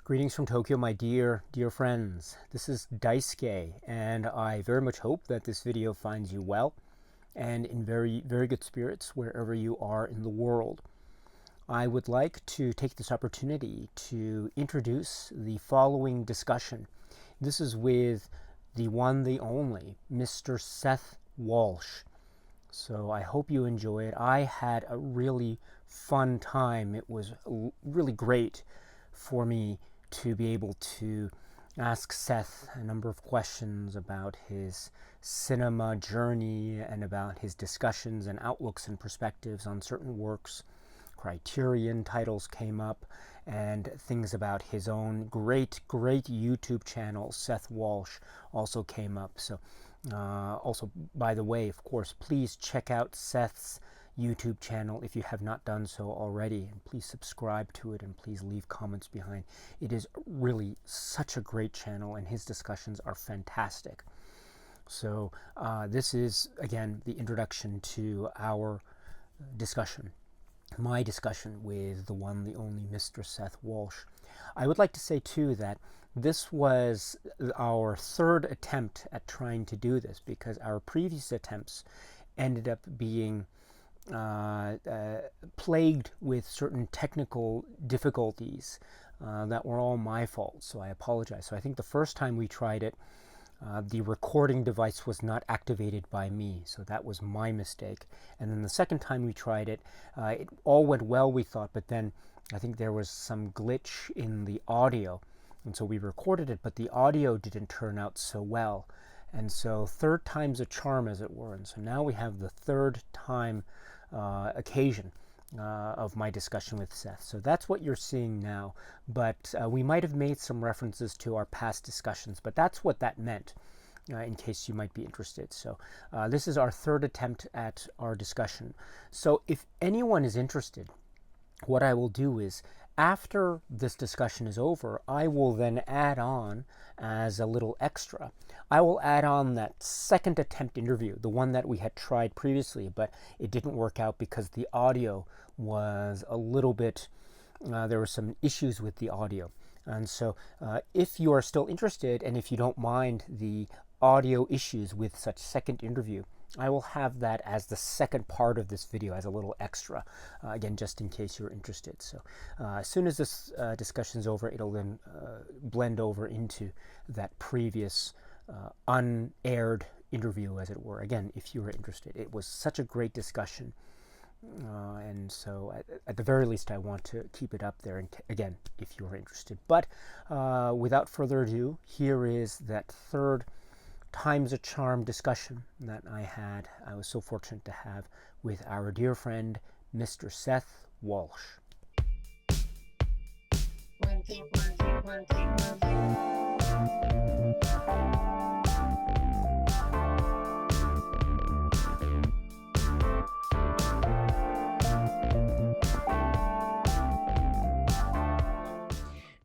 Greetings from Tokyo, my dear friends. This is Daisuke, and I very much hope that this video finds you well and in very good spirits wherever you are in the world. I would like to take this opportunity to introduce the following discussion. This is with the one, the only, Mr. Seth Walsh. So I hope you enjoy it. I had a really fun time. It was really great for me to be able to ask Seth a number of questions about his cinema journey and about his discussions and outlooks and perspectives on certain works. Criterion titles came up, and things about his own great YouTube channel, Seth Walsh, also came up. So also, by the way, of course, please check out Seth's YouTube channel if you have not done so already, and please subscribe to it and please leave comments behind. It is really such a great channel, and his discussions are fantastic. So this is, again, the introduction to our discussion, my discussion with the one, the only Mr. Seth Walsh. I would like to say, too, that this was our third attempt at trying to do this, because our previous attempts ended up being plagued with certain technical difficulties that were all my fault, so I apologize. So I think the first time we tried it, the recording device was not activated by me, so that was my mistake. And then the second time we tried it, it all went well, we thought, but then I think there was some glitch in the audio, and so we recorded it, but the audio didn't turn out so well. And so third time's a charm, as it were. And so now we have the third time occasion of my discussion with Seth. So that's what you're seeing now. But we might have made some references to our past discussions, but that's what that meant, in case you might be interested. So this is our third attempt at our discussion. So if anyone is interested, what I will do is, after this discussion is over, I will then add on, as a little extra, I will add on that second attempt interview, the one that we had tried previously, but it didn't work out because the audio was a little bit, there were some issues with the audio. And so if you are still interested, and if you don't mind the audio issues with such second interview, I will have that as the second part of this video, as a little extra, again, just in case you're interested. So as soon as this discussion is over, it'll then blend over into that previous unaired interview, as it were, again, if you were interested. It was such a great discussion, and so at the very least, I want to keep it up there, and again, if you are interested. But without further ado, here is that third time's a charm discussion that I was so fortunate to have with our dear friend, Mr. Seth Walsh.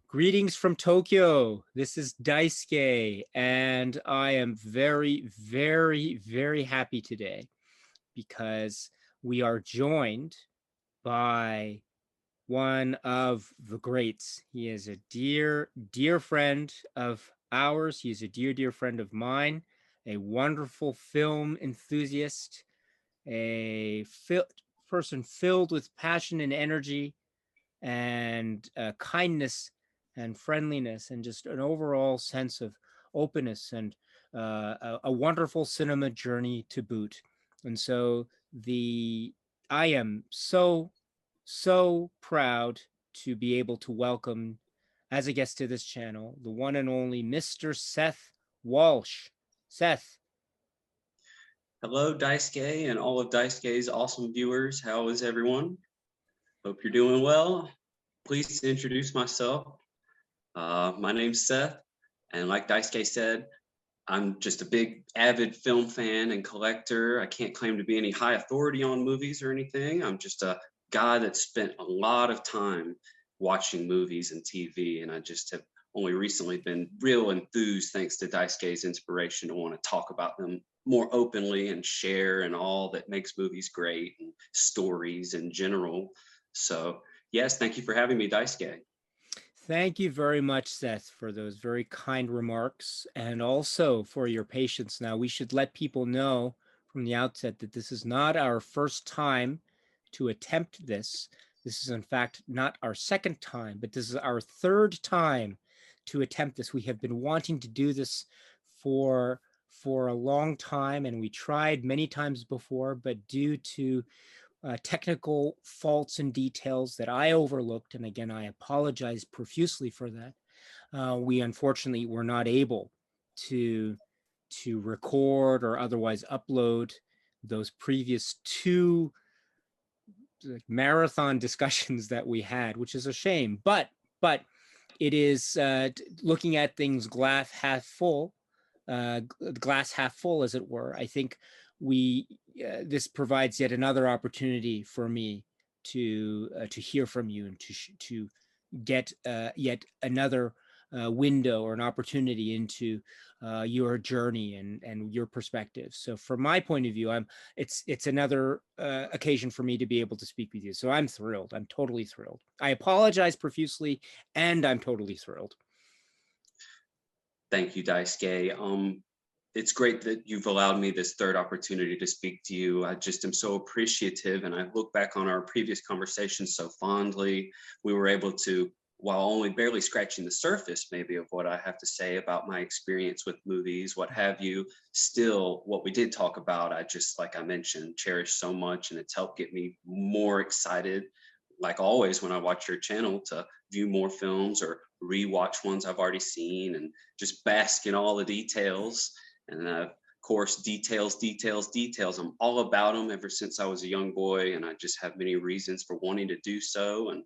Greetings from Tokyo. This is Daisuke, and I am very happy today because we are joined by one of the greats. He is a dear friend of ours. He is a dear friend of mine, a wonderful film enthusiast, a person filled with passion and energy and kindness and friendliness, and just an overall sense of openness, and a wonderful cinema journey to boot. And so I am so proud to be able to welcome as a guest to this channel the one and only Mr. Seth Walsh. Seth. Hello, Daisuke, and all of Daisuke's awesome viewers. How is everyone? Hope you're doing well. Pleased to introduce myself. My name's Seth, and like Daisuke said, I'm just a big avid film fan and collector. I can't claim to be any high authority on movies or anything. I'm just a guy that spent a lot of time watching movies and TV, and I just have only recently been real enthused, thanks to Daisuke's inspiration, to want to talk about them more openly and share and all that makes movies great and stories in general. So yes, thank you for having me, Daisuke. Thank you very much, Seth, for those very kind remarks and also for your patience. Now, we should let people know from the outset that this is not our first time to attempt this. This is, in fact, not our second time, but this is our third time to attempt this. We have been wanting to do this for a long time, and we tried many times before, but due to technical faults and details that I overlooked, and again, I apologize profusely for that. We unfortunately were not able to record or otherwise upload those previous two marathon discussions that we had, which is a shame. But it is looking at things glass half full, as it were. I think we this provides yet another opportunity for me to hear from you and to get yet another window or an opportunity into your journey and your perspective. So from my point of view, it's another occasion for me to be able to speak with you. So I'm thrilled. I'm totally thrilled. I apologize profusely, and I'm totally thrilled. Thank you, Daisuke. It's great that you've allowed me this third opportunity to speak to you. I just am so appreciative, and I look back on our previous conversations so fondly. We were able to, while only barely scratching the surface maybe of what I have to say about my experience with movies, what have you, still what we did talk about, I just, like I mentioned, cherish so much, and it's helped get me more excited, like always when I watch your channel, to view more films or rewatch ones I've already seen and just bask in all the details. And of course, details, details, details. I'm all about them ever since I was a young boy, and I just have many reasons for wanting to do so. And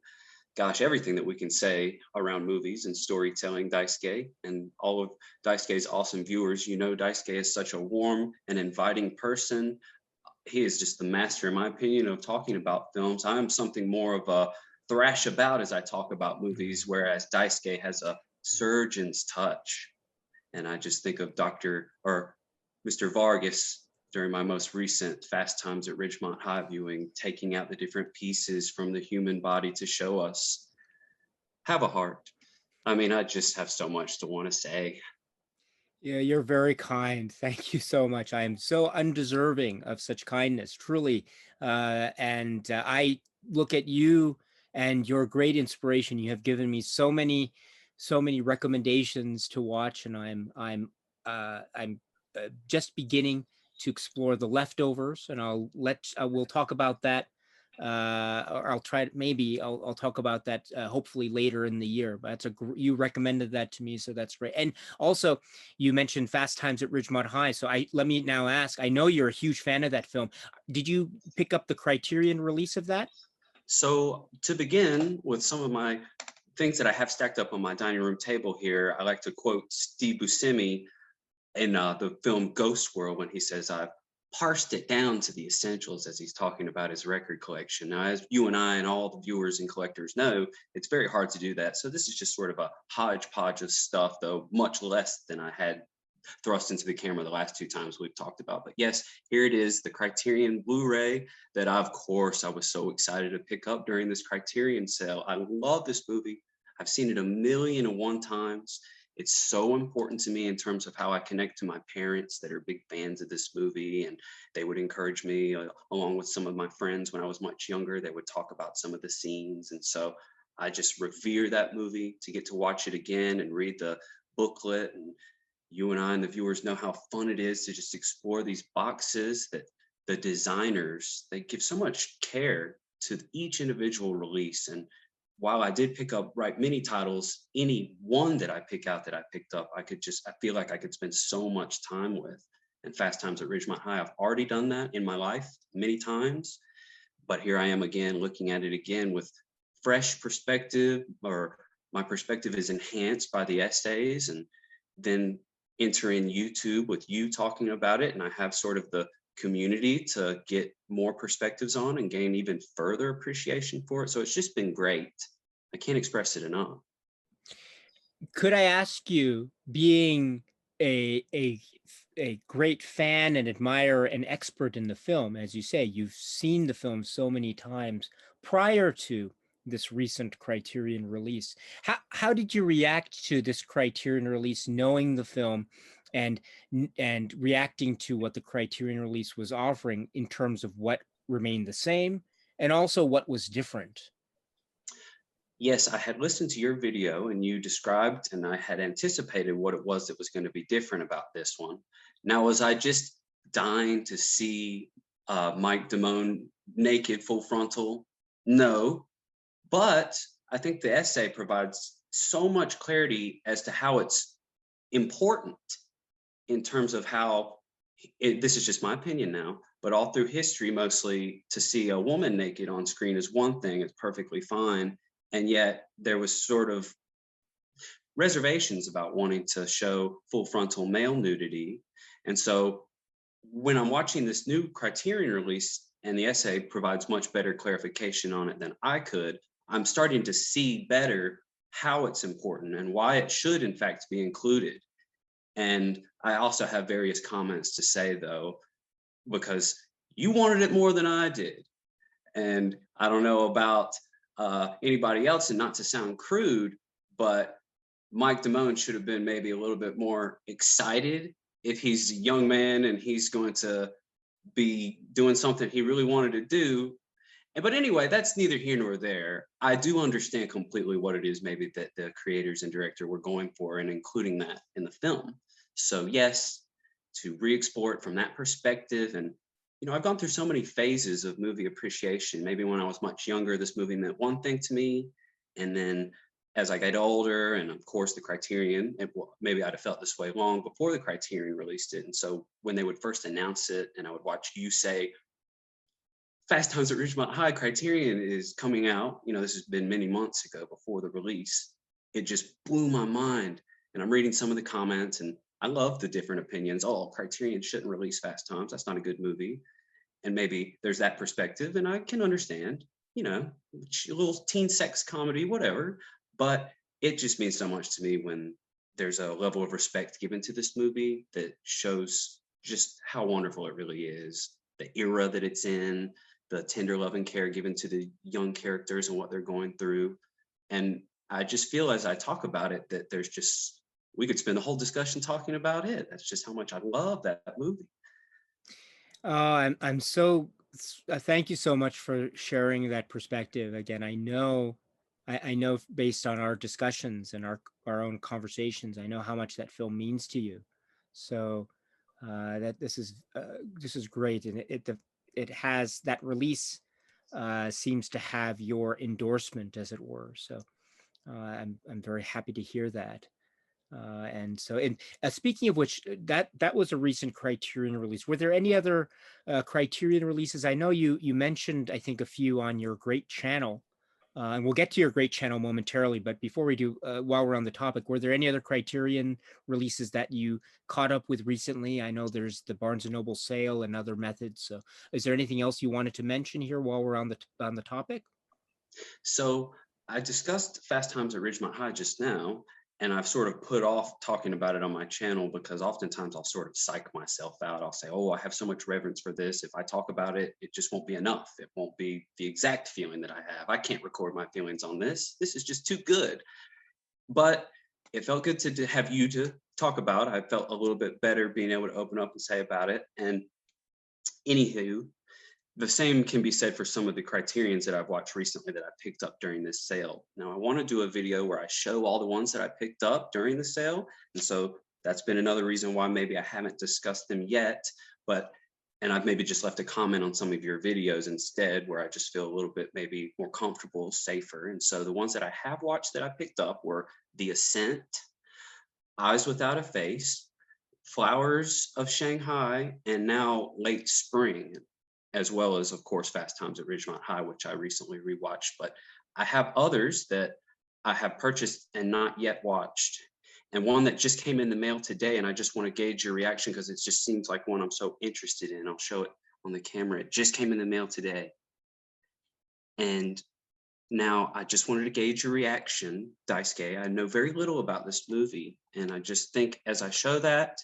gosh, everything that we can say around movies and storytelling, Daisuke, and all of Daisuke's awesome viewers. You know, Daisuke is such a warm and inviting person. He is just the master, in my opinion, of talking about films. I am something more of a thrash about as I talk about movies, whereas Daisuke has a surgeon's touch. And I just think of Dr. or Mr. Vargas during my most recent Fast Times at Ridgemont High viewing, taking out the different pieces from the human body to show us have a heart. I mean, I just have so much to want to say. Yeah, you're very kind. Thank you so much. I am so undeserving of such kindness, truly. And I look at you and your great inspiration. You have given me so many recommendations to watch, and I'm just beginning to explore The Leftovers, and we'll talk about that. Or I'll try maybe I'll talk about that hopefully later in the year. But you recommended that to me, so that's great. And also, you mentioned Fast Times at Ridgemont High. So let me now ask, I know you're a huge fan of that film. Did you pick up the Criterion release of that? So, to begin with some of my things that I have stacked up on my dining room table here, I like to quote Steve Buscemi in the film Ghost World when he says, I've parsed it down to the essentials, as he's talking about his record collection. Now, as you and I and all the viewers and collectors know, it's very hard to do that. So this is just sort of a hodgepodge of stuff, though much less than I had thrust into the camera the last two times we've talked about. But yes, here it is, the Criterion Blu-ray that of course I was so excited to pick up during this Criterion sale. I love this movie. I've seen it 1,000,001 times. It's so important to me in terms of how I connect to my parents that are big fans of this movie, and they would encourage me along with some of my friends when I was much younger. They would talk about some of the scenes, and so I just revere that movie. To get to watch it again and read the booklet, and you and I and the viewers know how fun it is to just explore these boxes that the designers, they give so much care to each individual release. And while I did pick up many titles, any one that I pick out that I picked up, I feel like I could spend so much time with. And Fast Times at Ridgemont High, I've already done that in my life many times, but here I am again looking at it again with fresh perspective, or my perspective is enhanced by the essays, and then entering YouTube with you talking about it, and I have sort of the community to get more perspectives on and gain even further appreciation for it. So it's just been great. I can't express it enough. Could I ask you, being a great fan and admirer and expert in the film, as you say, you've seen the film so many times prior to this recent Criterion release. How did you react to this Criterion release, knowing the film and reacting to what the Criterion release was offering in terms of what remained the same and also what was different? Yes, I had listened to your video and you described, and I had anticipated what it was that was going to be different about this one. Now, was I just dying to see Mike Damone naked, full frontal? No, but I think the essay provides so much clarity as to how it's important in terms of how this is just my opinion now, but all through history, mostly to see a woman naked on screen is one thing, it's perfectly fine. And yet there was sort of reservations about wanting to show full frontal male nudity. And so when I'm watching this new Criterion release and the essay provides much better clarification on it than I could, I'm starting to see better how it's important and why it should in fact be included. And I also have various comments to say though, because you wanted it more than I did. And I don't know about anybody else, and not to sound crude, but Mike Damone should have been maybe a little bit more excited if he's a young man and he's going to be doing something he really wanted to do. But anyway, that's neither here nor there. I do understand completely what it is maybe that the creators and director were going for and including that in the film. So yes, to re-explore it from that perspective. And I've gone through so many phases of movie appreciation. Maybe when I was much younger, this movie meant one thing to me. And then as I get older, and of course the Criterion, maybe I'd have felt this way long before the Criterion released it. And so when they would first announce it and I would watch you say, Fast Times at Ridgemont High, Criterion is coming out. This has been many months ago before the release. It just blew my mind. And I'm reading some of the comments and I love the different opinions. Oh, Criterion shouldn't release Fast Times. That's not a good movie. And maybe there's that perspective, and I can understand, a little teen sex comedy, whatever. But it just means so much to me when there's a level of respect given to this movie that shows just how wonderful it really is, the era that it's in, the tender love and care given to the young characters and what they're going through. And I just feel as I talk about it that we could spend the whole discussion talking about it. That's just how much I love that movie. I'm so thank you so much for sharing that perspective. Again, I know based on our discussions and our own conversations, I know how much that film means to you. So that this is great, and it has that release seems to have your endorsement, as it were. So I'm very happy to hear that. And speaking of which, that was a recent Criterion release. Were there any other Criterion releases? I know you mentioned, I think, a few on your great channel, and we'll get to your great channel momentarily. But before we do, while we're on the topic, were there any other Criterion releases that you caught up with recently? I know there's the Barnes and Noble sale and other methods. So, is there anything else you wanted to mention here while we're on the topic? So I discussed Fast Times at Ridgemont High just now, and I've sort of put off talking about it on my channel because oftentimes I'll sort of psych myself out. I'll say, oh, I have so much reverence for this. If I talk about it, it just won't be enough. It won't be the exact feeling that I have. I can't record my feelings on this. This is just too good. But it felt good to have you to talk about. I felt a little bit better being able to open up and say about it. And anywho, the same can be said for some of the Criterions that I've watched recently that I picked up during this sale. Now, I want to do a video where I show all the ones that I picked up during the sale. And so that's been another reason why maybe I haven't discussed them yet, and I've maybe just left a comment on some of your videos instead, where I just feel a little bit maybe more comfortable, safer. And so the ones that I have watched that I picked up were The Ascent, Eyes Without a Face, Flowers of Shanghai, and now Late Spring, as well as, of course, Fast Times at Ridgemont High, which I recently rewatched. But I have others that I have purchased and not yet watched. And one that just came in the mail today, and I just want to gauge your reaction because it just seems like one I'm so interested in. I'll show it on the camera. It just came in the mail today. And now I just wanted to gauge your reaction, Daisuke. I know very little about this movie, and I just think as I show that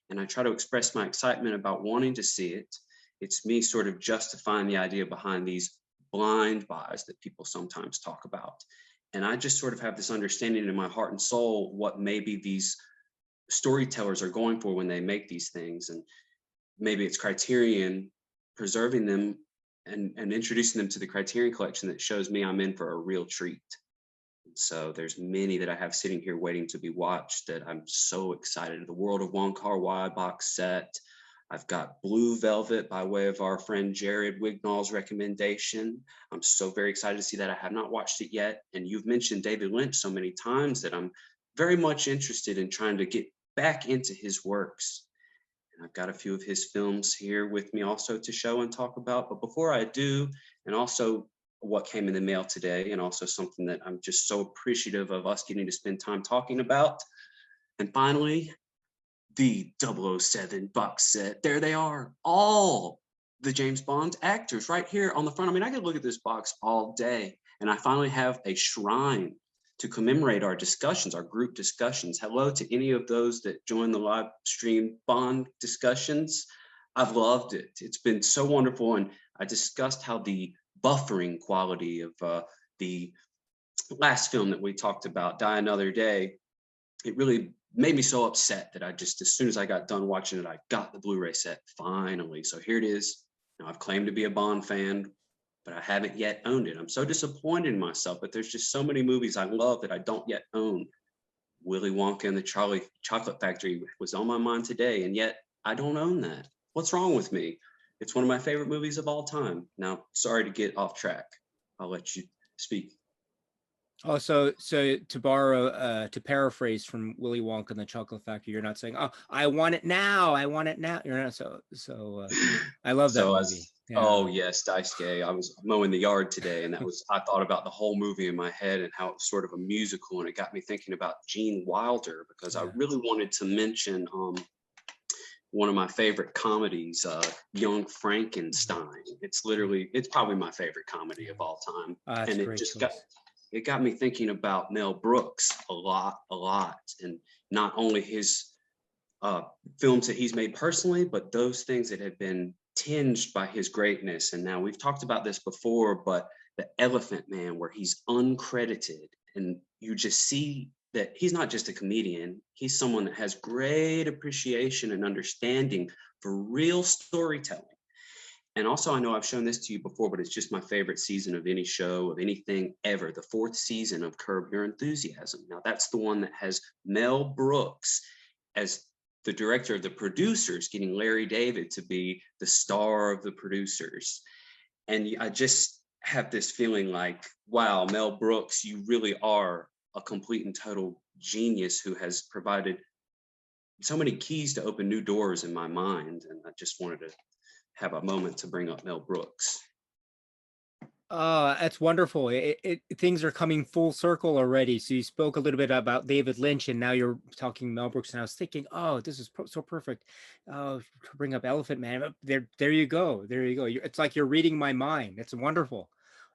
and I try to express my excitement about wanting to see it, it's me sort of justifying the idea behind these blind buys that people sometimes talk about. And I just sort of have this understanding in my heart and soul what maybe these storytellers are going for when they make these things. And maybe it's Criterion preserving them and introducing them to the Criterion Collection that shows me I'm in for a real treat. So there's many that I have sitting here waiting to be watched that I'm so excited. The World of Wong Kar-wai box set. I've got Blue Velvet by way of our friend Jared Wignall's recommendation. I'm so very excited to see that. I have not watched it yet. And you've mentioned David Lynch so many times that I'm very much interested in trying to get back into his works. And I've got a few of his films here with me also to show and talk about. But before I do, and also what came in the mail today, and also something that I'm just so appreciative of us getting to spend time talking about. And finally, the 007 box set. There they are, all the James Bond actors right here on the front. I mean, I could look at this box all day, and I finally have a shrine to commemorate our discussions, our group discussions. Hello to any of those that join the live stream Bond discussions. I've loved it. It's been so wonderful, and I discussed how the buffering quality of the last film that we talked about, Die Another Day, it really made me so upset that I just, as soon as I got done watching it, I got the Blu-ray set finally. So here it is. Now, I've claimed to be a Bond fan, but I haven't yet owned it. I'm so disappointed in myself, but there's just so many movies I love that I don't yet own. Willy Wonka and the Charlie Chocolate Factory was on my mind today, and yet I don't own that. What's wrong with me? It's one of my favorite movies of all time. Now, sorry to get off track. I'll let you speak. Oh, so to borrow, to paraphrase from Willy Wonka and the Chocolate Factory, you're not saying, "Oh, I want it now. I want it now." You're not I love that So movie. oh yes, Daisuke. I was mowing the yard today, and I thought about the whole movie in my head and how it's sort of a musical, and it got me thinking about Gene Wilder because I Yeah. really wanted to mention one of my favorite comedies, Young Frankenstein. It's probably my favorite comedy of all time, That's and a great choice. it got me thinking about Mel Brooks a lot, and not only his films that he's made personally, but those things that have been tinged by his greatness. And now we've talked about this before, but the Elephant Man, where he's uncredited, and you just see that he's not just a comedian, he's someone that has great appreciation and understanding for real storytelling. And also, I know I've shown this to you before, but it's just my favorite season of any show, of anything ever. The fourth season of Curb Your Enthusiasm. Now, that's the one that has Mel Brooks as the director of the producers, getting Larry David to be the star of the producers. And I just have this feeling like, wow, Mel Brooks, you really are a complete and total genius who has provided so many keys to open new doors in my mind. And I just wanted to have a moment to bring up Mel Brooks. That's wonderful. Things are coming full circle already. So you spoke a little bit about David Lynch, and now you're talking Mel Brooks. And I was thinking, oh, this is so perfect. Oh, to bring up Elephant Man. There you go. There you go. It's like you're reading my mind. It's wonderful.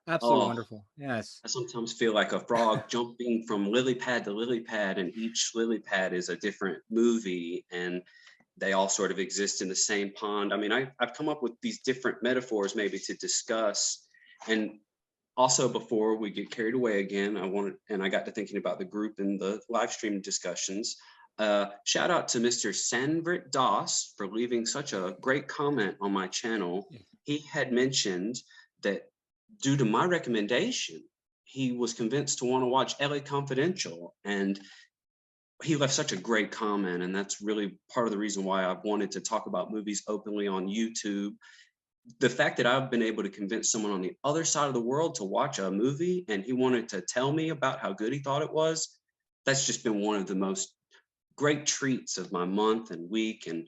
Absolutely Oh, wonderful. Yes. I sometimes feel like a frog jumping from lily pad to lily pad, and each lily pad is a different movie, and they all sort of exist in the same pond. I mean, I've come up with these different metaphors maybe to discuss. And also, before we get carried away again, I got to thinking about the group and the live stream discussions. Shout out to Mr. Sanvrit Das for leaving such a great comment on my channel. He had mentioned that due to my recommendation, he was convinced to want to watch LA Confidential, and he left such a great comment. And that's really part of the reason why I've wanted to talk about movies openly on YouTube. The fact that I've been able to convince someone on the other side of the world to watch a movie and he wanted to tell me about how good he thought it was, that's just been one of the most great treats of my month and week. And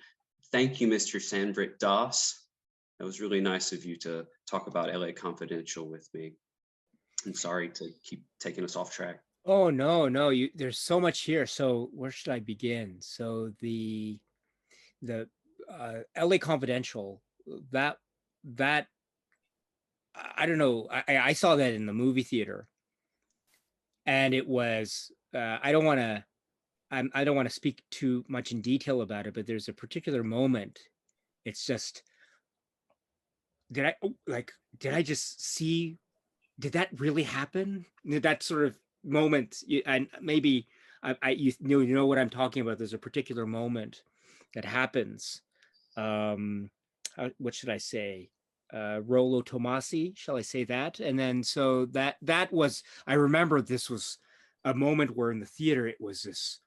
thank you, Mr. Sanvrit Das. It was really nice of you to talk about LA Confidential with me. I'm sorry to keep taking us off track. Oh no, no. There's so much here. So where should I begin? So the LA Confidential, that that I don't know. I saw that in the movie theater, and it was I don't want to I don't want to speak too much in detail about it, but there's a particular moment. It's just did I just see, did that really happen? That sort of moment, and maybe you know what I'm talking about. There's a particular moment that happens. Um, what should I say? Rollo Tomasi, shall I say that? And then so that was, I remember this was a moment where in the theater it was this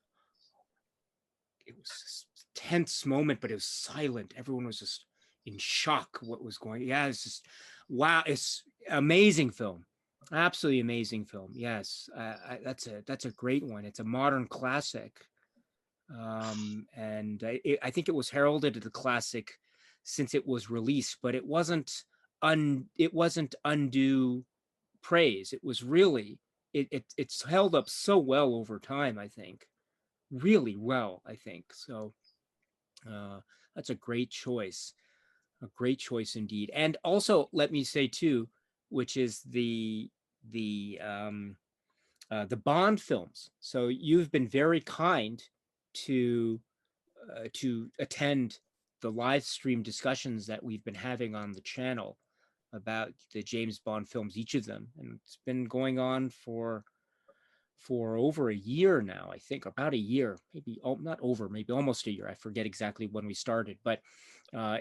tense moment, but it was silent. Everyone was just in shock what was going. Yeah, it's just wow. It's amazing film, absolutely amazing film. Yes, that's a great one. It's a modern classic, and I think it was heralded as a classic since it was released, but it wasn't undue praise. It was really it's held up so well over time. I think really well. I think so. Uh, that's a great choice indeed. And also, let me say too, which is the Bond films. So you've been very kind to attend the live stream discussions that we've been having on the channel about the James Bond films, each of them, and it's been going on for over a year now, I think, about a year, maybe not over, maybe almost a year. I forget exactly when we started, but uh,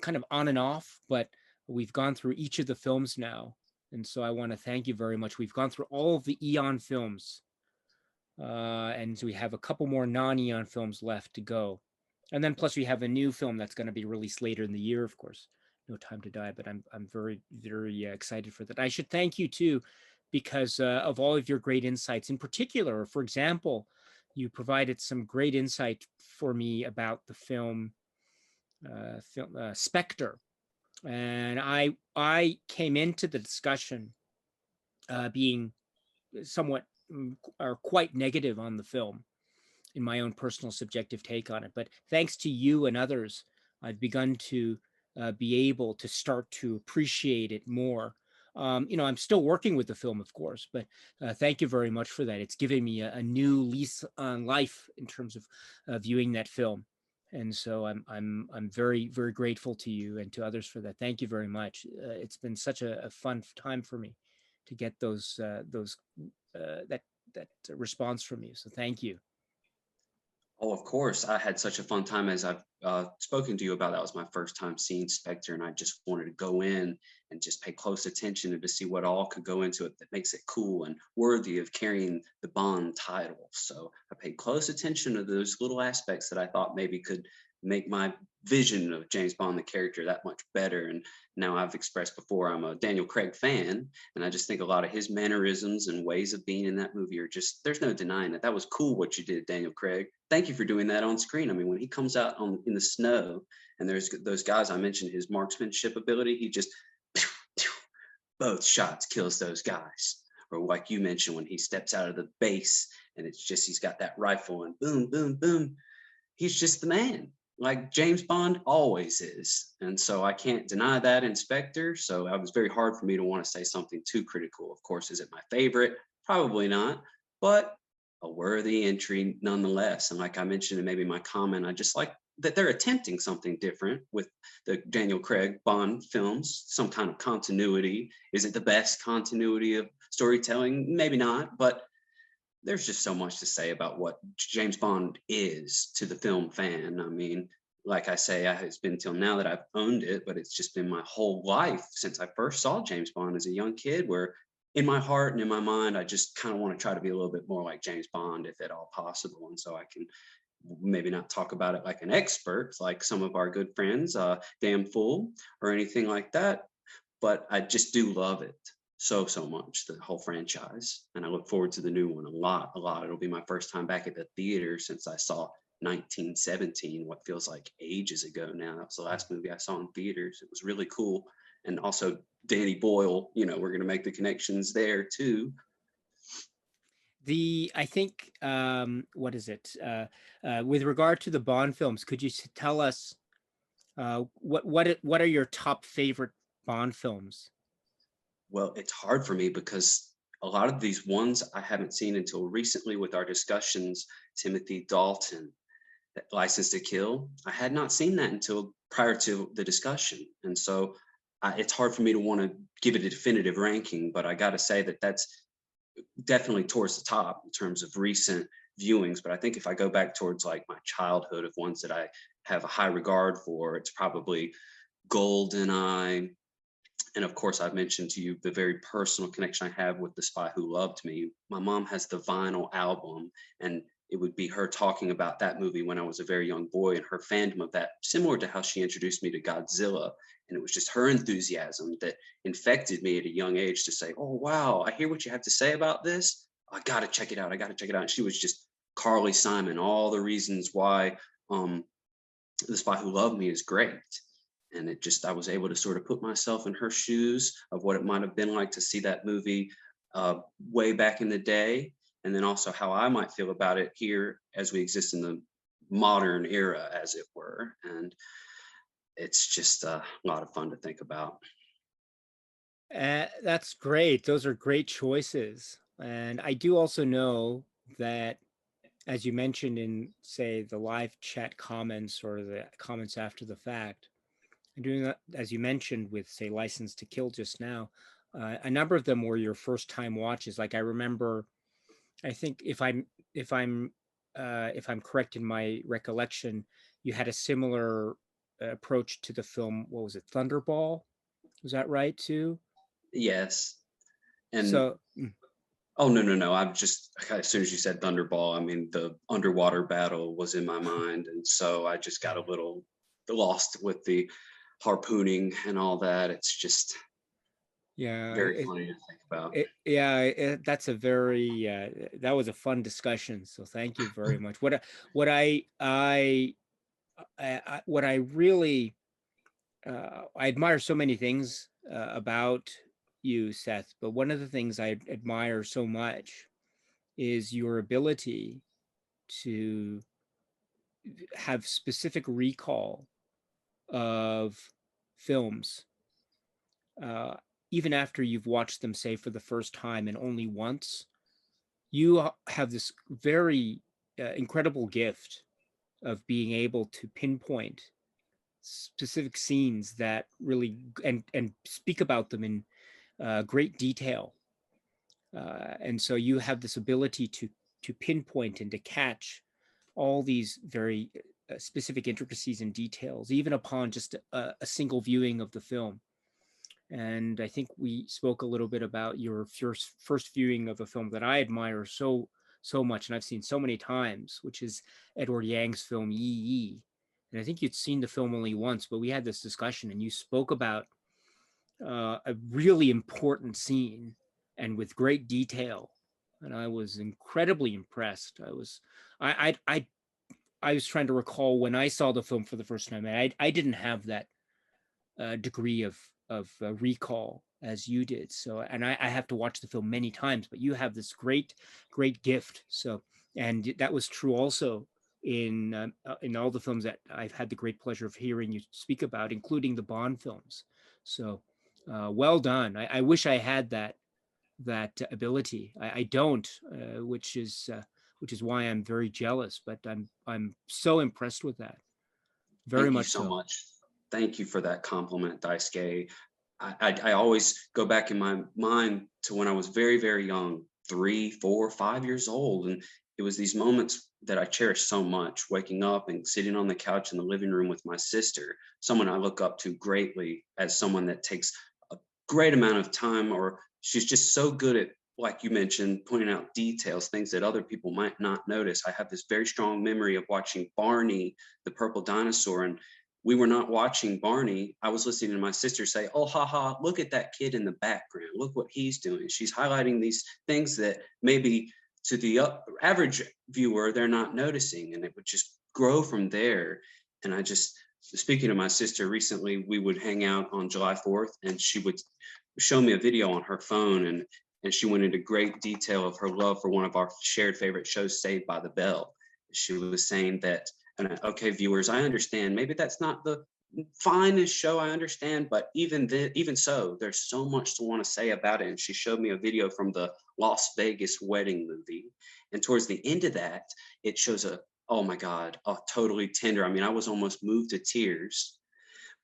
kind of on and off. But we've gone through each of the films now. And so I want to thank you very much. We've gone through all of the Eon films, and so we have a couple more non-Eon films left to go. And then plus we have a new film that's going to be released later in the year, of course, No Time to Die. But I'm very, very excited for that. I should thank you too, because of all of your great insights. In particular, for example, you provided some great insight for me about the film Spectre, and I came into the discussion being somewhat or quite negative on the film in my own personal subjective take on it. But thanks to you and others, I've begun to be able to start to appreciate it more. I'm still working with the film, of course, but thank you very much for that. It's given me a new lease on life in terms of viewing that film, and so I'm very, very grateful to you and to others for that. Thank you very much. It's been such a fun time for me to get that response from you. So thank you. Oh, of course. I had such a fun time as I've spoken to you about. That was my first time seeing Spectre, and I just wanted to go in and just pay close attention and to see what all could go into it that makes it cool and worthy of carrying the Bond title. So I paid close attention to those little aspects that I thought maybe could make my vision of James Bond, the character, that much better. And now I've expressed before, I'm a Daniel Craig fan, and I just think a lot of his mannerisms and ways of being in that movie are just, there's no denying that. That was cool what you did, Daniel Craig. Thank you for doing that on screen. I mean, when he comes out in the snow and there's those guys, I mentioned his marksmanship ability, he just, both shots kills those guys. Or like you mentioned, when he steps out of the base and it's just, he's got that rifle and boom, boom, boom. He's just the man, like James Bond always is. And so I can't deny that in Spectre. So it was very hard for me to want to say something too critical. Of course, is it my favorite? Probably not, but a worthy entry nonetheless. And like I mentioned in maybe my comment, I just like that they're attempting something different with the Daniel Craig Bond films, some kind of continuity. Is it the best continuity of storytelling? Maybe not, but there's just so much to say about what James Bond is to the film fan. I mean, like I say, it's been till now that I've owned it, but it's just been my whole life since I first saw James Bond as a young kid, where in my heart and in my mind, I just kind of want to try to be a little bit more like James Bond, if at all possible. And so I can maybe not talk about it like an expert, like some of our good friends, Damn Fool, or anything like that, but I just do love it so much, the whole franchise, and I look forward to the new one a lot. It'll be my first time back at the theater since I saw 1917, what feels like ages ago now. That was the last movie I saw in theaters. It was really cool. And also Danny Boyle, we're going to make the connections there too. I think what is it with regard to the Bond films? Could you tell us what are your top favorite Bond films? Well, it's hard for me because a lot of these ones I haven't seen until recently with our discussions. Timothy Dalton, License to Kill, I had not seen that until prior to the discussion. And so it's hard for me to want to give it a definitive ranking, but I got to say that that's definitely towards the top in terms of recent viewings. But I think if I go back towards like my childhood of ones that I have a high regard for, it's probably GoldenEye. And of course, I've mentioned to you the very personal connection I have with The Spy Who Loved Me. My mom has the vinyl album, and it would be her talking about that movie when I was a very young boy and her fandom of that, similar to how she introduced me to Godzilla. And it was just her enthusiasm that infected me at a young age to say, oh, wow, I hear what you have to say about this. I got to check it out. I got to check it out. And she was just Carly Simon, all the reasons why The Spy Who Loved Me is great. And it just, I was able to sort of put myself in her shoes of what it might have been like to see that movie way back in the day. And then also how I might feel about it here as we exist in the modern era, as it were. And it's just a lot of fun to think about. That's great. Those are great choices. And I do also know that, as you mentioned in, say, the live chat comments or the comments after the fact, and doing that, as you mentioned, with, say, License to Kill just now, a number of them were your first time watches. Like I remember, I think if I'm correct in my recollection, you had a similar approach to the film. What was it, Thunderball? Was that right too? Yes. And So, oh, no. I'm just, as soon as you said Thunderball, I mean, the underwater battle was in my mind. And so I just got a little lost with the harpooning and all that. It's just yeah, very funny to think about. that's a very that was a fun discussion. So thank you very much. What what I really I admire so many things about you, Seth, but one of the things I admire so much is your ability to have specific recall of films, uh, even after you've watched them, say, for the first time and only once. You have this very incredible gift of being able to pinpoint specific scenes that really and speak about them in great detail. And so you have this ability to pinpoint and to catch all these very specific intricacies and details, even upon just a single viewing of the film. And I think we spoke a little bit about your first viewing of a film that I admire so much, and I've seen so many times, which is Edward Yang's film Yi Yi. And I think you'd seen the film only once, but we had this discussion, and you spoke about a really important scene and with great detail. And I was incredibly impressed. I was trying to recall when I saw the film for the first time. And I didn't have that degree of recall as you did. So, and I have to watch the film many times, but you have this great gift. So, and that was true also in all the films that I've had the great pleasure of hearing you speak about, including the Bond films. So, well done. I wish I had that ability. I don't, which is why I'm very jealous. But I'm so impressed with that. Very Thank you much so so. much. Thank you for that compliment, Daisuke. I always go back in my mind to when I was very, very young, 3, 4, 5 years old. And it was these moments that I cherish so much, waking up and sitting on the couch in the living room with my sister, someone I look up to greatly as someone that takes a great amount of time, or she's just so good at, like you mentioned, pointing out details, things that other people might not notice. I have this very strong memory of watching Barney, the purple dinosaur, and we were not watching Barney. I was listening to my sister say, oh, haha, look at that kid in the background. Look what he's doing. She's highlighting these things that maybe to the average viewer, they're not noticing. And it would just grow from there. And I just, speaking to my sister recently, we would hang out on July 4th and she would show me a video on her phone, and she went into great detail of her love for one of our shared favorite shows, Saved by the Bell. She was saying that, and okay, viewers, I understand maybe that's not the finest show, I understand, but even so, there's so much to want to say about it. And she showed me a video from the Las Vegas wedding movie, and towards the end of that, it shows oh my God, a totally tender. I mean, I was almost moved to tears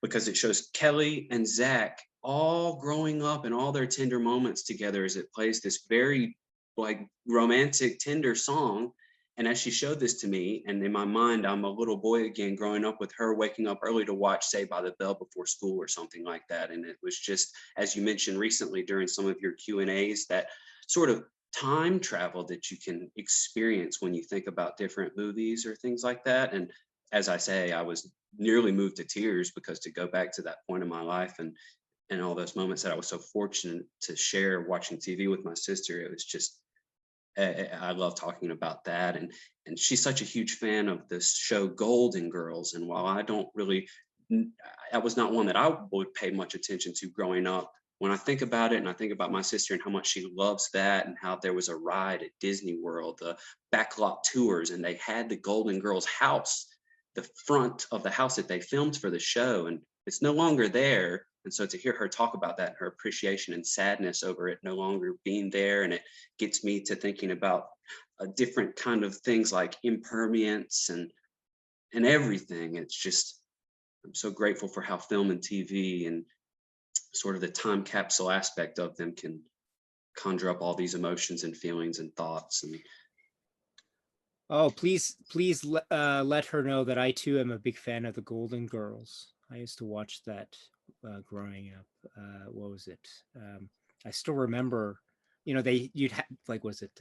because it shows Kelly and Zach all growing up and all their tender moments together as it plays this very like romantic, tender song. And as she showed this to me, and in my mind, I'm a little boy again, growing up with her, waking up early to watch Saved by the Bell before school or something like that. And it was just, as you mentioned recently during some of your Q&As, that sort of time travel that you can experience when you think about different movies or things like that. And as I say, I was nearly moved to tears because to go back to that point in my life and all those moments that I was so fortunate to share watching TV with my sister, it was just I love talking about that. And she's such a huge fan of this show Golden Girls. And while I don't really, I was not one that I would pay much attention to growing up. When I think about it, and I think about my sister and how much she loves that, and how there was a ride at Disney World, the backlot tours, and they had the Golden Girls house, the front of the house that they filmed for the show, and it's no longer there. And so to hear her talk about that, her appreciation and sadness over it no longer being there, and it gets me to thinking about a different kind of things like impermanence and everything. It's just I'm so grateful for how film and TV and sort of the time capsule aspect of them can conjure up all these emotions and feelings and thoughts. And Oh, please let her know that I too am a big fan of the Golden Girls. I used to watch that growing up. What was it? I still remember, you'd have, like, was it?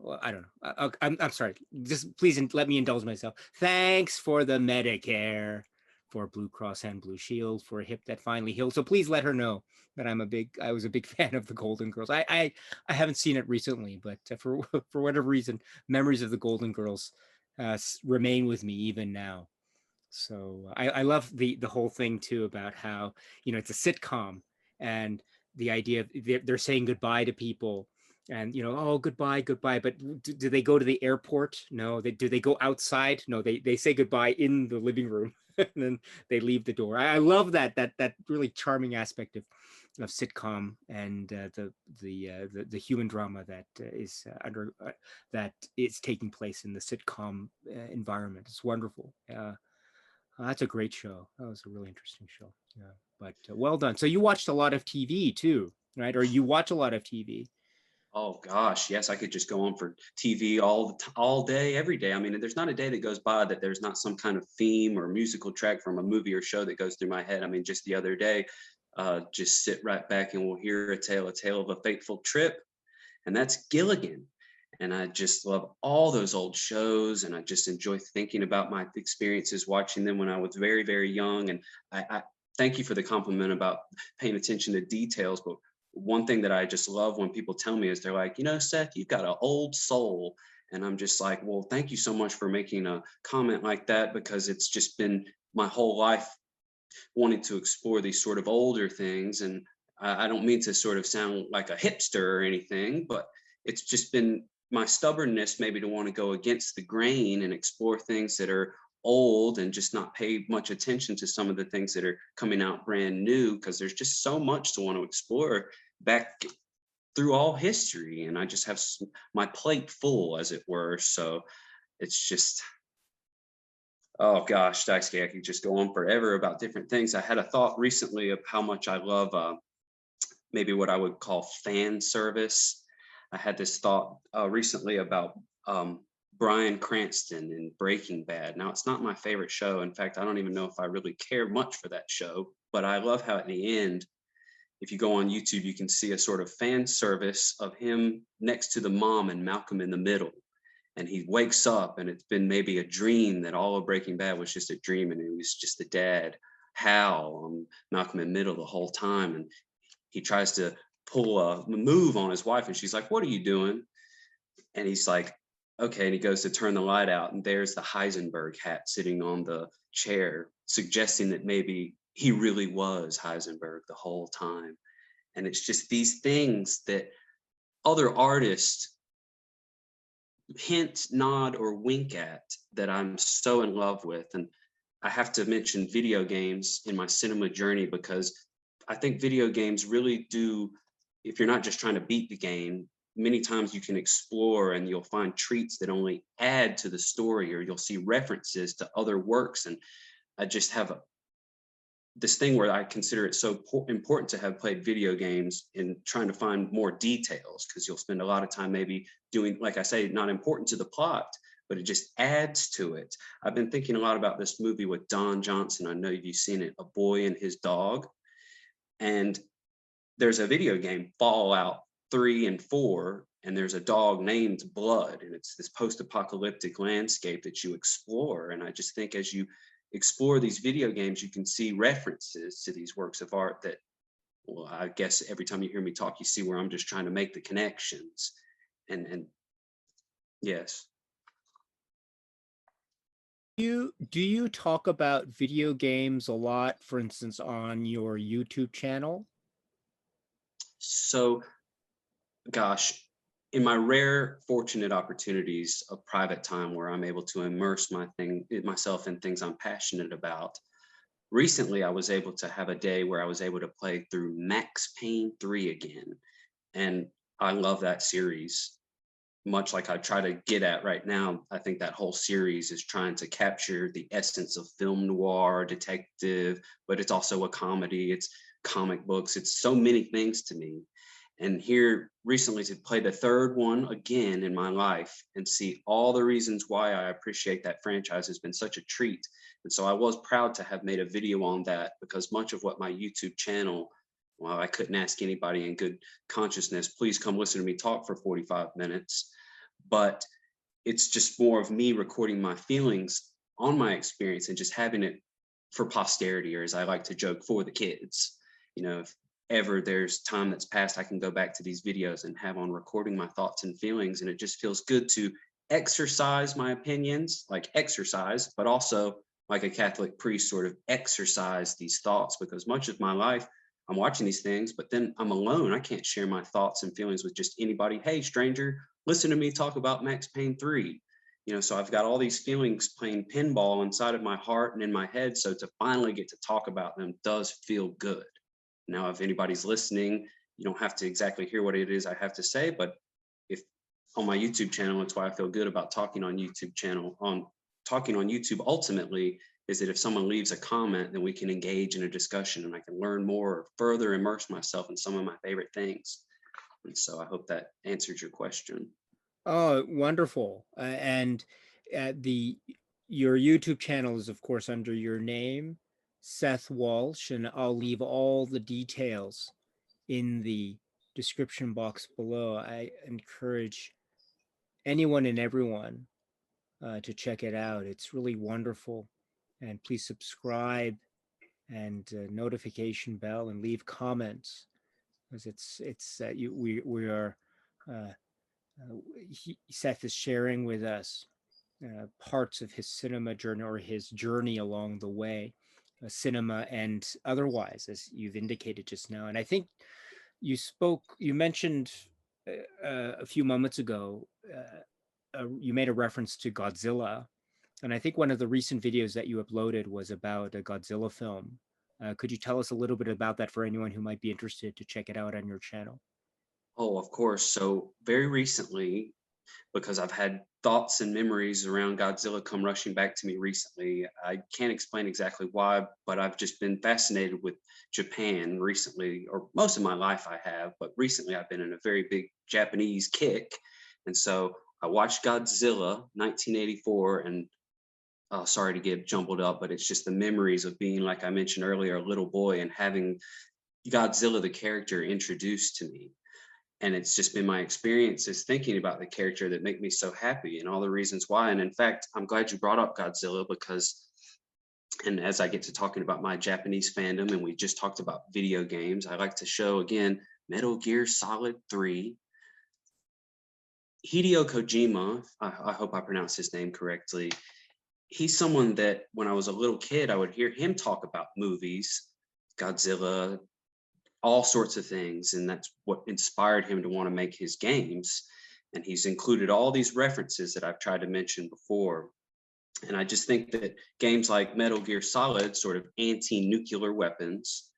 Well, I don't know. I'm sorry. Just please let me indulge myself. Thanks for the Medicare, for Blue Cross and Blue Shield, for a hip that finally healed. So please let her know that I was a big fan of the Golden Girls. I haven't seen it recently, but for for whatever reason, memories of the Golden Girls remain with me even now. So I love the whole thing too about how it's a sitcom, and the idea of they're saying goodbye to people, and oh, goodbye, goodbye, but do they go to the airport? No. Do they go outside? No, they say goodbye in the living room and then they leave the door. I love that really charming aspect of sitcom, and the human drama that is that is taking place in the sitcom environment. It's wonderful. That's a great show. That was a really interesting show. Yeah, but well done. So you watched a lot of TV too, right? Or you watch a lot of TV? oh gosh, yes, I could just go on for TV all day, every day. I mean, there's not a day that goes by that there's not some kind of theme or musical track from a movie or show that goes through my head. I mean, just the other day, just sit right back and we'll hear a tale of a fateful trip, and that's Gilligan. And I just love all those old shows, and I just enjoy thinking about my experiences watching them when I was very, very young. And I thank you for the compliment about paying attention to details. But one thing that I just love when people tell me is they're like, Seth, you've got an old soul. And I'm just like, well, thank you so much for making a comment like that, because it's just been my whole life wanting to explore these sort of older things. And I don't mean to sort of sound like a hipster or anything, but it's just been my stubbornness maybe to want to go against the grain and explore things that are old and just not pay much attention to some of the things that are coming out brand new, because there's just so much to want to explore back through all history. And I just have my plate full, as it were. So it's just oh gosh, Daisuke, I could just go on forever about different things. I had a thought recently of how much I love maybe what I would call fan service. I had this thought recently about Bryan Cranston in Breaking Bad. Now, it's not my favorite show. In fact, I don't even know if I really care much for that show, but I love how at the end, if you go on YouTube, you can see a sort of fan service of him next to the mom and Malcolm in the middle, and he wakes up and it's been maybe a dream, that all of Breaking Bad was just a dream, and it was just the dad Hal on Malcolm in the Middle the whole time. And he tries to pull a move on his wife and she's like, what are you doing? And he's like, okay. And he goes to turn the light out, and there's the Heisenberg hat sitting on the chair, suggesting that maybe he really was Heisenberg the whole time. And it's just these things that other artists hint, nod, or wink at that I'm so in love with. And I have to mention video games in my cinema journey, because I think video games really do, if you're not just trying to beat the game, many times you can explore and you'll find treats that only add to the story, or you'll see references to other works. And I just have this thing where I consider it so important to have played video games and trying to find more details, because you'll spend a lot of time maybe doing, like I say, not important to the plot, but it just adds to it. I've been thinking a lot about this movie with Don Johnson. I know you've seen it, A Boy and His Dog. And there's a video game, Fallout 3 and 4, and there's a dog named Blood, and it's this post-apocalyptic landscape that you explore. And I just think as you explore these video games, you can see references to these works of art that, well, I guess every time you hear me talk, you see where I'm just trying to make the connections. And yes. Do you talk about video games a lot, for instance, on your YouTube channel? So, gosh, in my rare fortunate opportunities of private time where I'm able to immerse myself in things I'm passionate about, recently I was able to have a day where I was able to play through Max Payne 3 again. And I love that series. Much like I try to get at right now, I think that whole series is trying to capture the essence of film noir, detective, but it's also a comedy, it's comic books, it's so many things to me. And here recently to play the third one again in my life and see all the reasons why I appreciate that franchise has been such a treat. And so I was proud to have made a video on that, because much of what my YouTube channel, well, I couldn't ask anybody in good consciousness, please come listen to me talk for 45 minutes. But it's just more of me recording my feelings on my experience and just having it for posterity, or as I like to joke, for the kids. If ever there's time that's passed, I can go back to these videos and have on recording my thoughts and feelings. And it just feels good to exercise my opinions, like exercise, but also like a Catholic priest, sort of exercise these thoughts, because much of my life I'm watching these things, but then I'm alone. I can't share my thoughts and feelings with just anybody. Hey, stranger, listen to me talk about Max Payne 3. So I've got all these feelings playing pinball inside of my heart and in my head. So to finally get to talk about them does feel good. Now, if anybody's listening, you don't have to exactly hear what it is I have to say, but if on my YouTube channel, it's why I feel good about talking on YouTube ultimately, is that if someone leaves a comment, then we can engage in a discussion and I can learn more or further immerse myself in some of my favorite things. And so I hope that answered your question. Oh, wonderful. And your YouTube channel is, of course, under your name, Seth Walsh, and I'll leave all the details in the description box below. I encourage anyone and everyone to check it out. It's really wonderful. And please subscribe and notification bell and leave comments, because we are Seth is sharing with us parts of his cinema journey, or his journey along the way, cinema and otherwise, as you've indicated just now. And I think you mentioned a few moments ago, you made a reference to Godzilla. And I think one of the recent videos that you uploaded was about a Godzilla film. Could you tell us a little bit about that for anyone who might be interested to check it out on your channel? Oh, of course. So very recently, because I've had thoughts and memories around Godzilla come rushing back to me recently. I can't explain exactly why, but I've just been fascinated with Japan recently, or most of my life I have, but recently I've been in a very big Japanese kick. And so I watched Godzilla 1984, and sorry to get jumbled up, but it's just the memories of being, like I mentioned earlier, a little boy and having Godzilla, the character, introduced to me. And it's just been my experiences thinking about the character that make me so happy, and all the reasons why. And in fact, I'm glad you brought up Godzilla, because, and as I get to talking about my Japanese fandom, and we just talked about video games, I like to show again Metal Gear Solid 3. Hideo Kojima, I hope I pronounced his name correctly. He's someone that when I was a little kid, I would hear him talk about movies, Godzilla, all sorts of things, and that's what inspired him to want to make his games. And he's included all these references that I've tried to mention before. And I just think that games like Metal Gear Solid, sort of anti-nuclear weapons,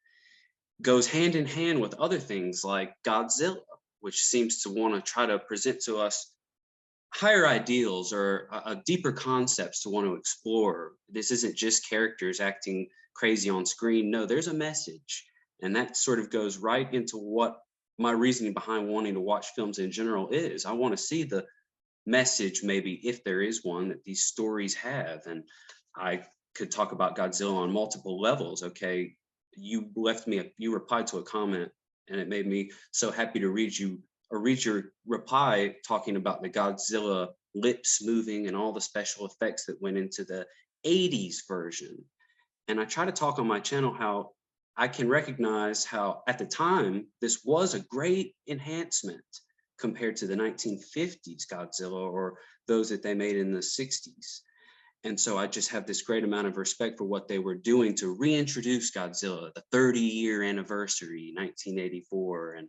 goes hand in hand with other things like Godzilla, which seems to want to try to present to us higher ideals or deeper concepts to want to explore. This isn't just characters acting crazy on screen. No, there's a message. And that sort of goes right into what my reasoning behind wanting to watch films in general is. I want to see the message, maybe if there is one, that these stories have. And I could talk about Godzilla on multiple levels. Okay, you replied to a comment, and it made me so happy to read your reply talking about the Godzilla lips moving and all the special effects that went into the 80s version. And I try to talk on my channel how I can recognize how at the time this was a great enhancement compared to the 1950s Godzilla or those that they made in the 60s. And so I just have this great amount of respect for what they were doing to reintroduce Godzilla, the 30-year anniversary, 1984. And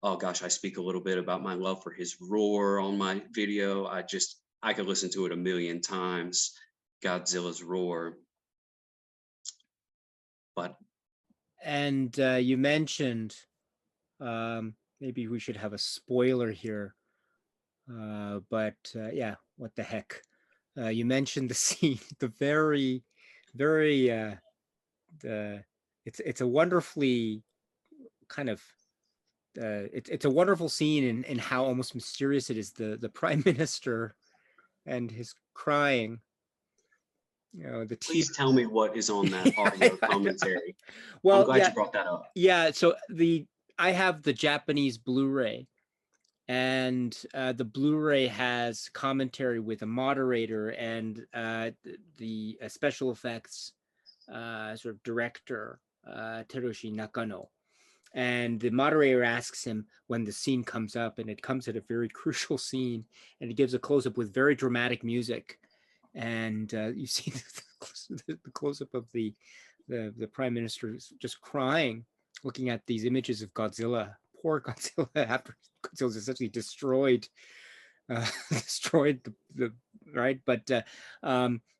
oh gosh, I speak a little bit about my love for his roar on my video. I could listen to it a million times, Godzilla's roar. But And you mentioned, maybe we should have a spoiler here, but yeah, what the heck. You mentioned the scene, the very, very, it's a wonderfully kind of, it's a wonderful scene in how almost mysterious it is. The prime minister and his crying. You know, the please tell me what is on that audio commentary. I'm Well, glad yeah, you brought that up. yeah. So I have the Japanese Blu-ray, and the Blu-ray has commentary with a moderator and the special effects sort of director, Terushi Nakano. And the moderator asks him when the scene comes up, and it comes at a very crucial scene, and it gives a close-up with very dramatic music. And you see the close-up of the prime minister just crying, looking at these images of Godzilla. Poor Godzilla, after Godzilla's essentially destroyed destroyed the right, but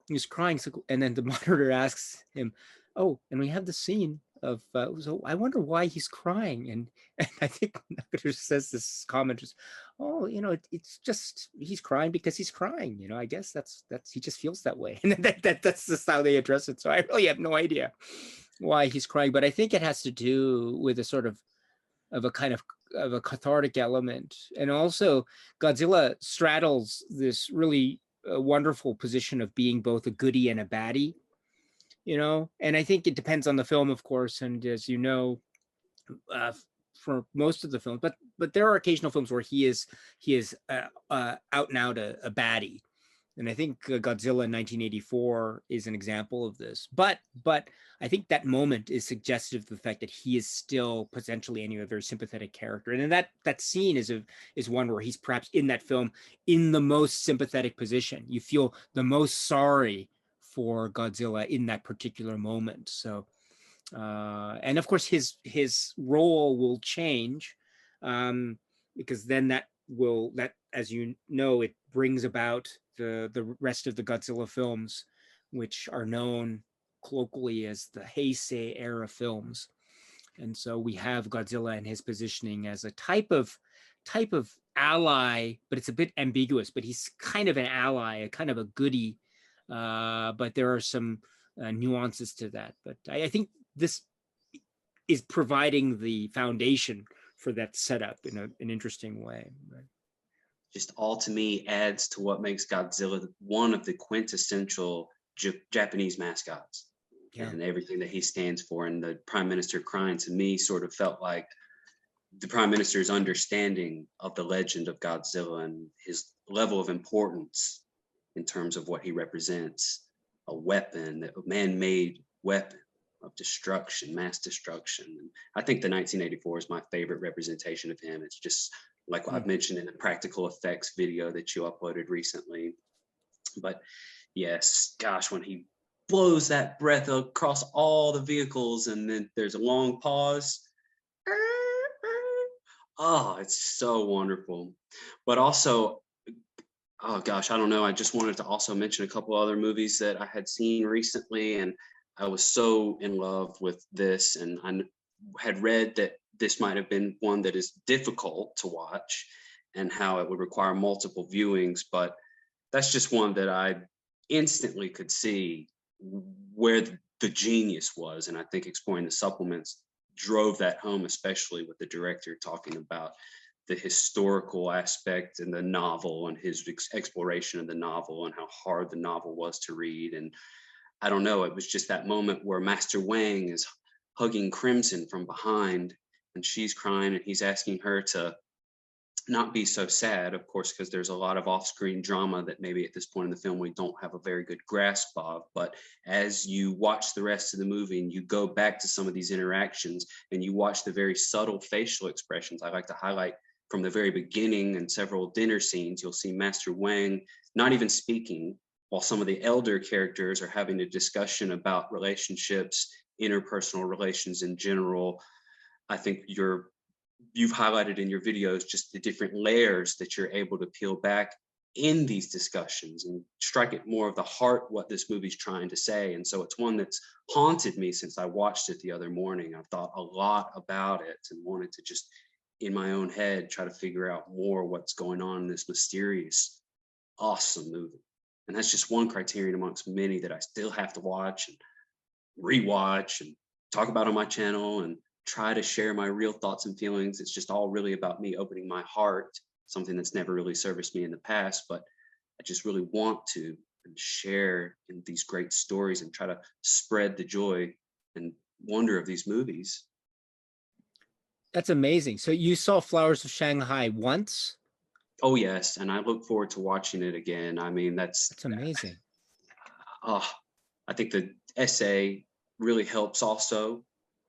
he's crying. So, and then the monitor asks him, "Oh, and we have the scene of so I wonder why he's crying." And I think Nakato says this comment is, "Oh, you know, it's just he's crying because he's crying. You know, I guess that's he just feels that way." And that's just how they address it. So I really have no idea why he's crying, but I think it has to do with a sort of a kind of a cathartic element. And also Godzilla straddles this really wonderful position of being both a goodie and a baddie, you know. And I think it depends on the film, of course, and as you know, for most of the films, but there are occasional films where he is out and out a baddie. And I think Godzilla in 1984 is an example of this. But I think that moment is suggestive of the fact that he is still potentially anyway a very sympathetic character. And then that scene is one where he's perhaps in that film in the most sympathetic position. You feel the most sorry for Godzilla in that particular moment. So, and of course his role will change, because then that, as you know, it brings about the rest of the Godzilla films, which are known colloquially as the Heisei era films. And so we have Godzilla and his positioning as a type of ally, but it's a bit ambiguous, but he's kind of an ally, a kind of a goodie. But there are some nuances to that. But I think this is providing the foundation for that setup in an interesting way. Right? Just all to me adds to what makes Godzilla one of the quintessential Japanese mascots, and everything that he stands for. And the prime minister crying to me sort of felt like the prime minister's understanding of the legend of Godzilla and his level of importance in terms of what he represents, a weapon, a man-made weapon of destruction, mass destruction. And I think the 1984 is my favorite representation of him. It's just like I've mentioned in the practical effects video that you uploaded recently. But yes, gosh, when he blows that breath across all the vehicles and then there's a long pause. Oh, it's so wonderful. But also, oh gosh, I don't know. I just wanted to also mention a couple other movies that I had seen recently, and I was so in love with this, and I had read that this might have been one that is difficult to watch and how it would require multiple viewings, but that's just one that I instantly could see where the genius was. And I think exploring the supplements drove that home, especially with the director talking about the historical aspect in the novel and his exploration of the novel and how hard the novel was to read. And I don't know, it was just that moment where Master Wang is hugging Crimson from behind and she's crying and he's asking her to not be so sad, of course, because there's a lot of off-screen drama that maybe at this point in the film we don't have a very good grasp of. But as you watch the rest of the movie and you go back to some of these interactions and you watch the very subtle facial expressions, I like to highlight from the very beginning and several dinner scenes, you'll see Master Wang not even speaking, while some of the elder characters are having a discussion about relationships, interpersonal relations in general. I think you've highlighted in your videos just the different layers that you're able to peel back in these discussions and strike at more of the heart what this movie's trying to say. And so it's one that's haunted me since I watched it the other morning. I've thought a lot about it and wanted to just in my own head try to figure out more what's going on in this mysterious, awesome movie. And that's just one criterion amongst many that I still have to watch and rewatch and talk about on my channel and try to share my real thoughts and feelings. It's just all really about me opening my heart, something that's never really serviced me in the past, but I just really want to and share in these great stories and try to spread the joy and wonder of these movies. That's amazing. So you saw Flowers of Shanghai once? Oh yes, and I look forward to watching it again. I mean, That's amazing. I think the essay really helps also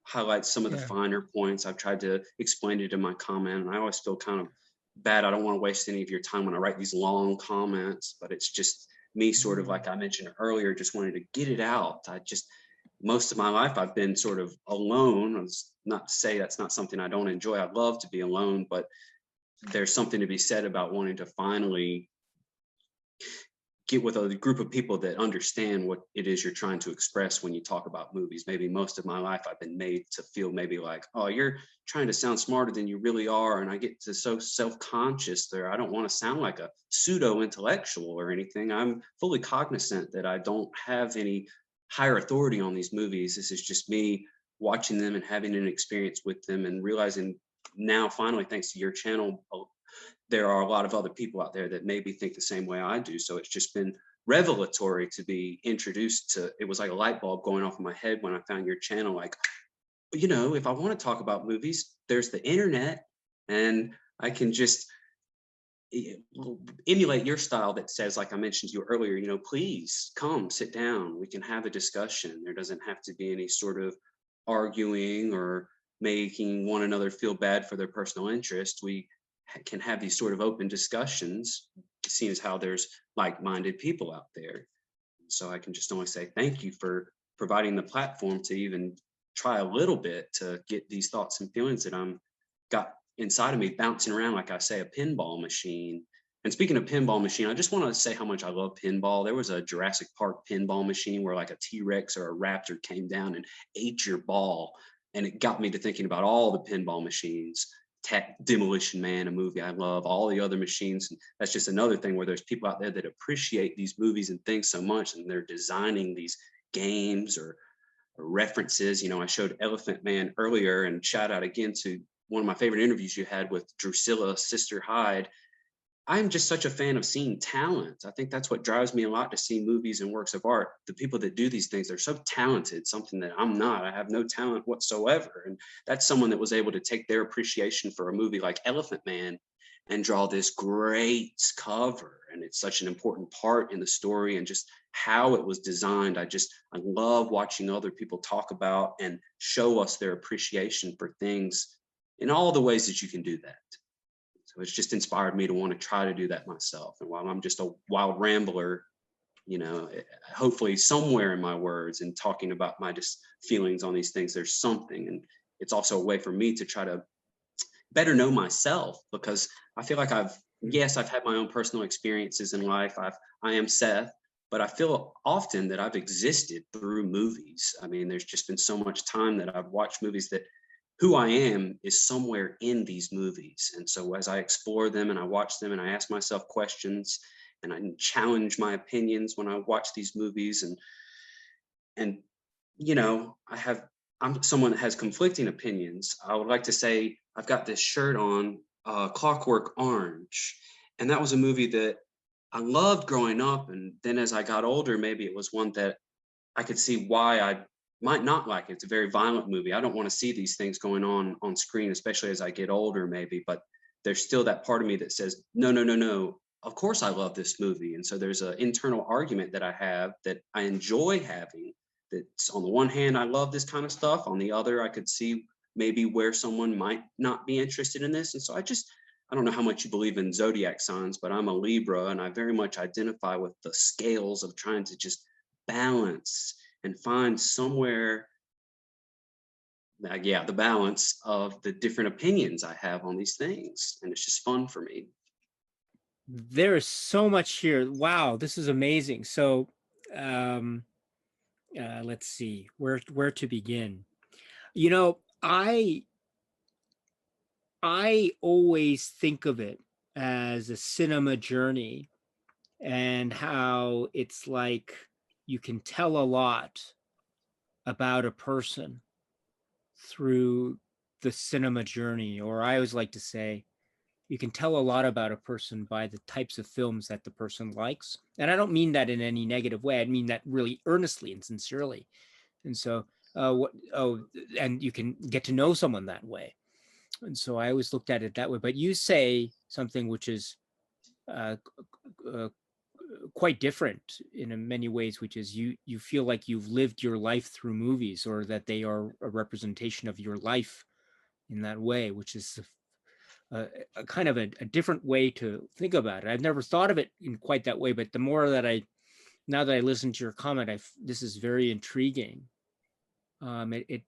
highlight some of the finer points. I've tried to explain it in my comment, and I always feel kind of bad. I don't want to waste any of your time when I write these long comments, but it's just me sort of like I mentioned earlier, just wanted to get it out. Most of my life I've been sort of alone. It's not to say that's not something I don't enjoy. I love to be alone, but there's something to be said about wanting to finally get with a group of people that understand what it is you're trying to express when you talk about movies. Maybe most of my life I've been made to feel maybe like, oh, you're trying to sound smarter than you really are. And I get to so self-conscious there. I don't want to sound like a pseudo intellectual or anything. I'm fully cognizant that I don't have any higher authority on these movies. This is just me watching them and having an experience with them and realizing now finally, thanks to your channel, there are a lot of other people out there that maybe think the same way I do. So it's just been revelatory to be introduced to. It was like a light bulb going off in my head when I found your channel. Like, you know, if I want to talk about movies, there's the internet and I can just emulate your style that says, like I mentioned to you earlier, you know, please come sit down. We can have a discussion. There doesn't have to be any sort of arguing or making one another feel bad for their personal interest. We can have these sort of open discussions, seeing as how there's like-minded people out there. So I can just only say thank you for providing the platform to even try a little bit to get these thoughts and feelings that I'm got inside of me bouncing around, like I say, a pinball machine. And speaking of pinball machine, I just want to say how much I love pinball. There was a Jurassic Park pinball machine where like a T-Rex or a raptor came down and ate your ball. And it got me to thinking about all the pinball machines. Demolition Man, a movie I love, all the other machines. And that's just another thing where there's people out there that appreciate these movies and things so much, and they're designing these games or references. You know, I showed Elephant Man earlier, and shout out again to one of my favorite interviews you had with Drusilla Sister Hyde. I'm just such a fan of seeing talent. I think that's what drives me a lot to see movies and works of art. The people that do these things, they're so talented, something that I'm not. I have no talent whatsoever. And that's someone that was able to take their appreciation for a movie like Elephant Man and draw this great cover. And it's such an important part in the story and just how it was designed. I love watching other people talk about and show us their appreciation for things in all the ways that you can do that. So it's just inspired me to want to try to do that myself. And while I'm just a wild rambler, you know, hopefully somewhere in my words and talking about my just feelings on these things, there's something. And it's also a way for me to try to better know myself, because I feel like I've had my own personal experiences in life. I am Seth, but I feel often that I've existed through movies. I mean, there's just been so much time that I've watched movies that who I am is somewhere in these movies. And so as I explore them and I watch them and I ask myself questions and I challenge my opinions when I watch these movies and you know, I'm someone that has conflicting opinions. I would like to say I've got this shirt on, Clockwork Orange, and that was a movie that I loved growing up, and then as I got older, maybe it was one that I could see why I might not like it. It's a very violent movie. I don't want to see these things going on screen, especially as I get older, maybe. But there's still that part of me that says, no, no, no, no. Of course, I love this movie. And so there's an internal argument that I have that I enjoy having. That's on the one hand, I love this kind of stuff. On the other, I could see maybe where someone might not be interested in this. And so I don't know how much you believe in zodiac signs, but I'm a Libra and I very much identify with the scales of trying to just balance and find somewhere, yeah, the balance of the different opinions I have on these things. And it's just fun for me. There is so much here. Wow, this is amazing. So um let's see where to begin. You know, I always think of it as a cinema journey, and how it's like you can tell a lot about a person through the cinema journey. Or I always like to say, you can tell a lot about a person by the types of films that the person likes. And I don't mean that in any negative way. I mean that really earnestly and sincerely. And so, and you can get to know someone that way. And so I always looked at it that way. But you say something which is uh, uh, quite different in many ways, which is you feel like you've lived your life through movies, or that they are a representation of your life in that way, which is a kind of a different way to think about it. I've never thought of it in quite that way, but the more that now that I listen to your comment, this is very intriguing. It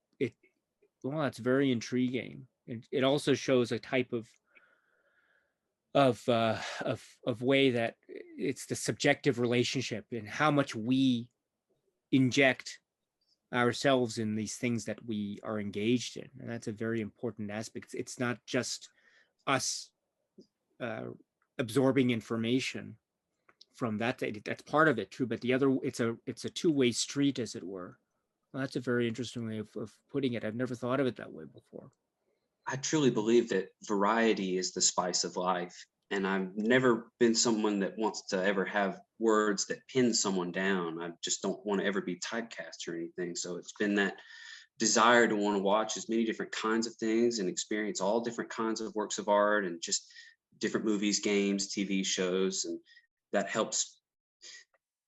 well, that's very intriguing. It also shows a type of way that it's the subjective relationship and how much we inject ourselves in these things that we are engaged in, and that's a very important aspect. It's not just us uh, absorbing information from that's part of it, true, but the other, it's a two-way street, as it were. Well, that's a very interesting way of putting it. I've never thought of it that way before. I truly believe that variety is the spice of life. And I've never been someone that wants to ever have words that pin someone down. I just don't want to ever be typecast or anything. So it's been that desire to want to watch as many different kinds of things and experience all different kinds of works of art and just different movies, games, TV shows. And that helps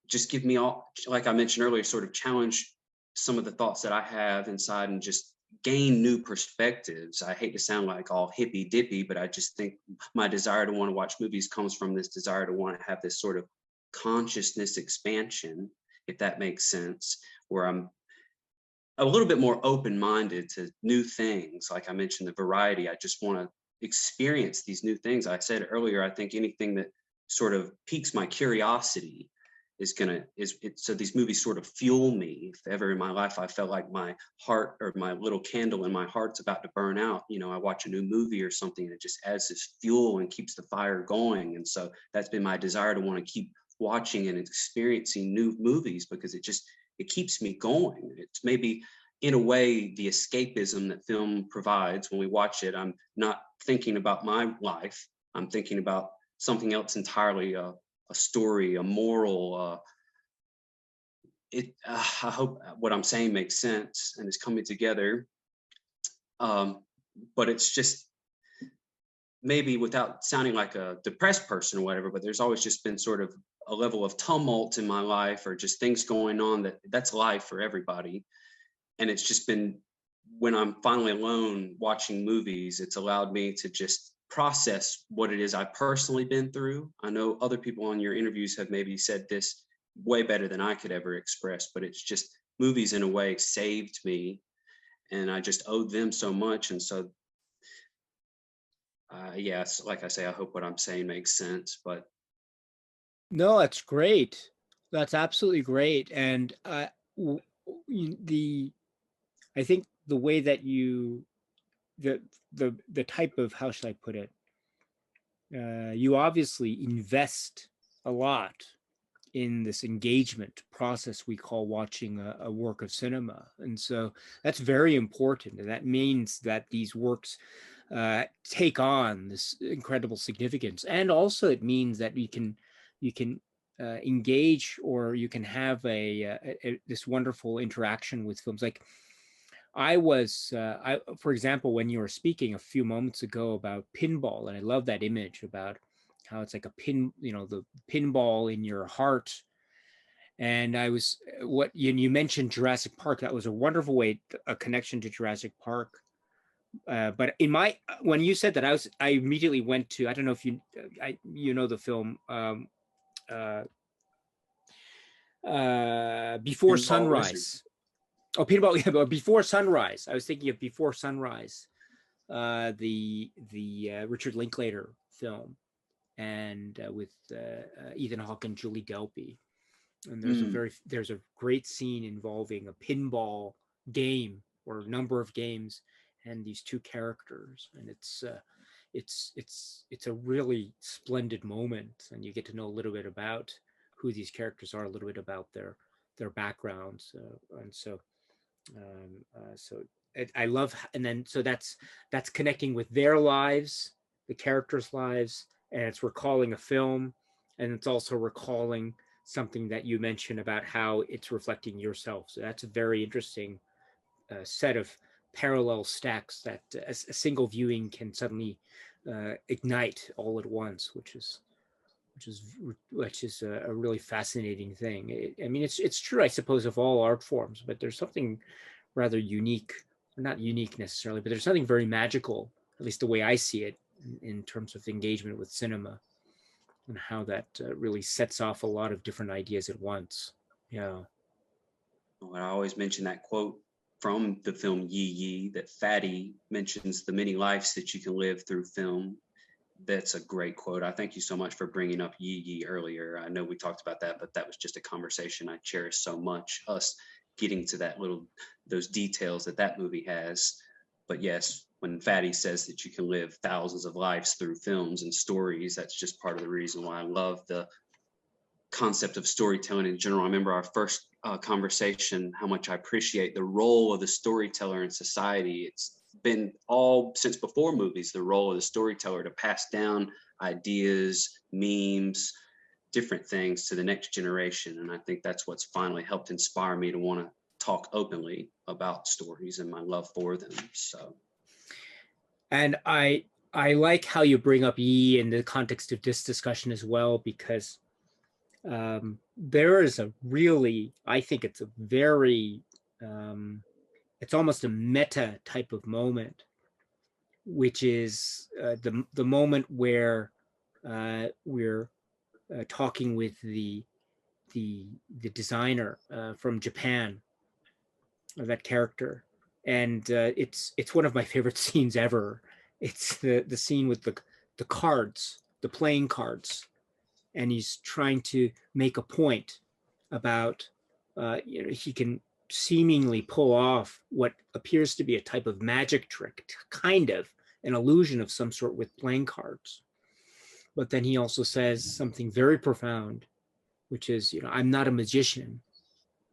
just give me all, like I mentioned earlier, sort of challenge some of the thoughts that I have inside and just gain new perspectives. I hate to sound like all hippy dippy, but I just think my desire to want to watch movies comes from this desire to want to have this sort of consciousness expansion, if that makes sense, where I'm a little bit more open-minded to new things. Like I mentioned, the variety, I just want to experience these new things. I said earlier, I think anything that sort of piques my curiosity so these movies sort of fuel me. If ever in my life I felt like my heart or my little candle in my heart's about to burn out, you know, I watch a new movie or something and it just adds this fuel and keeps the fire going. And so that's been my desire, to want to keep watching and experiencing new movies, because it keeps me going. It's maybe in a way the escapism that film provides. When we watch it, I'm not thinking about my life, I'm thinking about something else entirely, a story, a moral. I hope what I'm saying makes sense and is coming together. But it's just, maybe without sounding like a depressed person or whatever, but there's always just been sort of a level of tumult in my life, or just things going on that's life for everybody. And it's just been, when I'm finally alone watching movies, it's allowed me to just process what it is I've personally been through. I know other people on your interviews have maybe said this way better than I could ever express, but it's just, movies in a way saved me, and I just owed them so much. And so, yes, like I say, I hope what I'm saying makes sense. But No, that's great. That's absolutely great. And the I think the way that the type of, how should I put it? You obviously invest a lot in this engagement process we call watching a work of cinema. And so that's very important. And that means that these works take on this incredible significance. And also it means that you can engage, or you can have this wonderful interaction with films. Like for example, when you were speaking a few moments ago about pinball, and I love that image about how it's like a pin, the pinball in your heart. And you mentioned Jurassic Park. That was a wonderful a connection to Jurassic Park. But when you said that, I immediately went to, I don't know if you know the film Before Pinball Sunrise. Wizard. Oh, pinball, yeah, but Before Sunrise. I was thinking of Before Sunrise, the Richard Linklater film, and with Ethan Hawke and Julie Delpy. And there's a great scene involving a pinball game, or a number of games, and these two characters, and it's a really splendid moment, and you get to know a little bit about who these characters are, a little bit about their backgrounds, and so I love, and then so that's connecting with their lives, the characters' lives, and it's recalling a film, and it's also recalling something that you mentioned about how it's reflecting yourself. So that's a very interesting set of parallel stacks that a single viewing can suddenly ignite all at once, which is a really fascinating thing. I mean, it's true, I suppose, of all art forms, but there's something rather unique, not unique necessarily, but there's something very magical, at least the way I see it, in terms of engagement with cinema, and how that really sets off a lot of different ideas at once. Yeah. Well, I always mention that quote from the film Yi Yi, that Fatty mentions the many lives that you can live through film. That's a great quote. I thank you so much for bringing up Yi Yi earlier. I know we talked about that, but that was just a conversation I cherish so much, us getting to those details that movie has. But yes, when Fatty says that you can live thousands of lives through films and stories, that's just part of the reason why I love the concept of storytelling in general. I remember our first conversation, how much I appreciate the role of the storyteller in society. It's been all since before movies, the role of the storyteller to pass down ideas, memes, different things to the next generation. And I think that's what's finally helped inspire me to want to talk openly about stories and my love for them. So, and I like how you bring up Yi in the context of this discussion as well, because there is a really, I think it's a very, it's almost a meta type of moment, which is the moment where we're talking with the designer from Japan, that character, and it's one of my favorite scenes ever. It's the scene with the cards, the playing cards, and he's trying to make a point about he can seemingly pull off what appears to be a type of magic trick, kind of an illusion of some sort with playing cards. But then he also says something very profound, which is, I'm not a magician.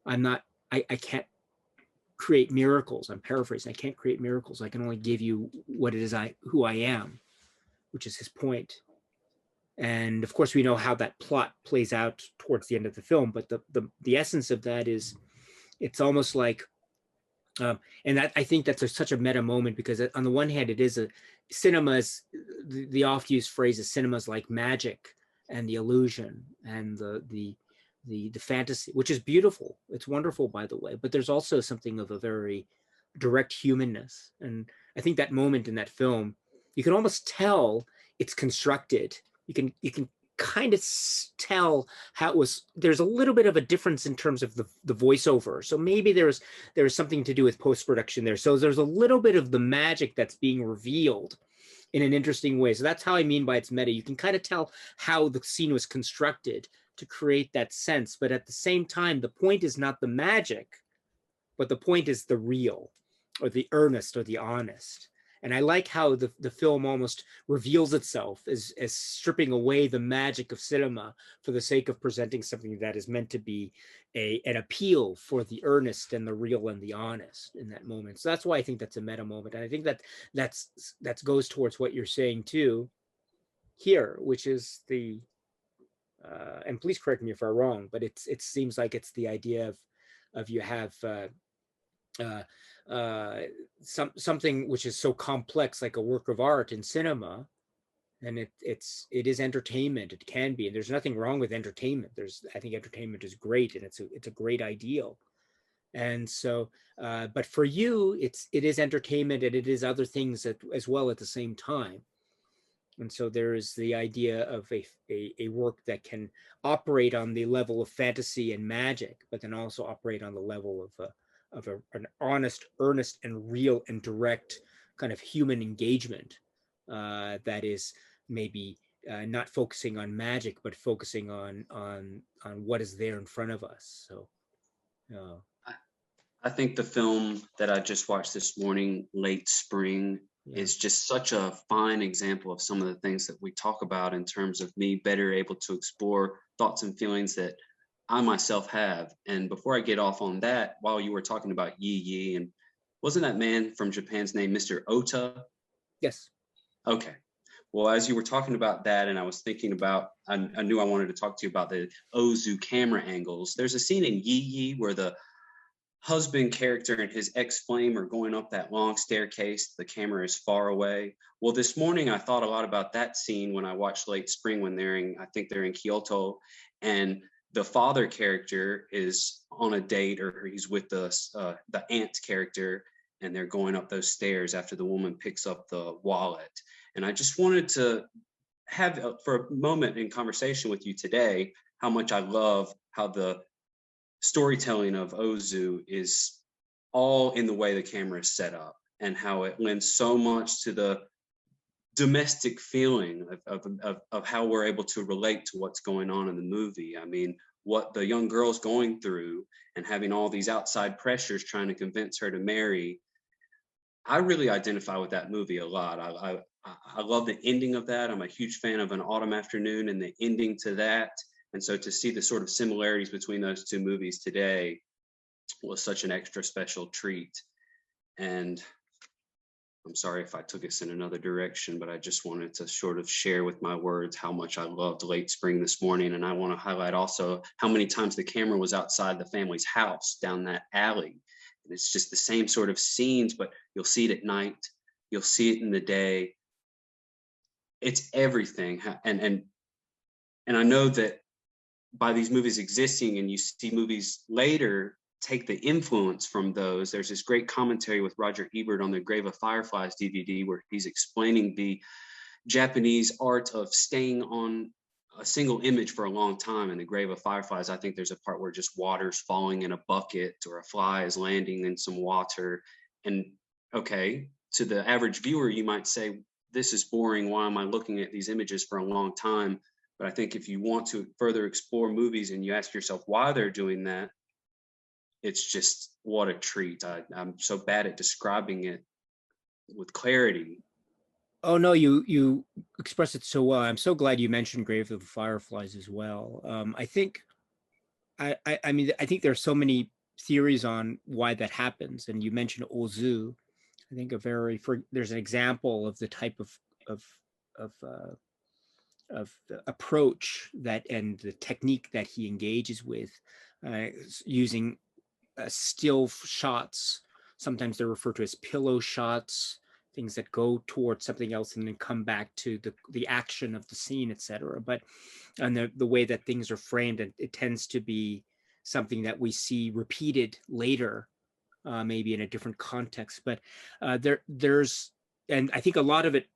I can't create miracles. I'm paraphrasing. I can't create miracles. I can only give you what it is who I am, which is his point. And of course, we know how that plot plays out towards the end of the film. But the essence of that is, it's almost like, and that, I think that's such a meta moment, because on the one hand, it is cinema's, the oft used phrase is cinema's like magic and the illusion and the fantasy, which is beautiful. It's wonderful, by the way. But there's also something of a very direct humanness. And I think that moment in that film, you can almost tell it's constructed. You can kind of tell how it was. There's a little bit of a difference in terms of the voiceover. So maybe there's something to do with post-production there. So there's a little bit of the magic that's being revealed in an interesting way. So that's how I mean by it's meta. You can kind of tell how the scene was constructed to create that sense. But at the same time, the point is not the magic, but the point is the real, or the earnest, or the honest. And I like how the film almost reveals itself as stripping away the magic of cinema for the sake of presenting something that is meant to be an appeal for the earnest and the real and the honest in that moment. So that's why I think that's a meta moment. And I think that that goes towards what you're saying too here, which is the, and please correct me if I'm wrong, but it seems like it's the idea of you have uh, something which is so complex, like a work of art in cinema, and it is entertainment. It can be, and there's nothing wrong with entertainment. I think entertainment is great, and it's a great ideal. And so, but for you, it is entertainment, and it is other things as well at the same time. And so there is the idea of a work that can operate on the level of fantasy and magic, but then also operate on the level of an honest, earnest, and real and direct kind of human engagement that is maybe not focusing on magic, but focusing on what is there in front of us. So, I think the film that I just watched this morning, Late Spring, is just such a fine example of some of the things that we talk about in terms of me better able to explore thoughts and feelings that I myself have. And before I get off on that, while you were talking about Yi Yi, and wasn't that man from Japan's name Mr. Ota? Yes. Okay. Well, as you were talking about that, and I was thinking about, I knew I wanted to talk to you about the Ozu camera angles. There's a scene in Yi Yi where the husband character and his ex-flame are going up that long staircase. The camera is far away. Well, this morning I thought a lot about that scene when I watched Late Spring, when I think they're in Kyoto, and the father character is on a date, or he's with the aunt character, and they're going up those stairs after the woman picks up the wallet. And I just wanted to have for a moment in conversation with you today how much I love how the storytelling of Ozu is all in the way the camera is set up, and how it lends so much to the domestic feeling of how we're able to relate to what's going on in the movie. I mean, what the young girl's going through and having all these outside pressures trying to convince her to marry. I really identify with that movie a lot. I love the ending of that. I'm a huge fan of An Autumn Afternoon and the ending to that. And so to see the sort of similarities between those two movies today was such an extra special treat. And I'm sorry if I took us in another direction, but I just wanted to sort of share with my words how much I loved Late Spring this morning. And I want to highlight also how many times the camera was outside the family's house down that alley. And it's just the same sort of scenes, but you'll see it at night, you'll see it in the day. It's everything. And I know that by these movies existing, and you see movies later take the influence from those. There's this great commentary with Roger Ebert on the Grave of Fireflies DVD, where he's explaining the Japanese art of staying on a single image for a long time. In the Grave of Fireflies, I think there's a part where just water's falling in a bucket, or a fly is landing in some water. And okay, to the average viewer, you might say, this is boring. Why am I looking at these images for a long time? But I think if you want to further explore movies and you ask yourself why they're doing that, it's just what a treat. I'm so bad at describing it with clarity. Oh no, you express it so well. I'm so glad you mentioned Grave of the Fireflies as well. I think, I mean, I think there are so many theories on why that happens, and you mentioned Ozu. I think there's an example of the type of the approach that, and the technique that he engages with, using still shots. Sometimes they're referred to as pillow shots, things that go towards something else and then come back to the action of the scene, etc. But and the way that things are framed, and it tends to be something that we see repeated later, maybe in a different context. But there's, and I think a lot of it,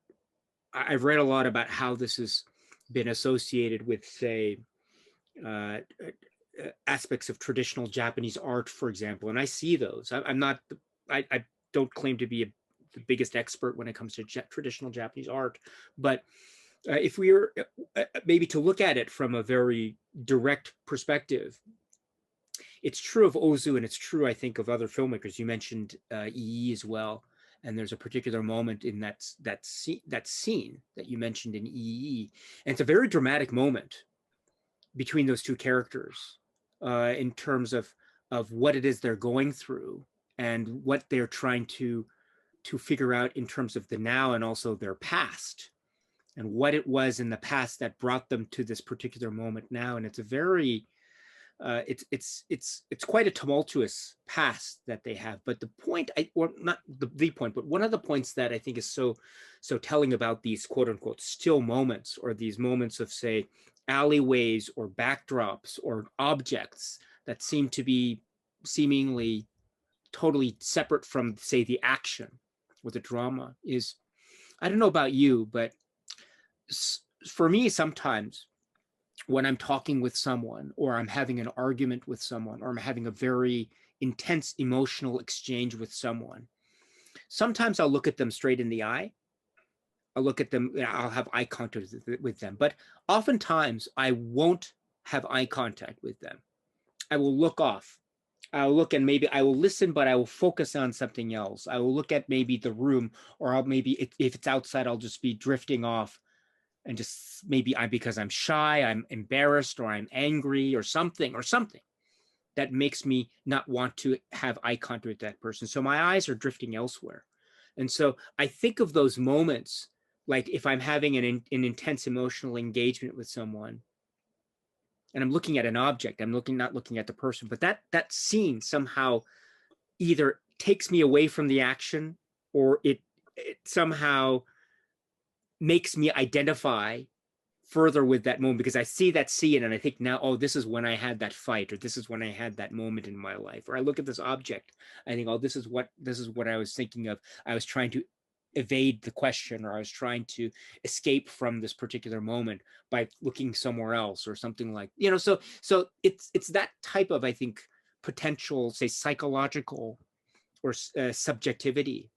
I've read a lot about how this has been associated with, say, aspects of traditional Japanese art, for example, and I see those. I'm not, I don't claim to be the biggest expert when it comes to traditional Japanese art, but if we were maybe to look at it from a very direct perspective, it's true of Ozu, and it's true, I think, of other filmmakers. You mentioned Ii as well, and there's a particular moment in that scene that you mentioned in EE, and it's a very dramatic moment between those two characters in terms of what it is they're going through and what they're trying to figure out in terms of the now and also their past, and what it was in the past that brought them to this particular moment now. And it's a very it's quite a tumultuous past that they have. But the point, or not the point, but one of the points that I think is so telling about these quote unquote still moments, or these moments of, say, alleyways or backdrops or objects that seem to be seemingly totally separate from, say, the action or the drama, is, I don't know about you, but for me, sometimes when I'm talking with someone, or I'm having an argument with someone, or I'm having a very intense emotional exchange with someone, sometimes I'll look at them straight in the eye. I'll look at them, I'll have eye contact with them, but oftentimes I won't have eye contact with them. I will look off. I'll look, and maybe I will listen, but I will focus on something else. I will look at maybe the room, or I'll maybe, if it's outside, I'll just be drifting off, and just maybe because I'm shy, I'm embarrassed, or I'm angry, or something that makes me not want to have eye contact with that person. So my eyes are drifting elsewhere. And so I think of those moments, like if I'm having an intense emotional engagement with someone, and I'm looking at an object, I'm not looking at the person, but that scene somehow either takes me away from the action, or it somehow makes me identify further with that moment, because I see that scene and I think now, oh, this is when I had that fight, or this is when I had that moment in my life. Or I look at this object, I think, oh, this is what I was thinking of. I was trying to evade the question, or I was trying to escape from this particular moment by looking somewhere else, or something like, so it's that type of, I think, potential, say, psychological or subjectivity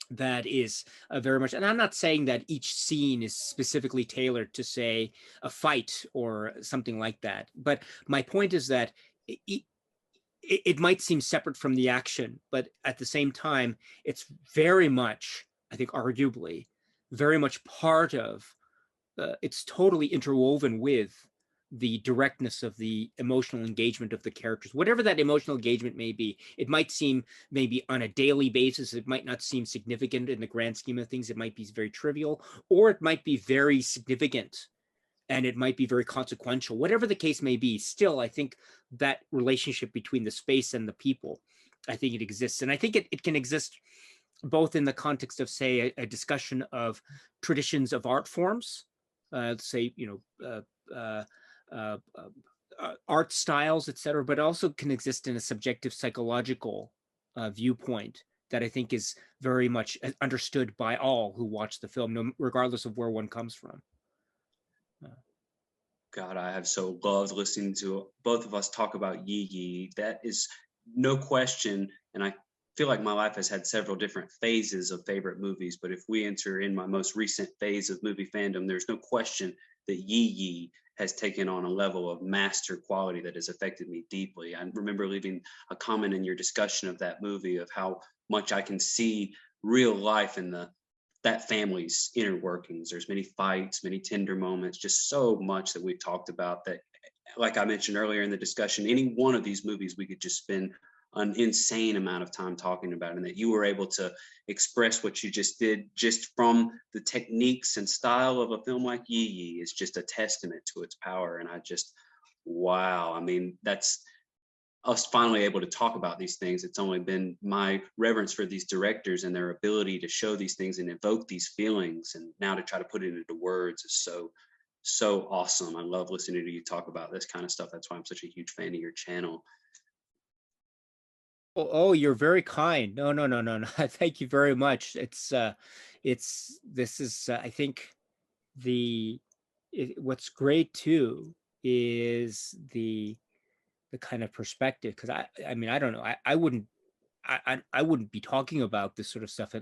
that is very much, and I'm not saying that each scene is specifically tailored to, say, a fight or something like that, but my point is that it might seem separate from the action, but at the same time, it's very much, I think, arguably, very much part of, it's totally interwoven with the directness of the emotional engagement of the characters, whatever that emotional engagement may be. It might seem, maybe on a daily basis, it might not seem significant in the grand scheme of things. It might be very trivial, or it might be very significant, and it might be very consequential. Whatever the case may be, still, I think that relationship between the space and the people, I think it exists. And I think it can exist both in the context of, say, a discussion of traditions of art forms, say, art styles, etc., but also can exist in a subjective psychological viewpoint that I think is very much understood by all who watch the film, regardless of where one comes from. God, I have so loved listening to both of us talk about Yi Yi. That is no question, and I feel like my life has had several different phases of favorite movies, but if we enter in my most recent phase of movie fandom, there's no question that Yi Yi has taken on a level of master quality that has affected me deeply. I remember leaving a comment in your discussion of that movie of how much I can see real life in that family's inner workings. There's many fights, many tender moments, just so much that we've talked about that, like I mentioned earlier in the discussion, any one of these movies we could just spend an insane amount of time talking about, and that you were able to express what you just did just from the techniques and style of a film like Yi Yi is just a testament to its power. And I just, wow. I mean, that's us finally able to talk about these things. It's only been my reverence for these directors and their ability to show these things and evoke these feelings, and now to try to put it into words is so awesome. I love listening to you talk about this kind of stuff. That's why I'm such a huge fan of your channel. Oh, you're very kind. No. Thank you very much. This is, I think, what's great too is the kind of perspective, because I mean, I don't know, I wouldn't be talking about this sort of stuff,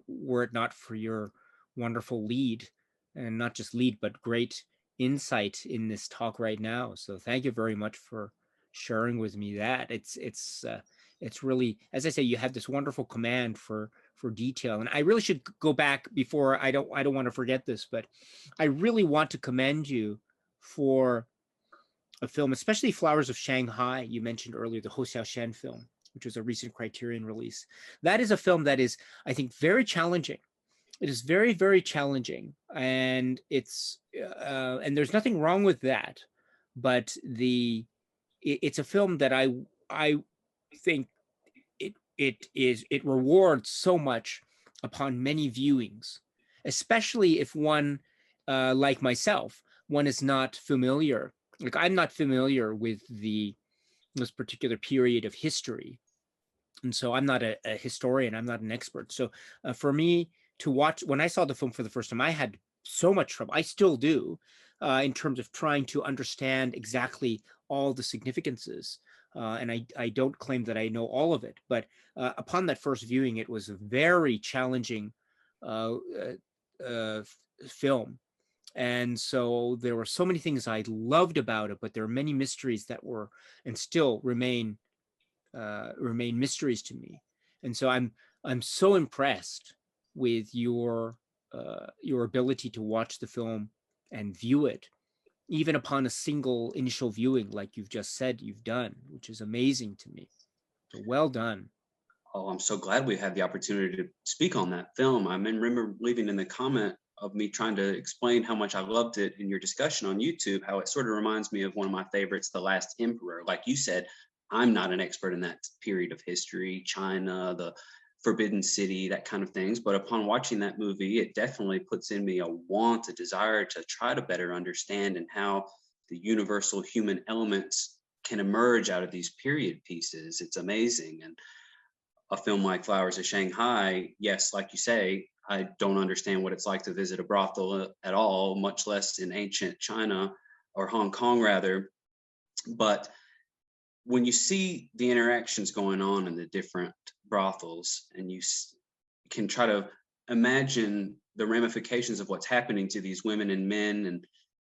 were it not for your wonderful lead, and not just lead, but great insight in this talk right now. So thank you very much for sharing with me that. It's really, as I say, you have this wonderful command for detail. And I really should go back before I don't want to forget this, but I really want to commend you for a film, especially Flowers of Shanghai. You mentioned earlier the Ho Xiaoshen film, which was a recent Criterion release. That is a film that is, I think, very challenging. It is very, very challenging, and and there's nothing wrong with that. But it's a film that I think it rewards so much upon many viewings, especially if one, like myself, one is not familiar. Like, I'm not familiar with this particular period of history, and so I'm not a historian. I'm not an expert. So for me to watch, when I saw the film for the first time, I had so much trouble. I still do, in terms of trying to understand exactly all the significances. And I don't claim that I know all of it, but upon that first viewing, it was a very challenging uh, film. And so there were so many things I loved about it, but there are many mysteries that were and still remain mysteries to me. And so I'm so impressed with your ability to watch the film and view it, even upon a single initial viewing, like you've just said you've done, which is amazing to me. So well done. Oh, I'm so glad we had the opportunity to speak on that film. I remember leaving in the comment of me trying to explain how much I loved it in your discussion on YouTube, how it sort of reminds me of one of my favorites, The Last Emperor. Like you said, I'm not an expert in that period of history, China, the Forbidden City, that kind of things. But upon watching that movie, it definitely puts in me a want, a desire to try to better understand and how the universal human elements can emerge out of these period pieces. It's amazing. And a film like Flowers of Shanghai, yes, like you say, I don't understand what it's like to visit a brothel at all, much less in ancient China or Hong Kong, rather. But when you see the interactions going on in the different brothels and you can try to imagine the ramifications of what's happening to these women and men, and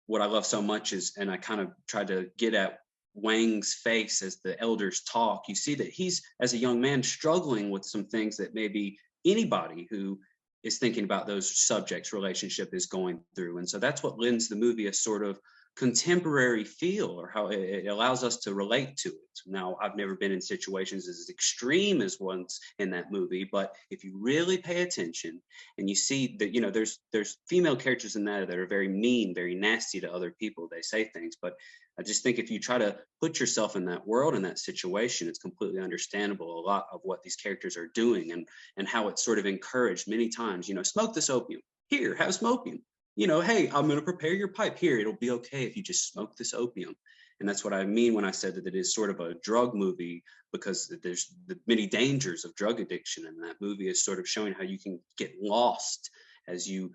what I love so much is, and I kind of tried to get at Wang's face as the elders talk, you see that he's, as a young man, struggling with some things that maybe anybody who is thinking about those subjects relationship is going through. And so that's what lends the movie a sort of contemporary feel, or how it allows us to relate to it. Now, I've never been in situations as extreme as ones in that movie, but if you really pay attention and you see that, there's female characters in that are very mean, very nasty to other people. They say things, but I just think if you try to put yourself in that world, in that situation, it's completely understandable a lot of what these characters are doing, and how it's sort of encouraged many times, smoke this opium. Here, have some opium. Hey, I'm going to prepare your pipe. Here, it'll be okay if you just smoke this opium. And that's what I mean when I said that it is sort of a drug movie, because there's the many dangers of drug addiction. And that movie is sort of showing how you can get lost as you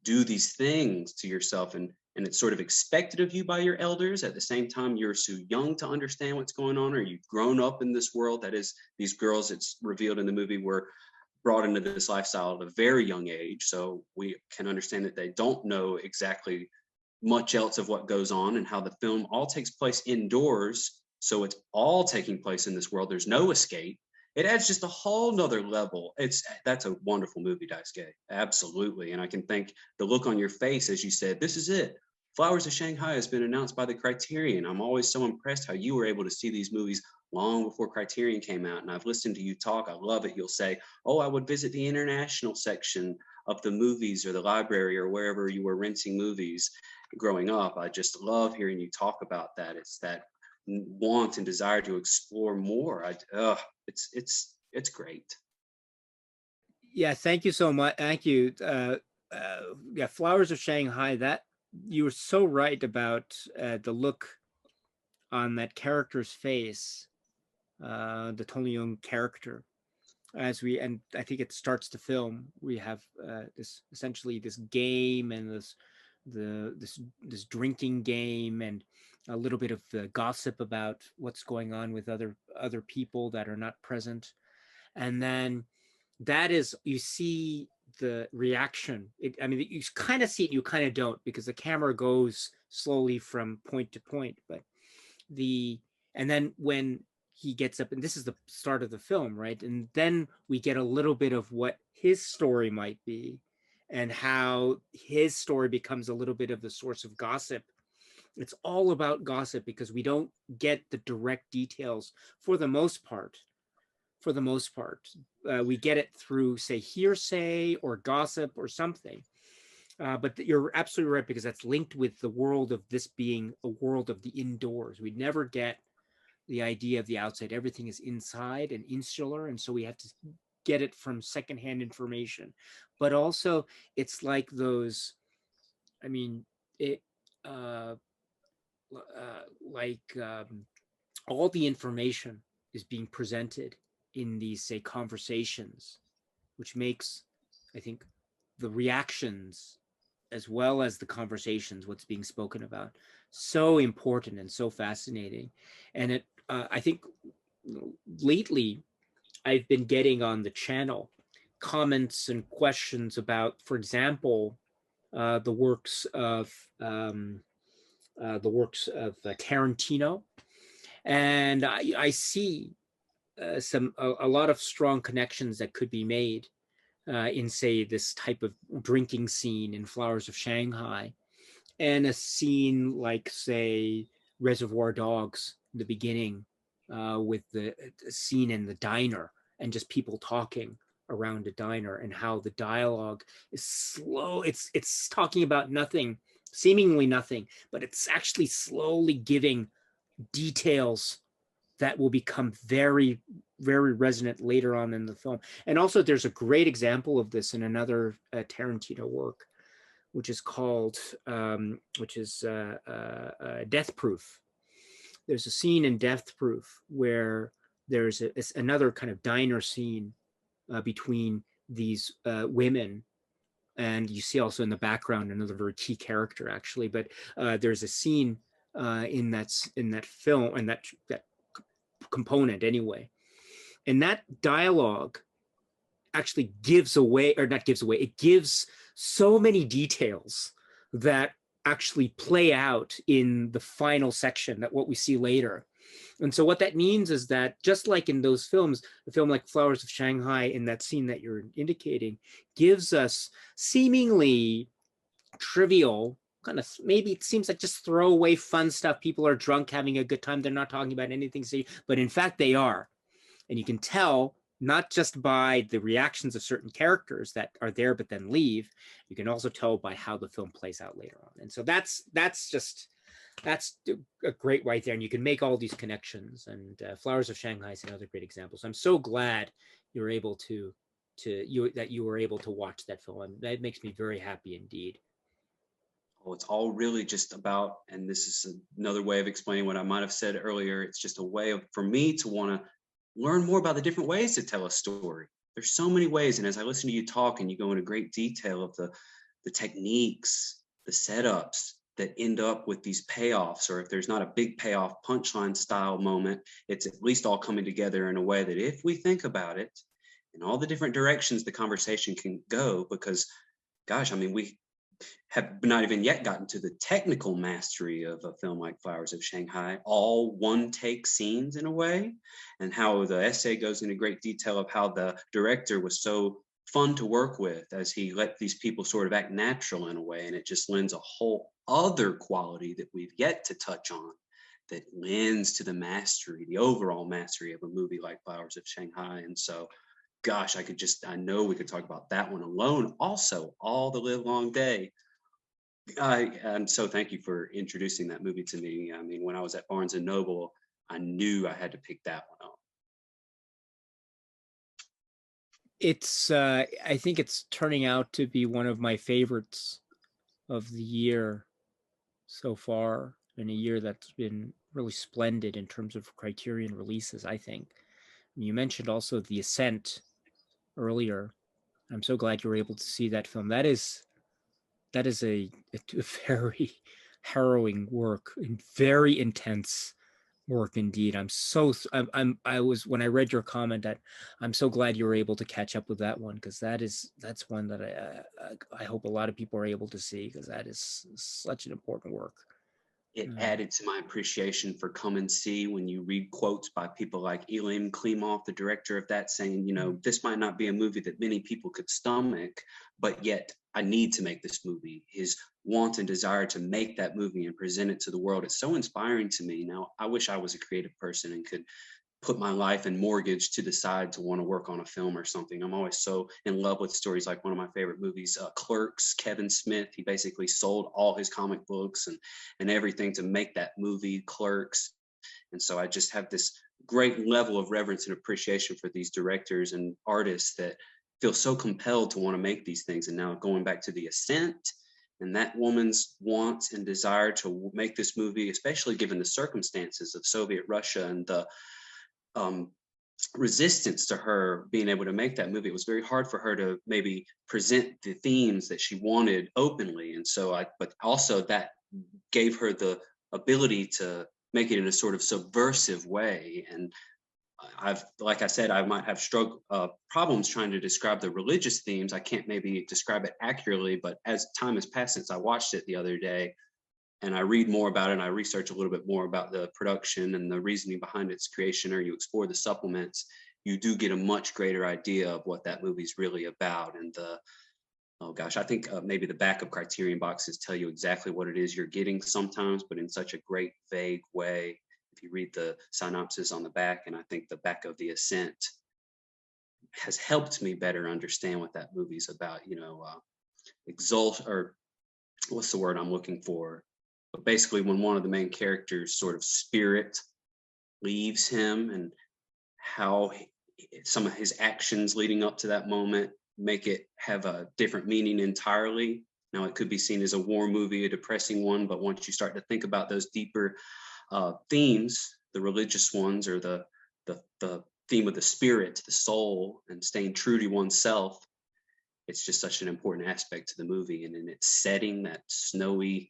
do these things to yourself. And it's sort of expected of you by your elders. At the same time, you're so young to understand what's going on, or you've grown up in this world that is these girls, it's revealed in the movie, were brought into this lifestyle at a very young age. So we can understand that they don't know exactly much else of what goes on, and how the film all takes place indoors. So it's all taking place in this world. There's no escape. It adds just a whole nother level. That's a wonderful movie, Daisuke. Absolutely. And I can think the look on your face as you said, this is it. Flowers of Shanghai has been announced by the Criterion. I'm always so impressed how you were able to see these movies long before Criterion came out. And I've listened to you talk. I love it. You'll say, oh, I would visit the international section of the movies or the library or wherever you were renting movies growing up. I just love hearing you talk about that. It's that want and desire to explore more. It's great. Yeah, thank you so much. Thank you. Yeah, Flowers of Shanghai, that you were so right about the look on that character's face, the Tony Young character. And I think it starts the film. We have this essentially this game, and this drinking game, and a little bit of gossip about what's going on with other people that are not present. And then that is, you see the reaction. I mean, you kind of see it, you kind of don't, because the camera goes slowly from point to point. But And then when he gets up, and this is the start of the film, right? And then we get a little bit of what his story might be and how his story becomes a little bit of the source of gossip. It's all about gossip because we don't get the direct details for the most part. For the most part, we get it through, say, hearsay or gossip or something. But you're absolutely right, because that's linked with the world of this being a world of the indoors. We never get the idea of the outside. Everything is inside and insular, and so we have to get it from secondhand information. But also, it's like those. I mean, it like all the information is being presented in these, say, conversations, which makes, I think, the reactions as well as the conversations, what's being spoken about, so important and so fascinating. And it, I think, lately I've been getting on the channel comments and questions about, for example, the works of Tarantino, and I see a lot of strong connections that could be made in, say, this type of drinking scene in Flowers of Shanghai, and a scene like, say, Reservoir Dogs, the beginning, with the scene in the diner and just people talking around a diner, and how the dialogue is slow. It's talking about nothing, seemingly nothing, but it's actually slowly giving details that will become very, very resonant later on in the film. And also, there's a great example of this in another Tarantino work, which is called, Death Proof. There's a scene in Death Proof where there's another kind of diner scene between these women. And you see also in the background another very key character, actually. But there's a scene in that film, and that component anyway. And that dialogue actually gives away, or not gives away, it gives so many details that actually play out in the final section, that what we see later. And so what that means is that, just like in those films, a film like Flowers of Shanghai, in that scene that you're indicating, gives us seemingly trivial, kind of, maybe it seems like just throwaway fun stuff. People are drunk, having a good time. They're not talking about anything serious, but in fact they are. And you can tell, not just by the reactions of certain characters that are there but then leave, you can also tell by how the film plays out later on. And so that's a great right there. And you can make all these connections. And Flowers of Shanghai is another great example. So I'm so glad you were able to watch that film. And that makes me very happy indeed. Well, it's all really just about, and this is another way of explaining what I might have said earlier. It's just a way of, for me to want to learn more about the different ways to tell a story. There's so many ways. And as I listen to you talk and you go into great detail of the techniques, the setups that end up with these payoffs, or if there's not a big payoff punchline style moment, it's at least all coming together in a way that, if we think about it, in all the different directions the conversation can go, because gosh, I mean, we have not even yet gotten to the technical mastery of a film like Flowers of Shanghai, all one take scenes in a way, and how the essay goes into great detail of how the director was so fun to work with as he let these people sort of act natural in a way. And it just lends a whole other quality that we've yet to touch on, that lends to the mastery, the overall mastery of a movie like Flowers of Shanghai. And so, gosh, I know we could talk about that one alone also all the live long day. And so thank you for introducing that movie to me. I mean, when I was at Barnes and Noble, I knew I had to pick that one up. It's I think it's turning out to be one of my favorites of the year so far, in a year that's been really splendid in terms of Criterion releases, I think. You mentioned also the Ascent earlier. I'm so glad you were able to see that film. That is a very harrowing work and very intense work indeed. I was, when I read your comment, that I'm so glad you were able to catch up with that one, because that's one that I hope a lot of people are able to see, because that is such an important work. it added to my appreciation for Come and See when you read quotes by people like Elim Klimov, the director of that, saying, you know, this might not be a movie that many people could stomach, but yet I need to make this movie. His want and desire to make that movie and present it to the world, it's so inspiring to me. Now, I wish I was a creative person and could put my life and mortgage to the side to want to work on a film or something. I'm always so in love with stories like one of my favorite movies, Clerks, Kevin Smith. He basically sold all his comic books and everything to make that movie, Clerks. And so I just have this great level of reverence and appreciation for these directors and artists that feel so compelled to want to make these things. And now going back to the Ascent, and that woman's want and desire to make this movie, especially given the circumstances of Soviet Russia and the resistance to her being able to make that movie. It was very hard for her to maybe present the themes that she wanted openly. And so but also that gave her the ability to make it in a sort of subversive way. And like I said, I might have problems trying to describe the religious themes. I can't maybe describe it accurately, but as time has passed since I watched it the other day, and I read more about it, and I research a little bit more about the production and the reasoning behind its creation, or you explore the supplements, you do get a much greater idea of what that movie's really about. And oh gosh, I think maybe the back of Criterion boxes tell you exactly what it is you're getting sometimes, but in such a great vague way. If you read the synopsis on the back, and I think the back of The Ascent has helped me better understand what that movie's about. You know, or what's the word I'm looking for? But basically, when one of the main characters' sort of spirit leaves him, and how some of his actions leading up to that moment make it have a different meaning entirely. Now, it could be seen as a war movie, a depressing one, but once you start to think about those deeper themes, the religious ones, or the theme of the spirit, the soul, and staying true to oneself, it's just such an important aspect to the movie. And in its setting, that snowy,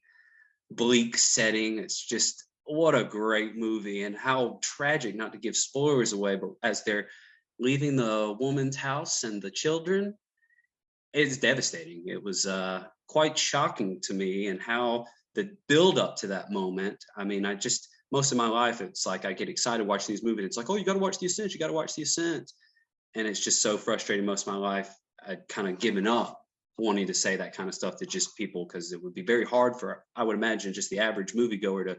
bleak setting, it's just what a great movie. And how tragic, not to give spoilers away, but as they're leaving the woman's house and the children, it's devastating. It was quite shocking to me, and how the build up to that moment. I mean, most of my life, it's like I get excited watching these movies. It's like, oh, you got to watch The Ascent, you got to watch The Ascent. And it's just so frustrating. Most of my life, I'd kind of given up wanting to say that kind of stuff to just people, because it would be very hard for, I would imagine, just the average moviegoer to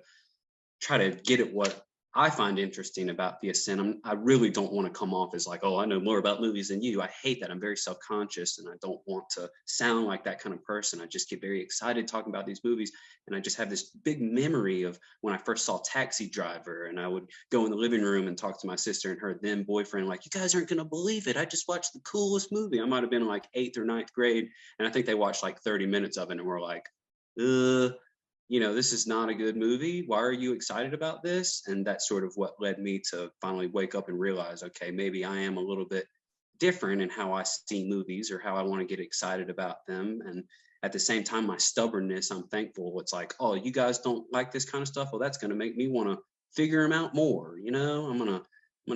try to get at what I find interesting about The Ascent. I really don't want to come off as like, oh, I know more about movies than you. I hate that. I'm very self-conscious, and I don't want to sound like that kind of person. I just get very excited talking about these movies. And I just have this big memory of when I first saw Taxi Driver, and I would go in the living room and talk to my sister and her then boyfriend, like, you guys aren't going to believe it. I just watched the coolest movie. I might have been in like 8th or 9th grade. And I think they watched like 30 minutes of it and were like, this is not a good movie. Why are you excited about this? And that's sort of what led me to finally wake up and realize, okay, maybe I am a little bit different in how I see movies, or how I want to get excited about them. And at the same time, my stubbornness, I'm thankful. It's like, oh, you guys don't like this kind of stuff? Well, that's going to make me want to figure them out more. I'm going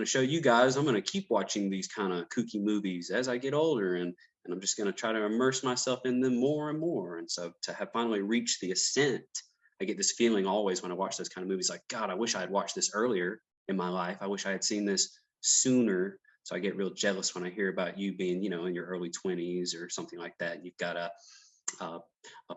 to show you guys, I'm going to keep watching these kind of kooky movies as I get older. And I'm just going to try to immerse myself in them more and more. And so to have finally reached The Ascent, I get this feeling always when I watch those kind of movies, like, God, I wish I had watched this earlier in my life. I wish I had seen this sooner. So I get real jealous when I hear about you being, in your early 20s or something like that. And you've got a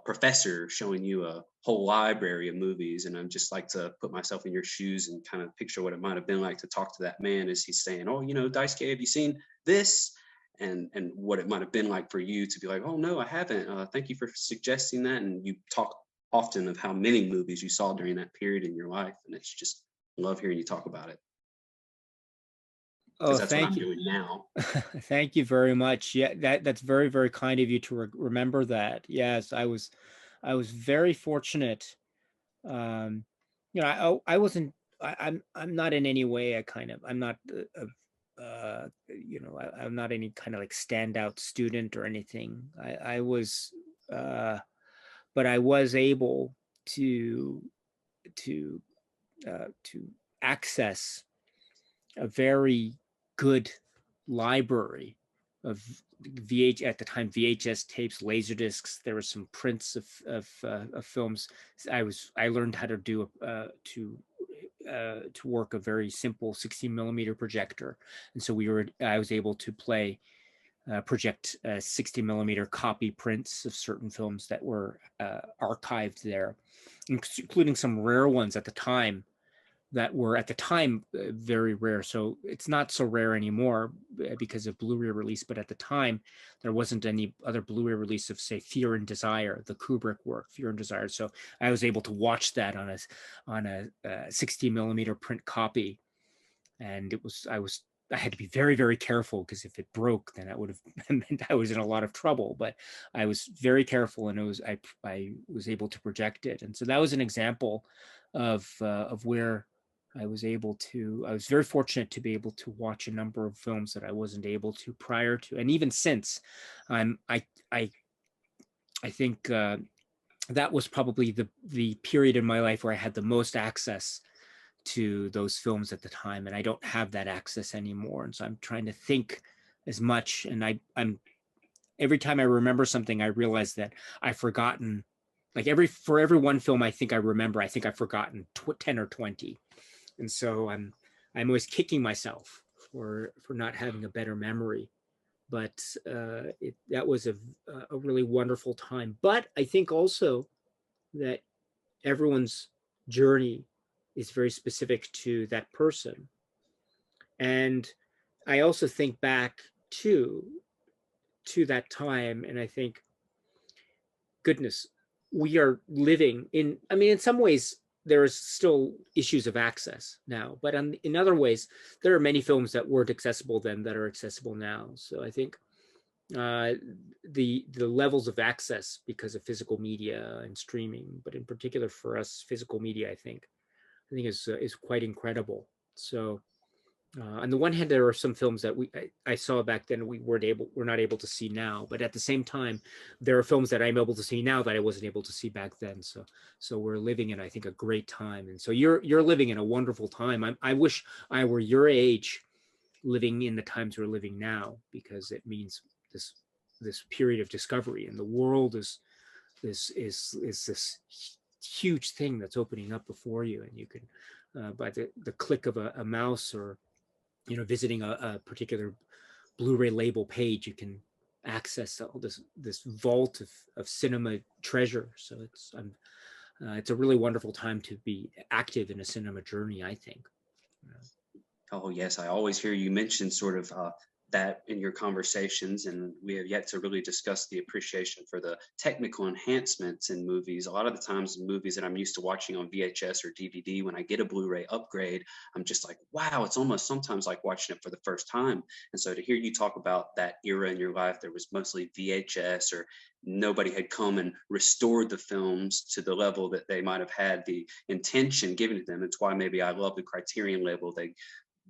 professor showing you a whole library of movies. And I'm just like to put myself in your shoes and kind of picture what it might have been like to talk to that man as he's saying, oh, Daisuke, have you seen this? And what it might have been like for you to be like, oh, no, I haven't. Thank you for suggesting that. And you talk often of how many movies you saw during that period in your life. And it's just, I love hearing you talk about it. Oh, That's what I'm doing now. Thank you very much. Yeah, that's very, very kind of you to remember that. Yes, I was very fortunate. I wasn't. I'm not in any way I'm not I'm not any kind of like standout student or anything. I was, but I was able to to access a very good library at the time VHS tapes, laser discs. There were some prints of films. I learned how to do to work a very simple 16 millimeter projector, and so I was able to project 60 millimeter copy prints of certain films that were archived there, including some rare ones at the time that were very rare. So it's not so rare anymore because of Blu-ray release, but at the time there wasn't any other Blu-ray release of, say, Fear and Desire, the Kubrick work, Fear and Desire. So I was able to watch that on a 60 millimeter print copy, and I had to be very, very careful, because if it broke, then that would have meant I was in a lot of trouble. But I was very careful, and I was able to project it. And so that was an example of where I was very fortunate to be able to watch a number of films that I wasn't able to prior to, and even since. I think that was probably the period in my life where I had the most access to those films at the time, and I don't have that access anymore. And so I'm trying to think as much, and I'm every time I remember something, I realize that I've forgotten. Like for every one film I think I remember, I think I've forgotten 10 or 20. And so I'm always kicking myself for not having a better memory. But that was a really wonderful time. But I think also that everyone's journey is very specific to that person. And I also think back to that time, and I think, goodness, we are living in, I mean, in some ways, there is still issues of access now, but in other ways, there are many films that weren't accessible then that are accessible now. So I think the levels of access because of physical media and streaming, but in particular for us, physical media, I think is quite incredible. So on the one hand, there are some films that I saw back then we're not able to see now, but at the same time, there are films that I'm able to see now that I wasn't able to see back then. So we're living in, I think, a great time. And so you're living in a wonderful time. I wish I were your age, living in the times we're living now, because it means this period of discovery, and the world is this huge thing that's opening up before you, and you can by the click of a mouse, or visiting a particular Blu-ray label page, you can access all this vault of cinema treasure. So it's a really wonderful time to be active in a cinema journey, I think. Oh, yes. I always hear you mention sort of that in your conversations, and we have yet to really discuss the appreciation for the technical enhancements in movies. A lot of the times in movies that I'm used to watching on VHS or DVD, when I get a Blu-ray upgrade, I'm just like, wow, it's almost sometimes like watching it for the first time. And so to hear you talk about that era in your life, there was mostly VHS, or nobody had come and restored the films to the level that they might have had the intention given to them. It's why maybe I love the Criterion label. They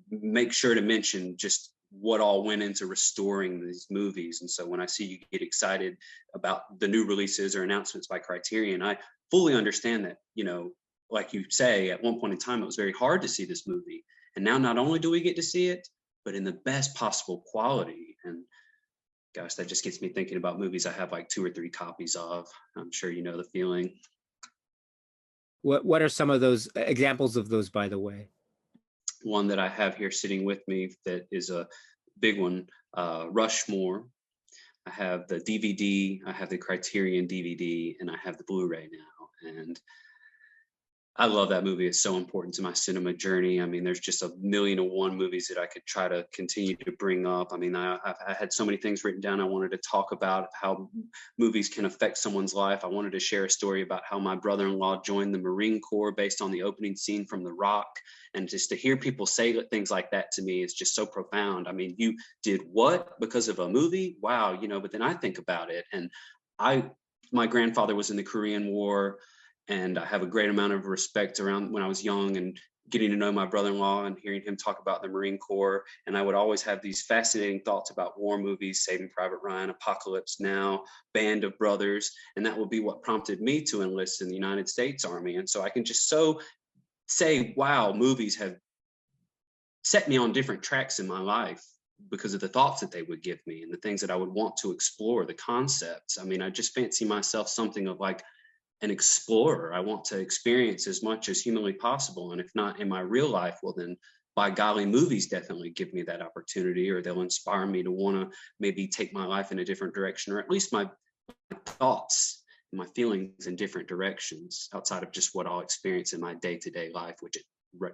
make sure to mention just what all went into restoring these movies. And so when I see you get excited about the new releases or announcements by Criterion, I fully understand that, like you say, at one point in time, it was very hard to see this movie. And now not only do we get to see it, but in the best possible quality. And gosh, that just gets me thinking about movies I have like 2 or 3 copies of. I'm sure you know the feeling. What are some of those examples of those, by the way? One that I have here sitting with me that is a big one, Rushmore. I have the DVD, I have the Criterion DVD, and I have the Blu-ray now. And I love that movie. It's so important to my cinema journey. I mean, there's just a million and one movies that I could try to continue to bring up. I mean, I had so many things written down. I wanted to talk about how movies can affect someone's life. I wanted to share a story about how my brother-in-law joined the Marine Corps based on the opening scene from The Rock. And just to hear people say things like that to me is just so profound. I mean, you did what because of a movie? Wow, but then I think about it. And my grandfather was in the Korean War. And I have a great amount of respect around when I was young and getting to know my brother-in-law and hearing him talk about the Marine Corps. And I would always have these fascinating thoughts about war movies, Saving Private Ryan, Apocalypse Now, Band of Brothers. And that would be what prompted me to enlist in the United States Army. And so I can just so say, wow, movies have set me on different tracks in my life. because of the thoughts that they would give me and the things that I would want to explore, the concepts. I mean, I just fancy myself something of like an explorer. I want to experience as much as humanly possible. And if not in my real life, well, then by golly, movies definitely give me that opportunity, or they'll inspire me to want to maybe take my life in a different direction, or at least my thoughts and my feelings in different directions outside of just what I'll experience in my day-to-day life, which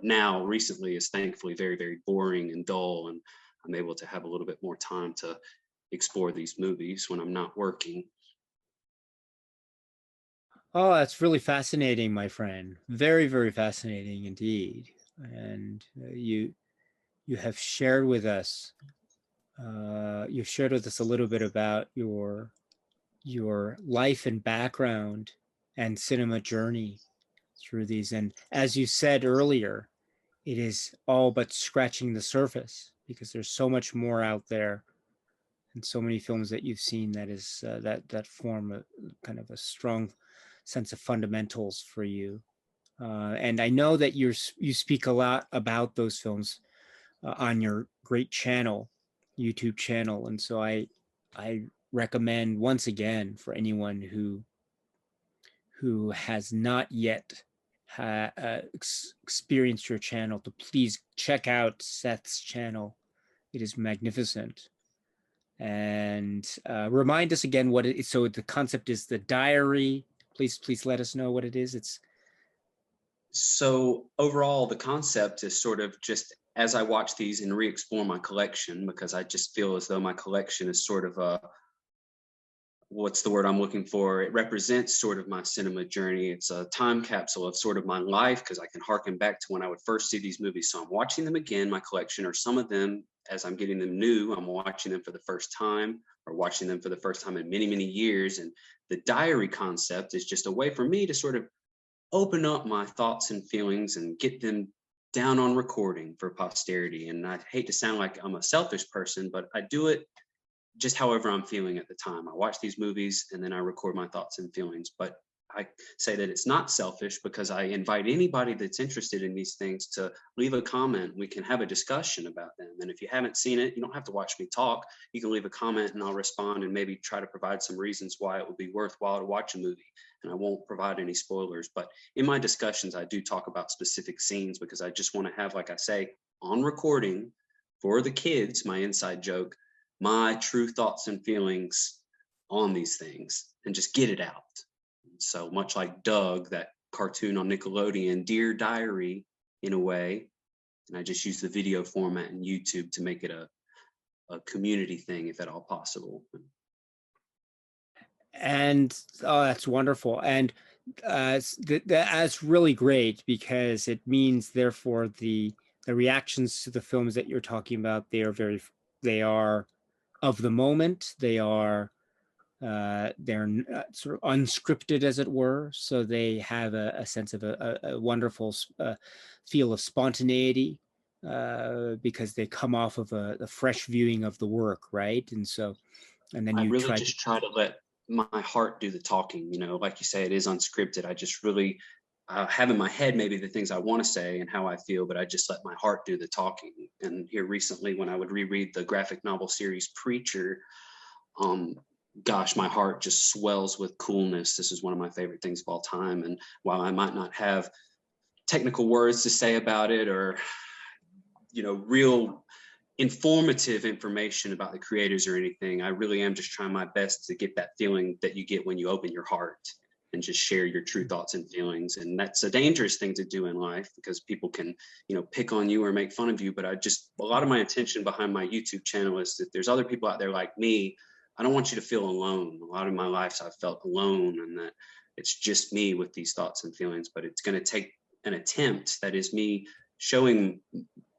now recently is thankfully very, very boring and dull. And I'm able to have a little bit more time to explore these movies when I'm not working. Oh, that's really fascinating, my friend. Very, very fascinating indeed. And you have shared with us you've shared with us a little bit about your life and background and cinema journey through these. And as you said earlier, it is all but scratching the surface because there's so much more out there and so many films that you've seen that is that form a kind of a strong sense of fundamentals for you. And I know that you speak a lot about those films on your great channel, YouTube channel, and so I recommend once again for anyone who has not yet experienced your channel to please check out Seth's channel. It is magnificent. And remind us again what it is. So the concept is the diary. Please let us know what it is. It's So overall, the concept is sort of just as I watch these and re-explore my collection, because I just feel as though my collection is sort of a, what's the word I'm looking for? It represents sort of my cinema journey. It's a time capsule of sort of my life, because I can harken back to when I would first see these movies. So I'm watching them again, my collection, or some of them as I'm getting them new, I'm watching them for the first time, or watching them for the first time in many, many years. And the diary concept is just a way for me to sort of open up my thoughts and feelings and get them down on recording for posterity. And I hate to sound like I'm a selfish person, but I do it just however I'm feeling at the time. I watch these movies and then I record my thoughts and feelings. But I say that it's not selfish because I invite anybody that's interested in these things to leave a comment. We can have a discussion about them. And if you haven't seen it, you don't have to watch me talk. You can leave a comment and I'll respond and maybe try to provide some reasons why it would be worthwhile to watch a movie. And I won't provide any spoilers. But in my discussions, I do talk about specific scenes because I just want to have, like I say, on recording for the kids, my inside joke, my true thoughts and feelings on these things and just get it out. So much like Doug, that cartoon on Nickelodeon, Dear Diary, in a way. And I just use the video format in YouTube to make it a community thing, if at all possible. and oh, that's wonderful. And that's really great because it means therefore the reactions to the films that you're talking about, they are of the moment. They're sort of unscripted, as it were. So they have a sense of a wonderful feel of spontaneity because they come off of a fresh viewing of the work, right? And so, and then I you really just try to let my heart do the talking. You know, like you say, it is unscripted. I just really have in my head maybe the things I want to say and how I feel, but I just let my heart do the talking. And here recently, when I would reread the graphic novel series Preacher, gosh, my heart just swells with coolness. This is one of my favorite things of all time. And while I might not have technical words to say about it, or, you know, real informative information about the creators or anything, I really am just trying my best to get that feeling that you get when you open your heart and just share your true thoughts and feelings. And that's a dangerous thing to do in life because people can, you know, pick on you or make fun of you. But a lot of my intention behind my YouTube channel is that there's other people out there like me. I don't want you to feel alone. A lot of my life I've felt alone, and that it's just me with these thoughts and feelings. But it's going to take an attempt that is me showing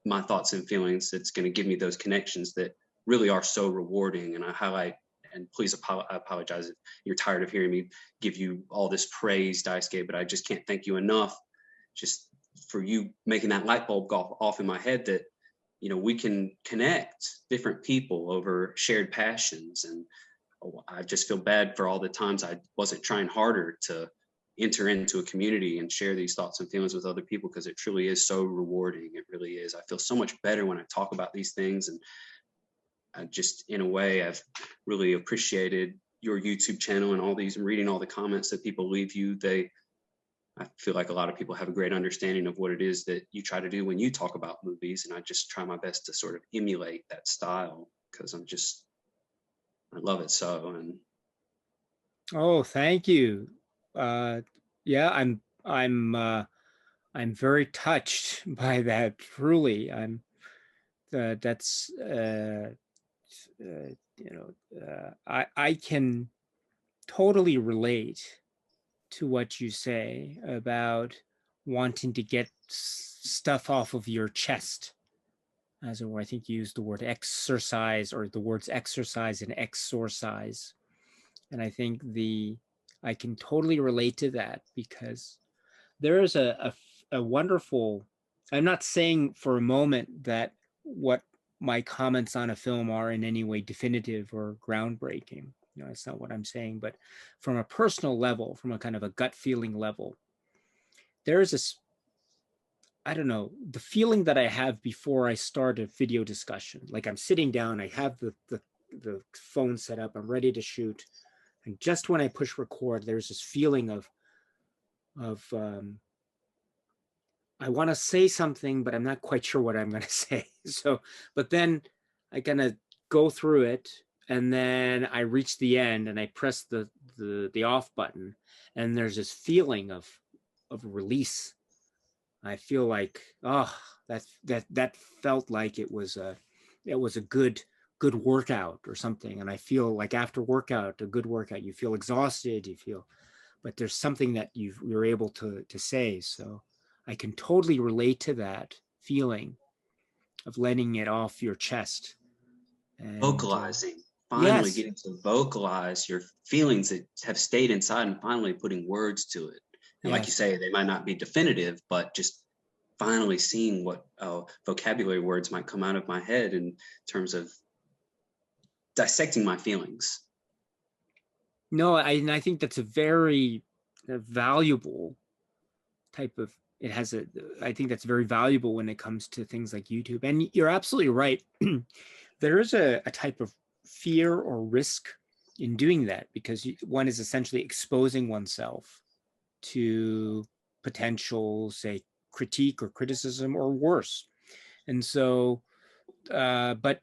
my thoughts and feelings that's going to give me those connections that really are so rewarding. And I highlight, and please I apologize if you're tired of hearing me give you all this praise, Daisuke, but I just can't thank you enough just for you making that light bulb go off in my head that, you know, we can connect different people over shared passions. And I just feel bad for all the times I wasn't trying harder to enter into a community and share these thoughts and feelings with other people, because it truly is so rewarding. It really is. I feel so much better when I talk about these things, and I just, in a way, I've really appreciated your YouTube channel and all these, and reading all the comments that people leave you. I feel like a lot of people have a great understanding of what it is that you try to do when you talk about movies. And I just try my best to sort of emulate that style, because I love it so. And Oh, thank you. Yeah, I'm very touched by that. Truly, that's I can totally relate to what you say about wanting to get stuff off of your chest, as it were. I think you used the word exercise, or the words exercise and exorcise. And I think I can totally relate to that, because there is a wonderful, I'm not saying for a moment that what my comments on a film are in any way definitive or groundbreaking. You know, that's not what I'm saying. But from a personal level, from a kind of a gut feeling level, there is this, I don't know, the feeling that I have before I start a video discussion. Like, I'm sitting down, I have the phone set up, I'm ready to shoot. And just when I push record, there's this feeling of I want to say something, but I'm not quite sure what I'm going to say. So, but then I kind of go through it, and then I reach the end, and I press the off button, and there's this feeling of release. I feel like, oh, that felt like it was a good workout or something. And I feel like after workout, a good workout, you feel exhausted, but there's something that you're able to say. So I can totally relate to that feeling of letting it off your chest. And vocalizing, finally yes, getting to vocalize your feelings that have stayed inside, and finally putting words to it. And like you yes. say, they might not be definitive, but just finally seeing what vocabulary words might come out of my head in terms of dissecting my feelings. No, I think that's a very valuable type of, I think that's very valuable when it comes to things like YouTube. And you're absolutely right. There is a type of fear or risk in doing that, because one is essentially exposing oneself to potential, say, critique or criticism, or worse. And so, but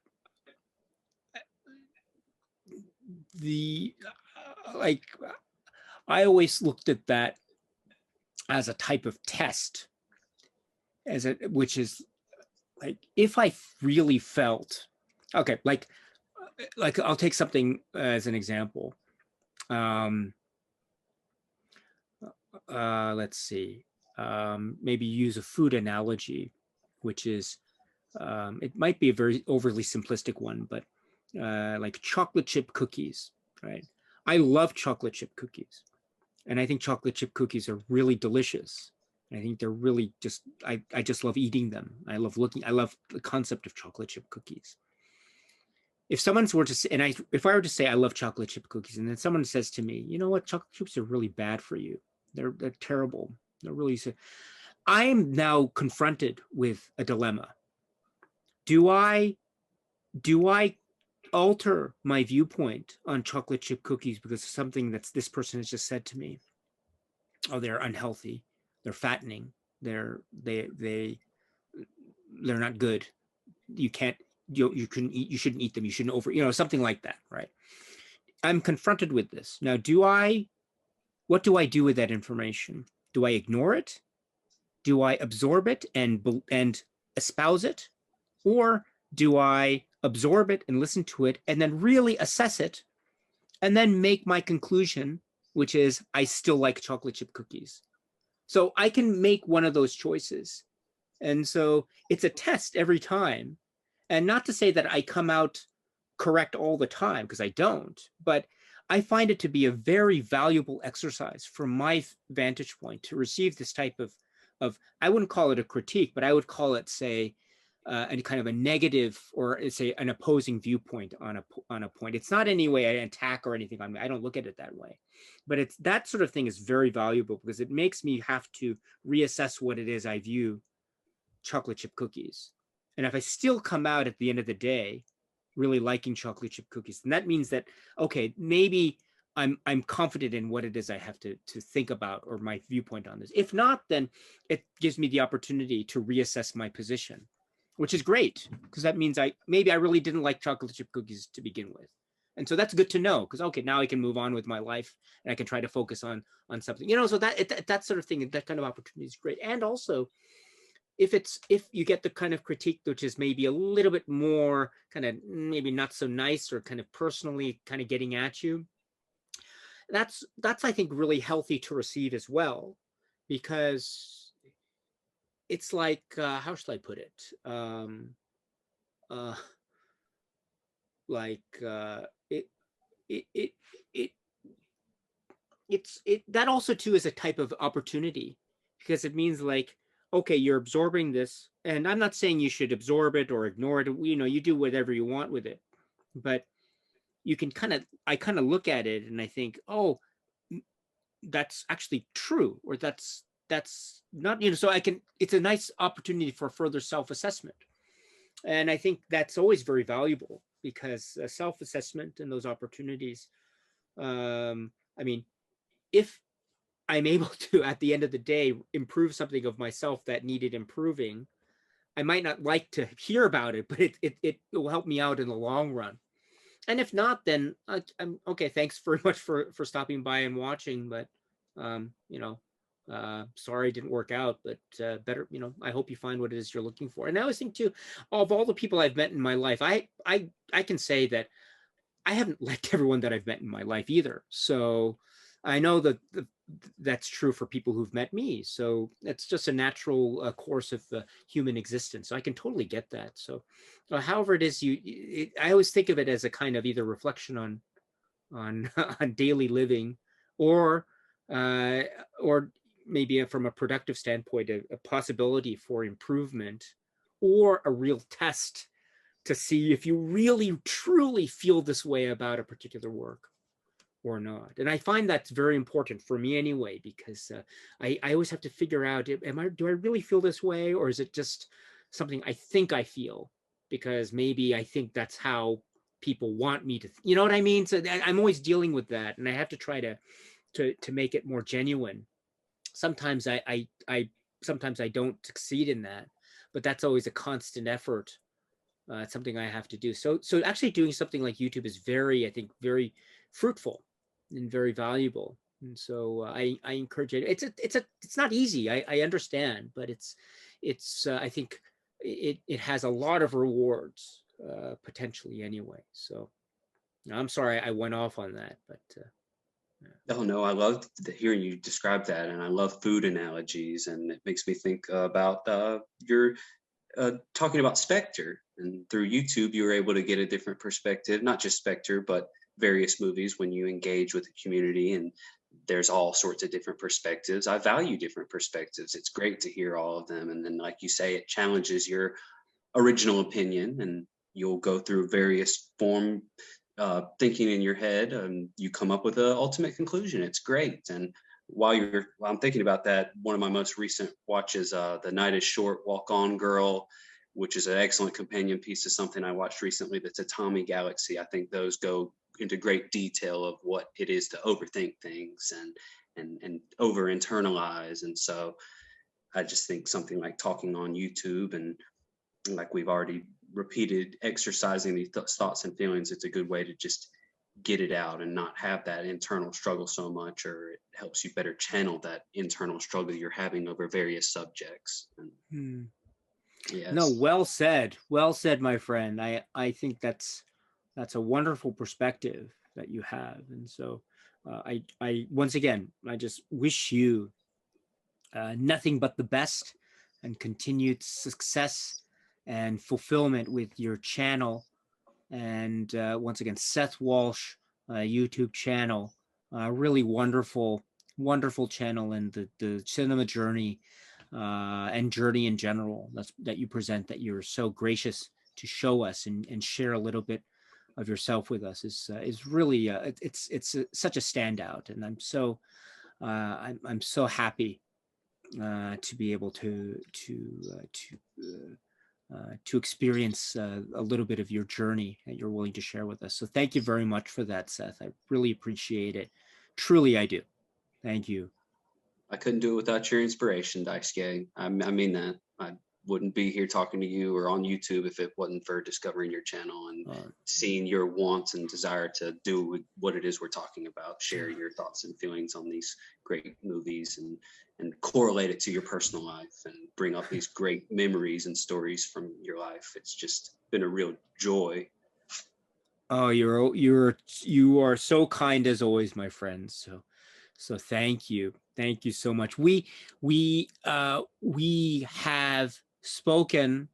the like, I always looked at that as a type of test, which is like, if I really felt okay, like I'll take something as an example. Let's see. Maybe use a food analogy, which is, it might be a very overly simplistic one, but like chocolate chip cookies, right? I love chocolate chip cookies, and I think chocolate chip cookies are really delicious. I think they're really just, I just love eating them. I love the concept of chocolate chip cookies. If someone were to say, if I were to say I love chocolate chip cookies, and then someone says to me, you know what, chocolate chips are really bad for you. They're terrible. They're really, I am now confronted with a dilemma. Do I alter my viewpoint on chocolate chip cookies because of something that this person has just said to me? Oh, they're unhealthy, they're fattening, they're not good. You can't, you shouldn't eat them, you shouldn't something like that, right? I'm confronted with this. Now, what do I do with that information? Do I ignore it? Do I absorb it and espouse it? Or do I absorb it and listen to it and then really assess it and then make my conclusion, which is I still like chocolate chip cookies? So I can make one of those choices. And so it's a test every time. And not to say that I come out correct all the time, because I don't, but I find it to be a very valuable exercise from my vantage point to receive this type of I wouldn't call it a critique, but I would call it, say, any kind of a negative, or say an opposing viewpoint on a point. It's not any way an attack or anything on me. I don't look at it that way, but it's that sort of thing is very valuable, because it makes me have to reassess what it is I view chocolate chip cookies. And if I still come out at the end of the day really liking chocolate chip cookies, and that means that, okay, maybe I'm confident in what it is I have to think about, or my viewpoint on this. If not, then it gives me the opportunity to reassess my position, which is great, because that means maybe I really didn't like chocolate chip cookies to begin with. And so that's good to know, because okay, now I can move on with my life and I can try to focus on something, so that sort of thing, that kind of opportunity is great. And also, if you get the kind of critique which is maybe a little bit more kind of maybe not so nice, or kind of personally kind of getting at you, that's I think really healthy to receive as well, because it's like, how should I put it, uh like it it it it that also too is a type of opportunity, because it means like, okay, you're absorbing this, and I'm not saying you should absorb it or ignore it, you do whatever you want with it, but you can I kind of look at it and I think, oh, that's actually true, or that's not, so I can, it's a nice opportunity for further self-assessment. And I think that's always very valuable, because self-assessment and those opportunities, I mean, if I'm able to, at the end of the day, improve something of myself that needed improving, I might not like to hear about it, but it will help me out in the long run. And if not, then I'm okay. Thanks very much for stopping by and watching. But sorry it didn't work out. But better, I hope you find what it is you're looking for. And I always think too, of all the people I've met in my life, I can say that I haven't liked everyone that I've met in my life either. So I know that that's true for people who've met me. So it's just a natural course of human existence. So I can totally get that. So however it is, I always think of it as a kind of either reflection on on daily living, or uh, or maybe from a productive standpoint, a possibility for improvement, or a real test to see if you really truly feel this way about a particular work or not. And I find that's very important for me anyway, because I always have to figure out, do I really feel this way, or is it just something I think I feel, because maybe I think that's how people want me to, you know what I mean? So I'm always dealing with that, and I have to try to make it more genuine. Sometimes I sometimes I don't succeed in that, but that's always a constant effort. It's something I have to do. So actually doing something like YouTube is I think, very fruitful and very valuable. And so I encourage it. It's not easy. I understand, but it's I think it has a lot of rewards potentially anyway. So I'm sorry I went off on that, but Oh no, I love hearing you describe that, and I love food analogies, and it makes me think about your talking about Spectre, and through YouTube, you were able to get a different perspective, not just Spectre, but various movies when you engage with the community, and there's all sorts of different perspectives. I value different perspectives. It's great to hear all of them. And then, like you say, it challenges your original opinion, and you'll go through various form thinking in your head, and you come up with an ultimate conclusion. It's great. And while I'm thinking about that, one of my most recent watches, The Night is Short, Walk On Girl, which is an excellent companion piece to something I watched recently that's Atomic Galaxy. I think those go into great detail of what it is to overthink things and over internalize. And so I just think something like talking on YouTube, and like we've already repeated, exercising these thoughts and feelings, it's a good way to just get it out and not have that internal struggle so much, or it helps you better channel that internal struggle you're having over various subjects. And no, yes. well said, my friend. I think that's a wonderful perspective that you have. And so I once again, I just wish you nothing but the best and continued success and fulfillment with your channel. And once again, Seth Walsh YouTube channel, really wonderful channel, and the cinema journey and journey in general that you present, that you're so gracious to show us and share a little bit of yourself with us, is really it's such a standout. And I'm so happy to be able to to experience a little bit of your journey that you're willing to share with us. So thank you very much for that, Seth. I really appreciate it. Truly, I do. Thank you. I couldn't do it without your inspiration, Daisuke. I mean that. I wouldn't be here talking to you or on YouTube if it wasn't for discovering your channel and seeing your wants and desire to do what it is we're talking about, share your thoughts and feelings on these great movies and correlate it to your personal life and bring up these great memories and stories from your life. It's just been a real joy. Oh, you are so kind as always, my friends. So thank you so much. We have spoken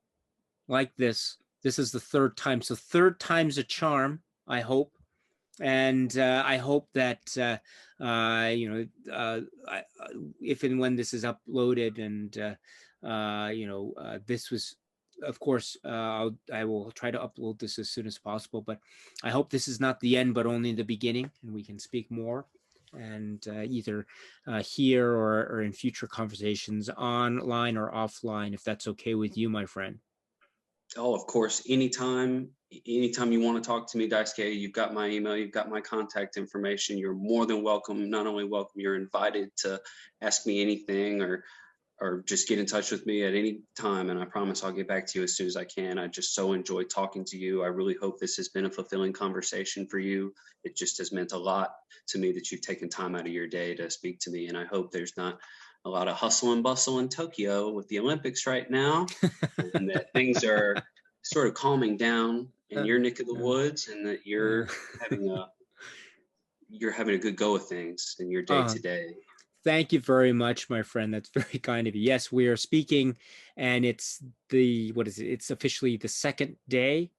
like this. This is the third time. So third time's a charm, I hope. And I hope that if and when this is uploaded, and this was, of course, I will try to upload this as soon as possible. But I hope this is not the end, but only the beginning, and we can speak more, and either here or in future conversations, online or offline, if that's okay with you, my friend. Oh, of course, anytime you want to talk to me, Daisuke, you've got my email, you've got my contact information. You're more than welcome. Not only welcome, you're invited to ask me anything or just get in touch with me at any time. And I promise I'll get back to you as soon as I can. I just so enjoyed talking to you. I really hope this has been a fulfilling conversation for you. It just has meant a lot to me that you've taken time out of your day to speak to me. And I hope there's not a lot of hustle and bustle in Tokyo with the Olympics right now, and that things are sort of calming down in your neck of the woods, and that you're having a good go of things in your day to day. Thank you very much, my friend. That's very kind of you. Yes, we are speaking, and it's it's officially the second day.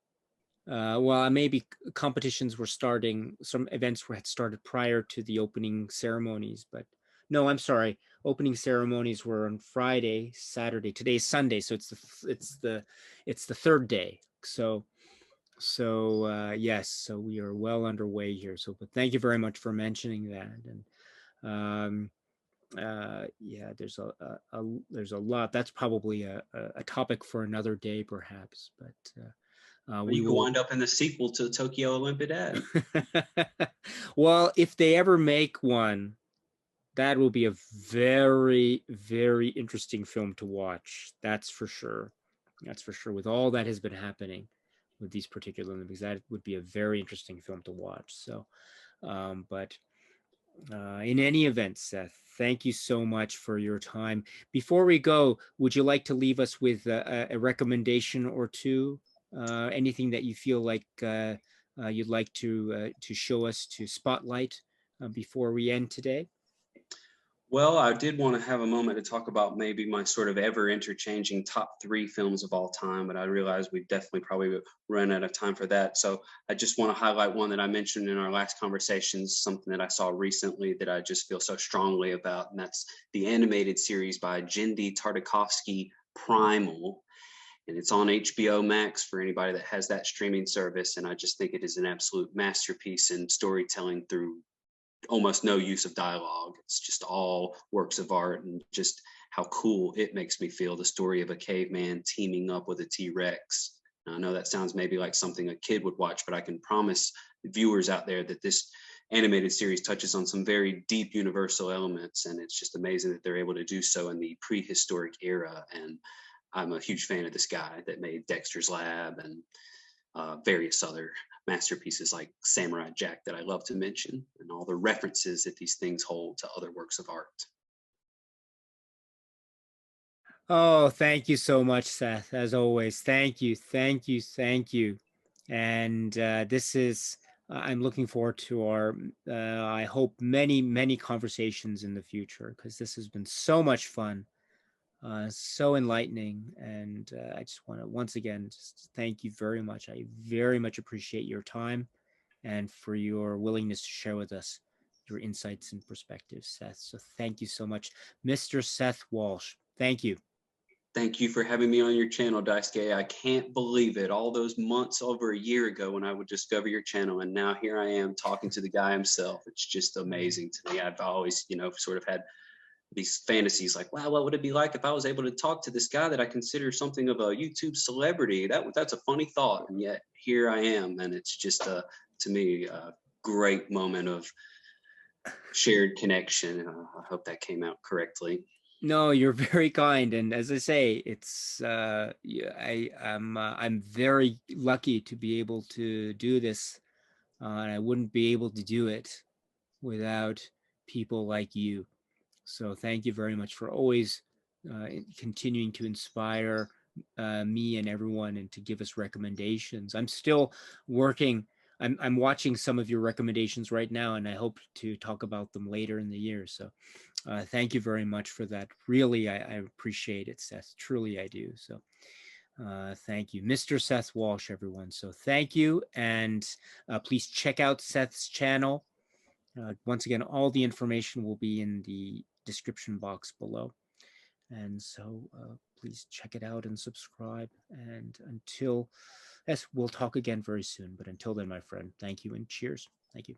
Well, maybe competitions were starting, some events had started prior to the opening ceremonies, but no, I'm sorry. Opening ceremonies were on Friday, Saturday. Today's Sunday, so it's the third day. So yes, so we are well underway here. So, but thank you very much for mentioning that. And yeah, there's a lot. That's probably a topic for another day, perhaps. But we will wind up in the sequel to Tokyo Olympiad. Well, if they ever make one, that will be a very, very interesting film to watch. That's for sure. That's for sure. With all that has been happening with these particular Olympics, that would be a very interesting film to watch. So, but in any event, Seth, thank you so much for your time. Before we go, would you like to leave us with a recommendation or two? Anything that you feel like you'd like to show us, to spotlight before we end today? Well, I did want to have a moment to talk about maybe my sort of ever interchanging top 3 films of all time, but I realize we've definitely probably run out of time for that. So I just want to highlight one that I mentioned in our last conversations, something that I saw recently that I just feel so strongly about, and that's the animated series by Genndy Tartakovsky, Primal. And it's on HBO Max for anybody that has that streaming service. And I just think it is an absolute masterpiece in storytelling through almost no use of dialogue. It's just all works of art, and just how cool it makes me feel. The story of a caveman teaming up with a T-Rex. I know that sounds maybe like something a kid would watch, but I can promise viewers out there that this animated series touches on some very deep universal elements, and it's just amazing that they're able to do so in the prehistoric era. And I'm a huge fan of this guy that made Dexter's Lab and various other masterpieces like Samurai Jack that I love to mention, and all the references that these things hold to other works of art. Oh, thank you so much, Seth. As always, thank you. And this is, I'm looking forward to our, I hope, many conversations in the future, because this has been so much fun. So enlightening, and I just want to once again just thank you very much. I very much appreciate your time and for your willingness to share with us your insights and perspectives, Seth. So thank you so much, Mr. Seth Walsh. Thank you. Thank you for having me on your channel, Daisuke. I can't believe it. All those months, over a year ago, when I would discover your channel, and now here I am talking to the guy himself. It's just amazing to me. I've always, sort of had these fantasies like, wow, what would it be like if I was able to talk to this guy that I consider something of a YouTube celebrity? That's a funny thought, and yet here I am, and it's just to me a great moment of shared connection. I hope that came out correctly. No, you're very kind, and as I say, it's I'm very lucky to be able to do this, and I wouldn't be able to do it without people like you. So thank you very much for always continuing to inspire me and everyone, and to give us recommendations. I'm still working. I'm watching some of your recommendations right now, and I hope to talk about them later in the year. So thank you very much for that. Really, I appreciate it, Seth. Truly, I do. So thank you, Mr. Seth Walsh, everyone. So thank you, and please check out Seth's channel. Once again, all the information will be in the description box below. And so please check it out and subscribe. And until, yes, we'll talk again very soon. But until then, my friend, thank you and cheers. Thank you.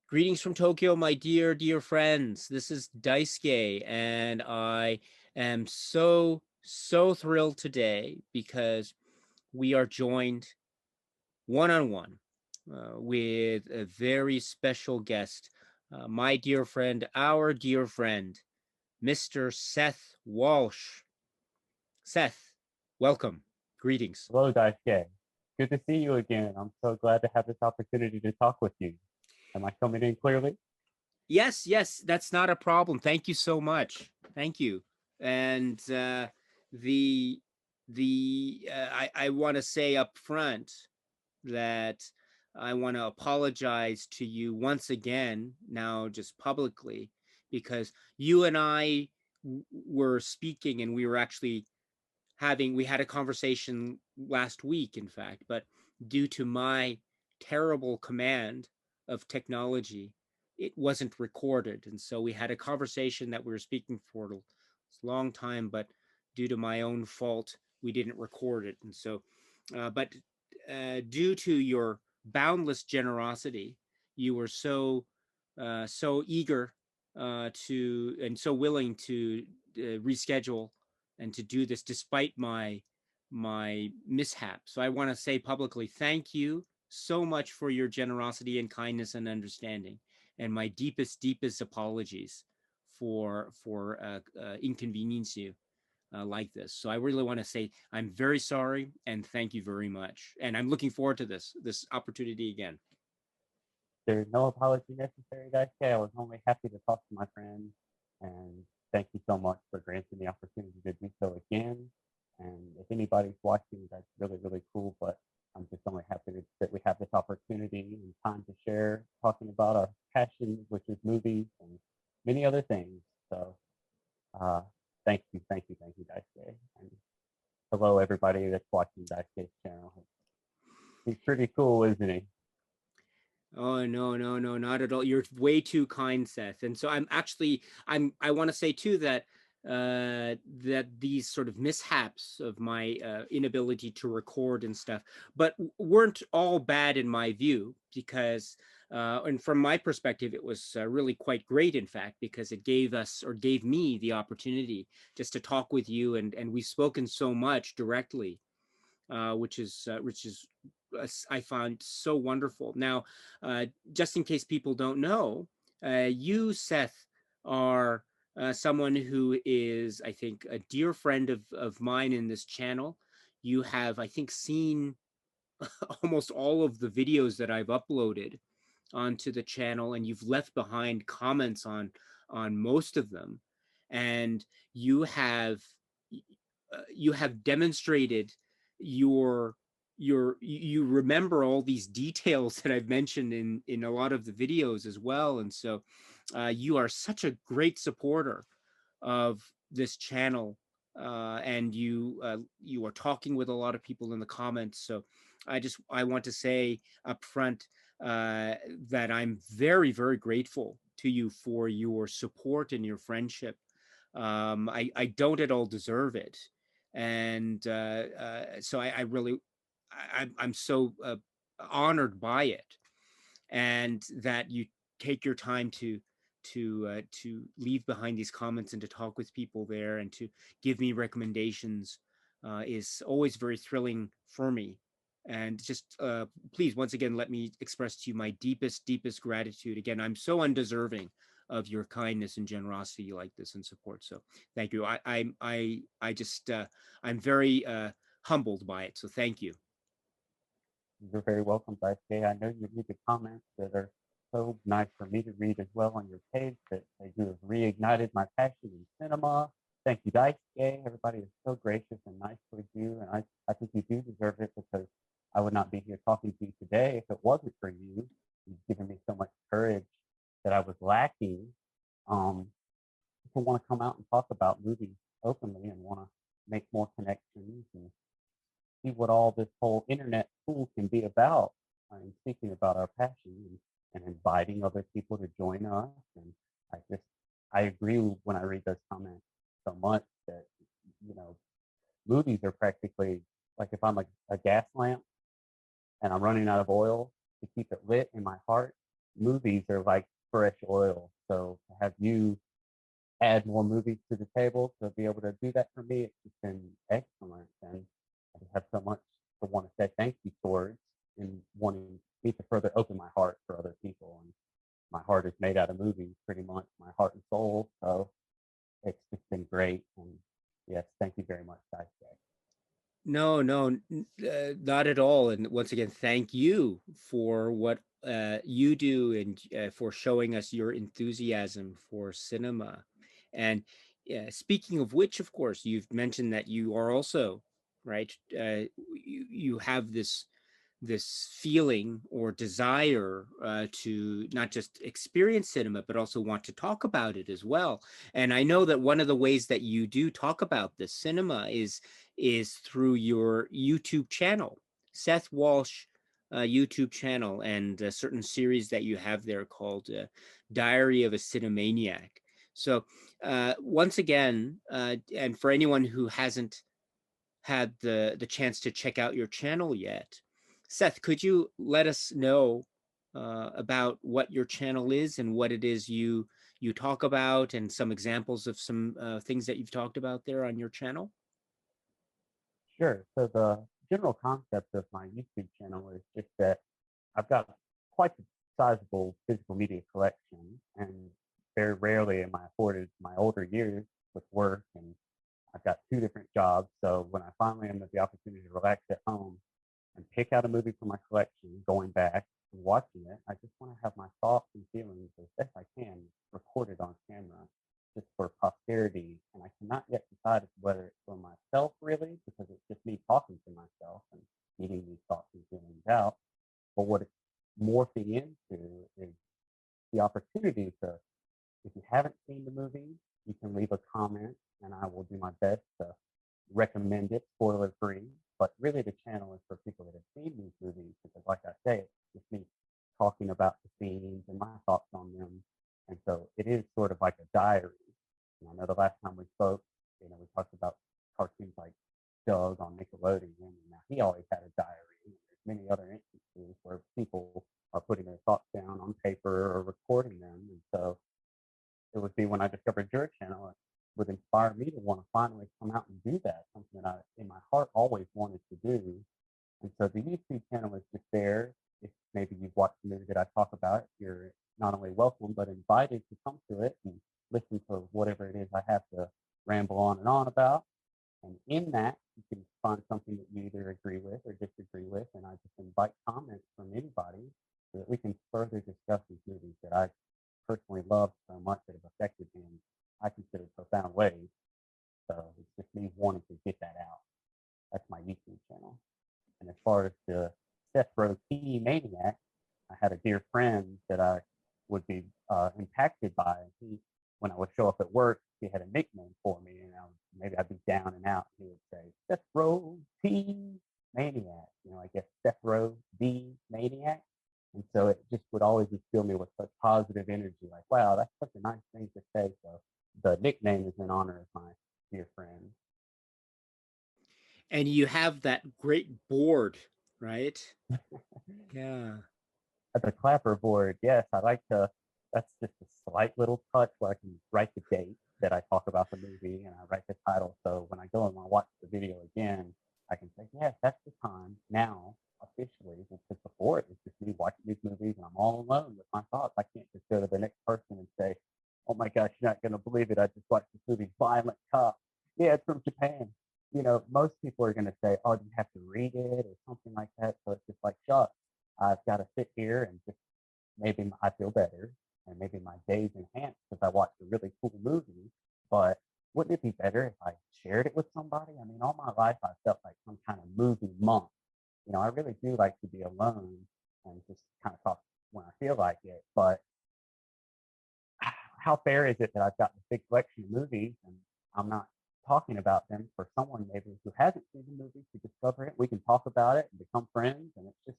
Greetings from Tokyo, my dear, dear friends. This is Daisuke, and I am so thrilled today because we are joined one-on-one with a very special guest, my dear friend, our dear friend, Mr. Seth Walsh. Seth, welcome. Greetings. Hello, Daisuke. Good to see you again. I'm so glad to have this opportunity to talk with you. Am I coming in clearly? Yes, that's not a problem. Thank you so much. Thank you. And I want to say up front that I want to apologize to you once again, now just publicly, because you and I were speaking, and we were actually we had a conversation last week, in fact, but due to my terrible command of technology, it wasn't recorded. And so we had a conversation that we were speaking for a long time, but due to my own fault, we didn't record it. And so, but due to your boundless generosity, you were so eager to, and so willing to reschedule and to do this despite my mishap. So I want to say publicly, thank you so much for your generosity and kindness and understanding, and my deepest apologies for inconvenience you like this. So I really want to say I'm very sorry and thank you very much. And I'm looking forward to this opportunity again. There's no apology necessary, Daisuke. I was only happy to talk to my friend, and thank you so much for granting the opportunity to do so again. And if anybody's watching, that's really, really cool. But I'm just only happy that we have this opportunity and time to share talking about our passion, which is movies and many other things. So thank you, Daisuke. And hello, everybody that's watching Daisuke's channel. He's pretty cool, isn't he? Oh, no, not at all. You're way too kind, Seth. And so I want to say too that that these sort of mishaps of my inability to record and stuff, but weren't all bad in my view, because and from my perspective, it was really quite great, in fact, because it gave me the opportunity just to talk with you, and we've spoken so much directly, which is I found so wonderful. Now, just in case people don't know, you, Seth, are someone who is, I think, a dear friend of mine in this channel. You have, I think, seen almost all of the videos that I've uploaded onto the channel, and you've left behind comments on most of them, and you have demonstrated your you remember all these details that I've mentioned in a lot of the videos as well. And so you are such a great supporter of this channel, and you are talking with a lot of people in the comments. So I want to say up front that I'm very, very grateful to you for your support and your friendship. I don't at all deserve it. And so I really, I'm so honored by it, and that you take your time to leave behind these comments and to talk with people there and to give me recommendations is always very thrilling for me. And just please, once again, let me express to you my deepest gratitude. Again, I'm so undeserving of your kindness and generosity like this and support. So thank you. I just I'm very humbled by it. So thank you. You're very welcome, Daisuke. I know you read the comments that are so nice for me to read as well on your page, that you have reignited my passion in cinema. Thank you, Daisuke. Everybody is so gracious and nice with you, and I think you do deserve it, because I would not be here talking to you today if it wasn't for you. You've given me so much courage that I was lacking, to want to come out and talk about movies openly and want to make more connections and see what all this whole internet tool can be about, and speaking about our passion, and inviting other people to join us. And I agree when I read those comments so much that, you know, movies are practically like, if I'm a gas lamp and I'm running out of oil to keep it lit in my heart, movies are like fresh oil. So to have you add more movies to the table to be able to do that for me, it's just been excellent. And I just have so much to want to say thank you towards, in wanting me to further open my heart for other people. And my heart is made out of movies, pretty much, my heart and soul. So it's just been great. And yes, thank you very much, guys. No, not at all. And once again, thank you for what you do, and for showing us your enthusiasm for cinema. And speaking of which, of course, you've mentioned that you are also, right, you have this feeling or desire to not just experience cinema, but also want to talk about it as well. And I know that one of the ways that you do talk about the cinema is through your YouTube channel, Seth Walsh YouTube channel, and a certain series that you have there called Diary of a Cinemaniac. So once again, and for anyone who hasn't had the chance to check out your channel yet, Seth, could you let us know about what your channel is and what it is you talk about, and some examples of some things that you've talked about there on your channel? Sure. So the general concept of my YouTube channel is just that I've got quite a sizable physical media collection, and very rarely am I afforded my older years with work, and I've got 2 different jobs. So when I finally am at the opportunity to relax at home and pick out a movie from my collection, going back and watching it, I just want to have my thoughts and feelings as best I can recorded on camera, just for posterity. And I cannot yet decide whether it's for myself, really, because it's just me talking to myself and getting these thoughts and feelings out. But what it's morphing into is the opportunity to, if you haven't seen the movie, you can leave a comment, and I will do my best to recommend it spoiler free. But really, the channel is for people that have seen these movies, because, like I say, it's just me talking about the scenes and my thoughts on them. And so it is sort of like a diary. And I know the last time we spoke, we talked about cartoons like Doug on Nickelodeon, and now he always had a diary. And there's many other instances where people are putting their thoughts down on paper or recording them. And so it would be when I discovered your channel, it would inspire me to want to finally come out and do that, something that I, in my heart, always wanted to do. And so the YouTube channel is just there. If maybe you've watched the movie that I talk about, you're not only welcome, but invited to come to it and listen to whatever it is I have to ramble on and on about. And in that, you can find something that you either agree with or disagree with. And I just invite comments from anybody so that we can further discuss these movies that I personally love so much, that have affected me in, I consider, profound ways. So it's just me wanting to get that out. That's my YouTube channel. And as far as the Seth Row TV Maniac, I had a dear friend that I would be impacted by. He, when I would show up at work, he had a nickname for me, and maybe I'd be down and out. He would say, Seth Row TV Maniac. I guess Seth Row the Maniac. And so it just would always just fill me with such positive energy, like, wow, that's such a nice thing to say. So the nickname is in honor of my dear friend. And you have that great board, right? Yeah. At the clapper board, yes, I like to. That's just a slight little touch where I can write the date that I talk about the movie, and I write the title. So when I go and I watch the video again, I can say, yes, that's the time now officially. Because before it was just me watching these movies, and I'm all alone with my thoughts. I can't just go to the next person and say, oh my gosh, you're not going to believe it. I just watched this movie, Violent Cop. Yeah, it's from Japan. Most people are going to say, oh, do you have to read it or something like that? So it's just like, shucks, I've got to sit here and just maybe I feel better and maybe my day's enhanced because I watched a really cool movie. But wouldn't it be better if I shared it with somebody? I mean, all my life I felt like some kind of movie monk. I really do like to be alone and just kind of talk when I feel like it. But how fair is it that I've got this big collection of movies and I'm not talking about them for someone maybe who hasn't seen the movie to discover it? We can talk about it and become friends, and it's just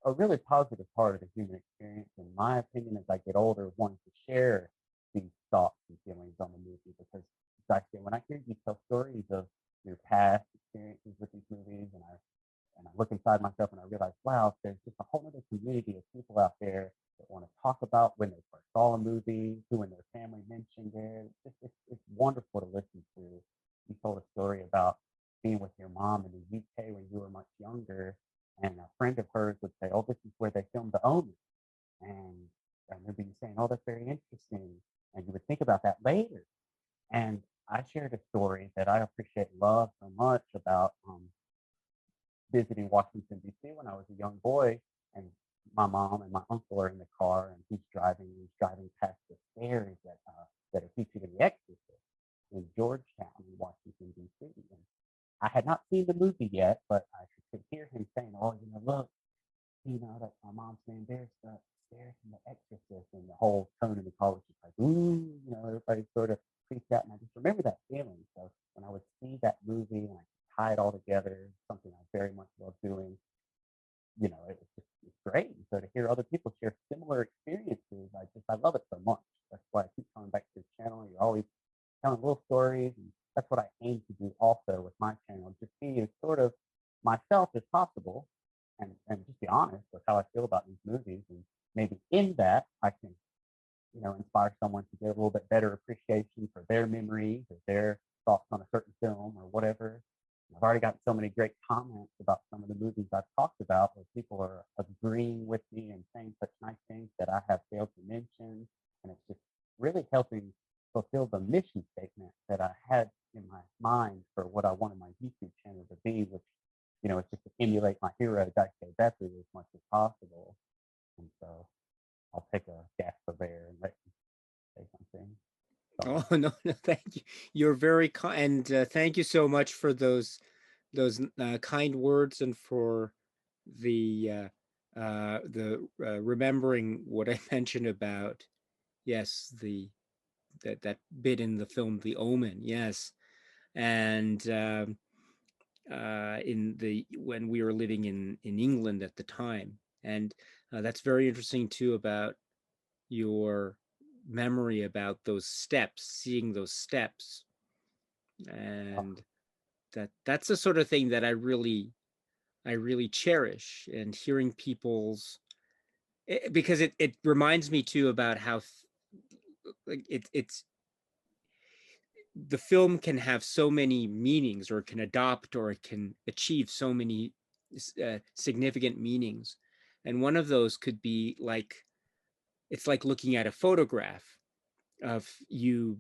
a really positive part of the human experience, in my opinion, as I get older, wanting to share these thoughts and feelings on the movie. Because, as I say, when I hear you tell stories of your past experiences with these movies, and I look inside myself and I realize, wow, there's just a whole other community of people out there that want to talk about when they first saw a movie, who in their family mentioned it. It's wonderful to listen to. You told a story about being with your mom in the UK when you were much younger, and a friend of hers would say, oh, this is where they filmed The Omen. And I remember you saying, oh, that's very interesting. And you would think about that later. And I shared a story that I appreciate and love so much about visiting Washington, D.C. when I was a young boy. And my mom and my uncle are in the car, and he's driving past the stairs that are featured in The Exorcist in Georgetown in Washington, D.C. And I had not seen the movie yet, but I could hear him saying, oh, look, that's my mom's saying, there's the stairs from The Exorcist. And the whole tone in the car was just like, ooh, everybody sort of freaked out. And I just remember that feeling. So when I would see that movie and I could tie it all together, something I very much love doing, it's great. And so to hear other people share similar experiences, I love it so much. That's why I keep coming back to the channel. You're always telling little stories, and that's what I aim to do also with my channel. Just be as sort of myself as possible, and just be honest with how I feel about these movies, and maybe in that I can inspire someone to get a little bit better appreciation for their memories or their thoughts on a certain film or whatever. I've already gotten so many great comments about some of the movies I've talked about where people are agreeing with me and saying such nice things that I have failed to mention. And it's just really helping fulfill the mission statement that I had in my mind for what I wanted my YouTube channel to be, which, it's just to emulate my hero, Daisuke Beppu, as much as possible. And so I'll take a gasp of air and let you say something. Oh, no, thank you. You're very kind, and thank you so much for those kind words, and for the remembering what I mentioned about, yes, that bit in the film The Omen, yes. And when we were living in England at the time. And that's very interesting too, about your memory about those steps, seeing those steps. And that's the sort of thing that I really cherish, and hearing people's, because it reminds me too about how it's the film can have so many meanings, or it can adopt, or it can achieve so many significant meanings. And one of those could be like, it's like looking at a photograph of you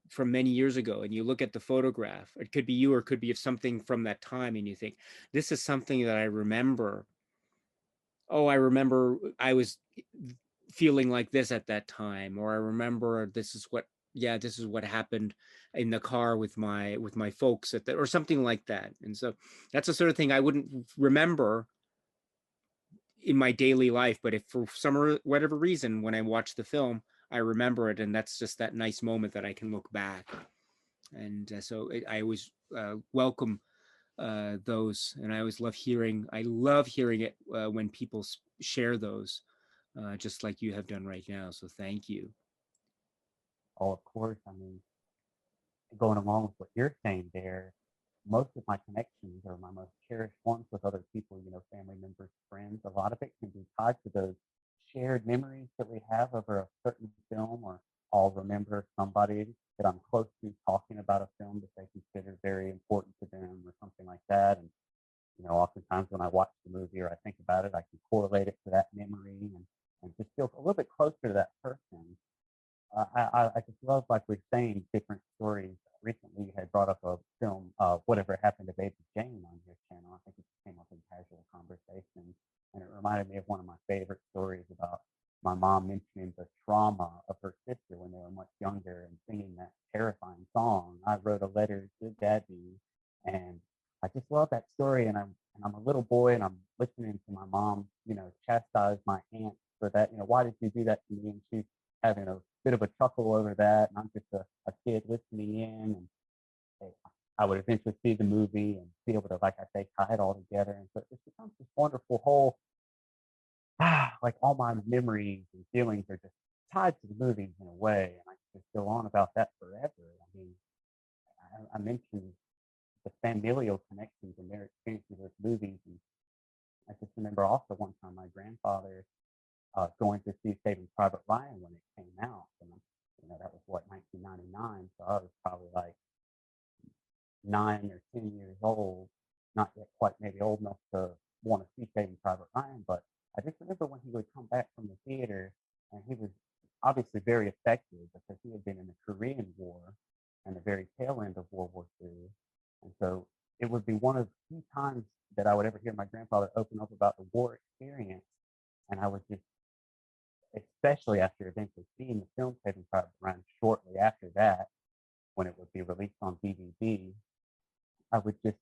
from many years ago, and you look at the photograph. It could be you, or it could be of something from that time, and you think, this is something that I remember. Oh, I remember I was feeling like this at that time, or I remember this is what happened in the car with my folks at that, or something like that. And so that's the sort of thing I wouldn't remember in my daily life, but if for some whatever reason, when I watch the film, I remember it, and that's just that nice moment that I can look back. And so I always welcome those, and I always love hearing it when people share those, just like you have done right now. So thank you. Oh, of course. I mean, going along with what you're saying there, most of my connections are my most cherished ones with other people, family members, friends. A lot of it can be tied to those shared memories that we have over a certain film, or I'll remember somebody that I'm close to talking about a film that they consider very important to them or something like that. And, oftentimes when I watch the movie or I think about it, I can correlate it to that memory and just feel a little bit closer to that person. I just love, like we're saying, different stories. Recently, you had brought up a film, Whatever Happened to Baby Jane, on your channel. I think it came up in casual conversation, and it reminded me of one of my favorite stories about my mom mentioning the trauma of her sister when they were much younger and singing that terrifying song, "I Wrote a Letter to Daddy," and I just love that story. And I'm a little boy, and I'm listening to my mom, chastise my aunt for that. Why did you do that to me? And she's having a bit of a chuckle over that, and I'm just a kid listening in. And hey, I would eventually see the movie and be able to, like I say, tie it all together. And so it becomes this wonderful whole, like all my memories and feelings are just tied to the movies in a way, and I can just go on about that forever. I mean, I mentioned the familial connections and their experiences with movies, and I just remember also one time my grandfather going to see Saving Private Ryan when it came out. And that was what, 1999. So I was probably like 9 or 10 years old, not yet quite maybe old enough to want to see Saving Private Ryan. But I just remember when he would come back from the theater, and he was obviously very affected because he had been in the Korean War and the very tail end of World War II. And so it would be one of the few times that I would ever hear my grandfather open up about the war experience. And I was just, especially after eventually seeing the film Saving Private Ryan shortly after that, when it would be released on DVD, I would just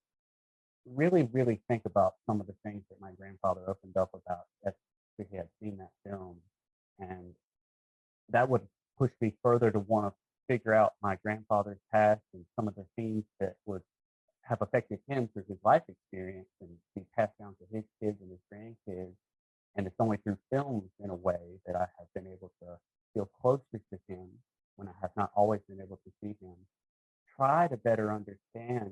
really, really think about some of the things that my grandfather opened up about after he had seen that film. And that would push me further to want to figure out my grandfather's past and some of the things that would have affected him through his life experience and be passed down to his kids and his grandkids. And it's only through films, in a way, that I have been able to feel closer to him when I have not always been able to see him. Try to better understand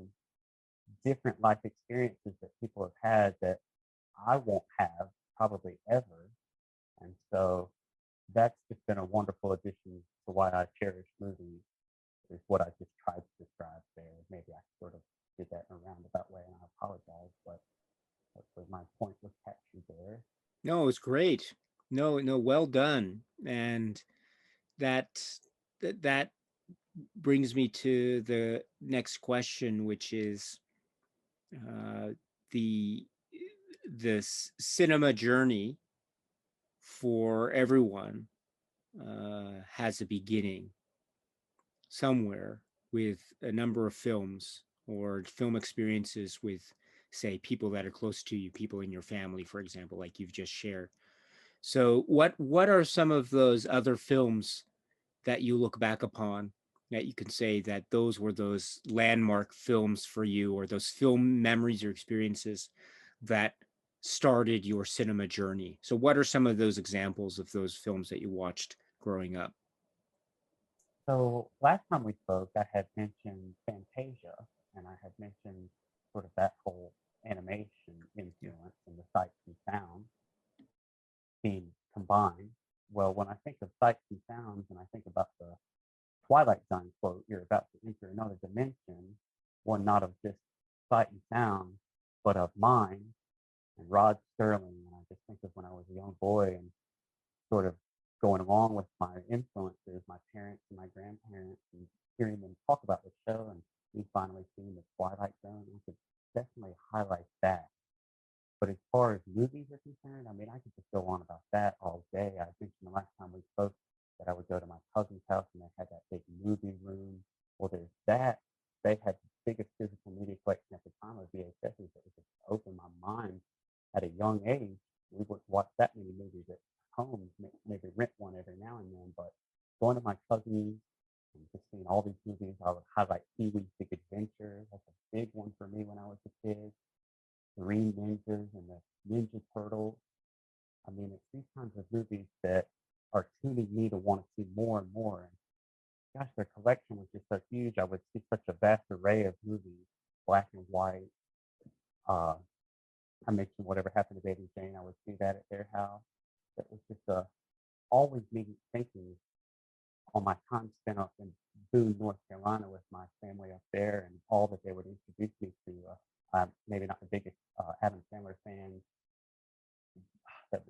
different life experiences that people have had that I won't have probably ever. And so that's just been a wonderful addition to why I cherish movies, is what I just tried to describe there. Maybe I sort of did that in a roundabout way, and I apologize, but hopefully my point was captured there. No, it's great. No, no, well done. And that that brings me to the next question, which is uh, the cinema journey for everyone has a beginning somewhere with a number of films or film experiences with, say, people that are close to you, people in your family, for example, like you've just shared. So what are some of those other films that you look back upon that you can say that those were those landmark films for you, or those film memories or experiences that started your cinema journey? So what are some of those examples of those films that you watched growing up? So last time we spoke, I had mentioned Fantasia, and I had mentioned sort of that whole animation influence and the sights and sounds being combined. Well, when I think of sights and sounds, and I think about the Twilight Zone quote, "You're about to enter another dimension," one not of just sight and sound, but of mind, and Rod Sterling. And I just think of when I was a young boy and sort of going along with my influences, my parents and my grandparents, and hearing them talk about the show, and me finally seeing the Twilight Zone. I could definitely highlight that. But as far as movies are concerned, I mean, I could just go on about that all day. I mentioned the last time we spoke that I would go to my cousin's house and they had that big movie room. Well, there's that. They had the biggest physical media collection at the time of VHSs that would just open my mind at a young age. We would watch that many movies at home, maybe rent one every now and then. But going to my cousins and just seeing all these movies, I would highlight Pee-wee's Big Adventure. That's a big one for me when I was a kid. Green Ninjas and the Ninja Turtles. I mean, it's these kinds of movies that are tuning me to want to see more and more. gosh, their collection was just so huge. I would see such a vast array of movies, black and white. I mentioned Whatever Happened to Baby Jane. I would see that at their house. It was just always me thinking on my time spent up in Boone, North Carolina with my family up there, and all that they would introduce me to. I'm maybe not the biggest Adam Sandler fan,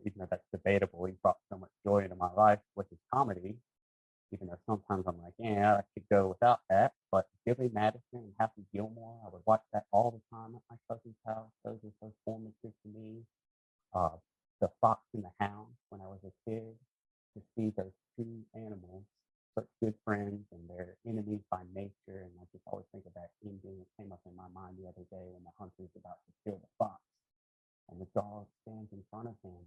even though that's debatable. He brought so much joy into my life with his comedy, even though sometimes I'm like, yeah, I could go without that. But Billy Madison and Happy Gilmore, I would watch that all the time at my cousin's house. Those are so formative to me. Uh, the Fox and the Hound when I was a kid, to see those two animals, such good friends, and they're enemies by nature. And I just always think of that ending that came up in my mind the other day when the hunter's about to kill the fox and the dog stands in front of him.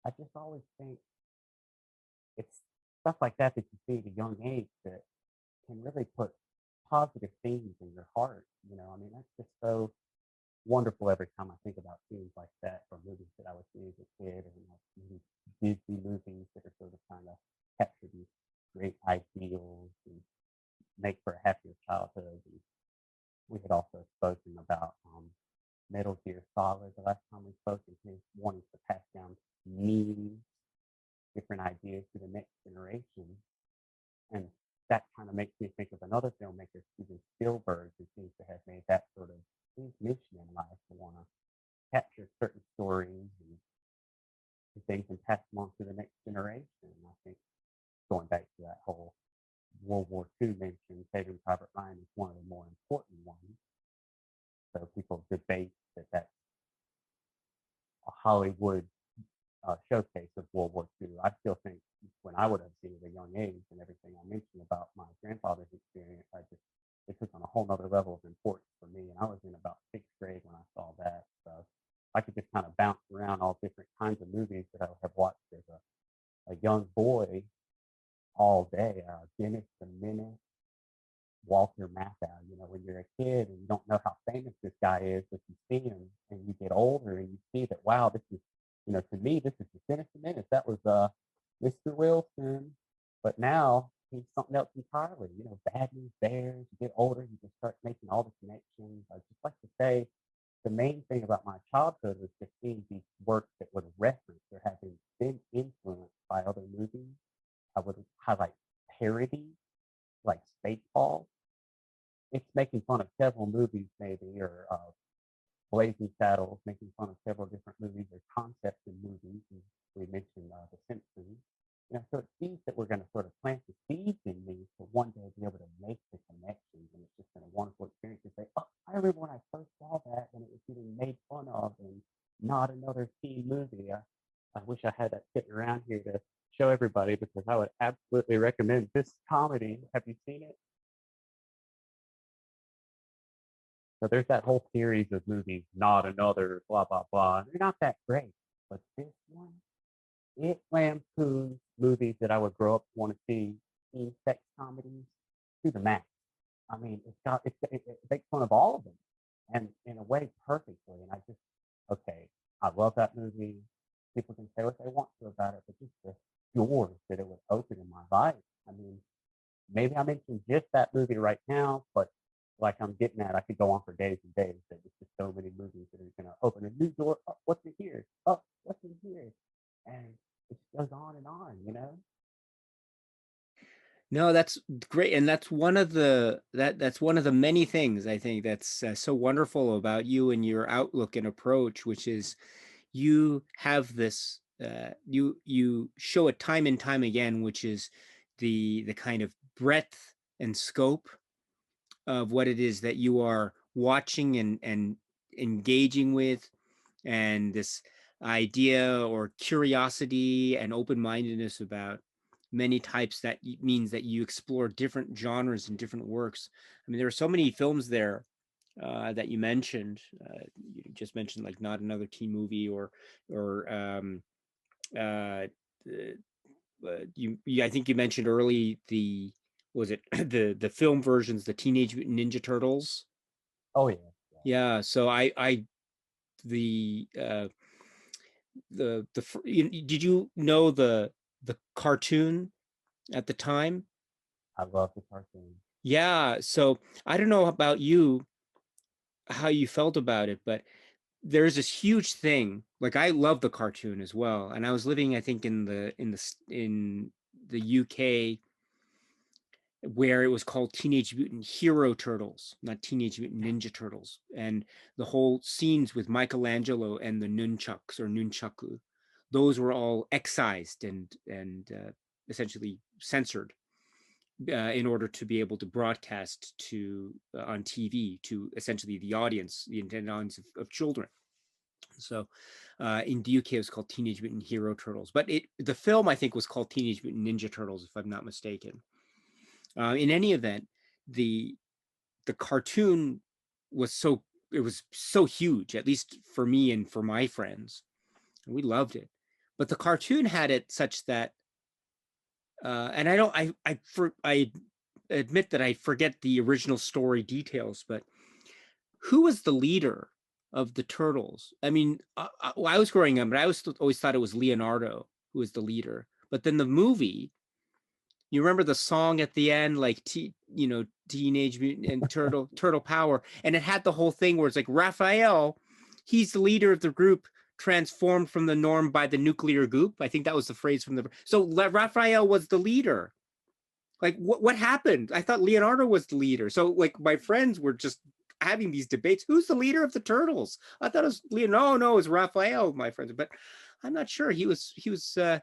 I just always think it's stuff like that that you see at a young age that can really put positive themes in your heart. You know, I mean, that's just so wonderful every time I think about scenes like that from movies that I was seeing as a kid, and like these Disney movies that are sort of trying to capture these great ideals and make for a happier childhood. And we had also spoken about Metal Gear Solid the last time we spoke, and his wanting to pass down memes, different ideas to the next generation. And that kind of makes me think of another filmmaker, Steven Spielberg, who seems to have made that sort of his mission in life, to want to capture certain stories and things and pass them on to the next generation. And I think going back to that whole World War II mention, Saving Private Ryan is one of the more important ones. So people debate that that's a Hollywood showcase of World War II. I still think when I would have seen it at a young age and everything I mentioned about my grandfather's experience, it took on a whole nother level of importance for me. And I was in about sixth grade when I saw that. So I could just kind of bounce around all different kinds of movies that I have watched as a young boy all day. Dennis the Menace, Walter Matthau. You know, when you're a kid and you don't know how famous this guy is, but you see him and you get older and you see that, wow, this is, you know, to me, this is the Dennis the Menace. That was Mr. Wilson. But now he's something else entirely. You know, Bad News Bears. You get older, you just start making all the connections. I just like to say the main thing about my childhood was just seeing these works that would reference or have been influenced by other movies. I would highlight parody, like Spaceballs. It's making fun of several movies, maybe, or Blazing Saddles, making fun of several different movies or concepts in movies. And we mentioned The Simpsons. You know, so it's these that we're going to sort of plant the seeds in me to one day be able to make the connections. And it's just been a wonderful experience to say, oh, I remember when I first saw that and it was getting made fun of and not another teen movie. I wish I had that sitting around here to show everybody, because I would absolutely recommend this comedy. Have you seen it? So there's that whole series of movies, not another blah, blah, blah. They're not that great. But this one, it lampoons movies that I would grow up to want to see, teen sex comedies, to the max. I mean, it makes fun of all of them, and in a way perfectly. And I just, okay, I love that movie. People can say what they want to about it, but just the doors that it would open in my life. I mean, maybe I mentioned just that movie right now, but like I'm getting at, I could go on for days and days. There's just so many movies that are going to open a new door. Oh, what's in here? Oh, what's in here? And it just goes on and on, you know? No, that's great, and that's one of the that's one of the many things I think that's so wonderful about you and your outlook and approach, which is you have this you show it time and time again, which is the kind of breadth and scope of what it is that you are watching and engaging with, and this idea or curiosity and open-mindedness about many types that means that you explore different genres and different works. I mean, there are so many films there that you mentioned. You just mentioned like Not Another Teen Movie, or uh, I think you mentioned early was it the film versions, the Teenage Mutant Ninja Turtles? Oh, yeah. Yeah. So the did you know the cartoon at the time? I love the cartoon. Yeah. So I don't know about you, how you felt about it, but there's this huge thing. Like I love the cartoon as well, and I was living, I think, in the UK, where it was called Teenage Mutant Hero Turtles, not Teenage Mutant Ninja Turtles, and the whole scenes with Michelangelo and the nunchucks or nunchaku, those were all excised and essentially censored in order to be able to broadcast to on TV to essentially the audience, the intended audience of children. So in the UK, it was called Teenage Mutant Hero Turtles, but the film, I think, was called Teenage Mutant Ninja Turtles, if I'm not mistaken. In any event, the cartoon was so huge, at least for me and for my friends. And we loved it. But the cartoon had it such that, and I admit that I forget the original story details, but who was the leader of the turtles? I mean, I was growing up, but I always thought it was Leonardo who was the leader. But then the movie, you remember the song at the end, like Teenage Mutant and Turtle Power, and it had the whole thing where it's like Raphael, he's the leader of the group transformed from the norm by the nuclear goop. I think that was the phrase from the. So Raphael was the leader. Like what happened? I thought Leonardo was the leader. So like my friends were just having these debates. Who's the leader of the turtles? I thought it was Leonardo. No, it was Raphael, my friends. But I'm not sure. He was. I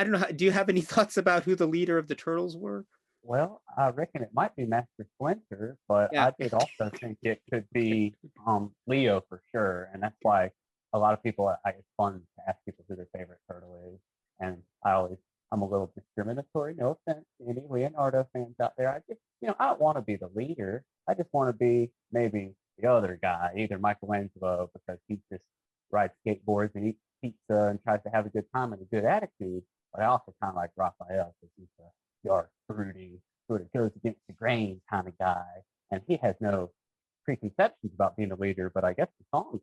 don't know. Do you have any thoughts about who the leader of the turtles were? Well, I reckon it might be Master Splinter, but Yeah. I did also think it could be Leo for sure, and that's why a lot of people. It's fun to ask people who their favorite turtle is, and I'm a little discriminatory. No offense to any Leonardo fans out there. I just I don't want to be the leader. I just want to be maybe the other guy, either Michelangelo because he just rides skateboards and eats pizza and tries to have a good time and a good attitude. But I also kind of like Raphael because he's a dark, brooding, sort of goes against the grain kind of guy, and he has no preconceptions about being a leader. But I guess the songs,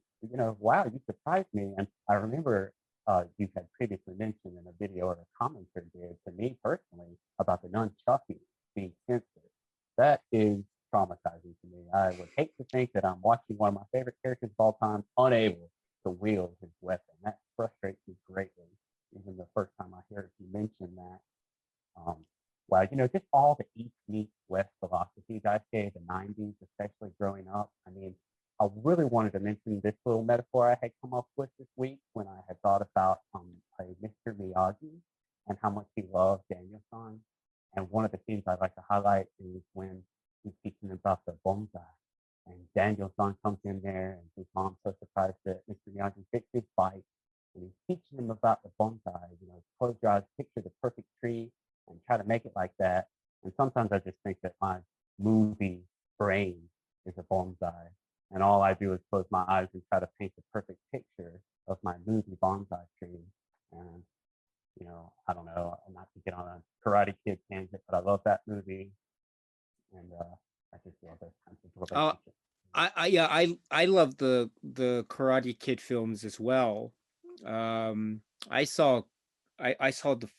wow, you surprised me. And I remember you had previously mentioned in a video or a commenter did to me personally about the nunchucking being censored. That is traumatizing to me. I would hate to think that I'm watching one of my favorite characters of all time unable to wield his weapon. That frustrates me greatly. Even the first time I heard you mention that. Well, just all the East meets West philosophy that I say the 90s, especially growing up. I mean, I really wanted to mention this little metaphor I had come up with this week when I had thought about Mr. Miyagi and how much he loved Daniel-san. And one of the scenes I'd like to highlight is when he's teaching about the bonsai. And Daniel-san comes in there and his mom's so surprised that Mr. Miyagi fixed his bike. And he's teaching them about the bonsai, close your eyes, picture the perfect tree and try to make it like that. And sometimes I just think that my movie brain is a bonsai. And all I do is close my eyes and try to paint the perfect picture of my movie bonsai tree. And, I don't know, not to get on a Karate Kid tangent, but I love that movie. And I just love those kinds of relationships. I love the Karate Kid films as well. I saw actually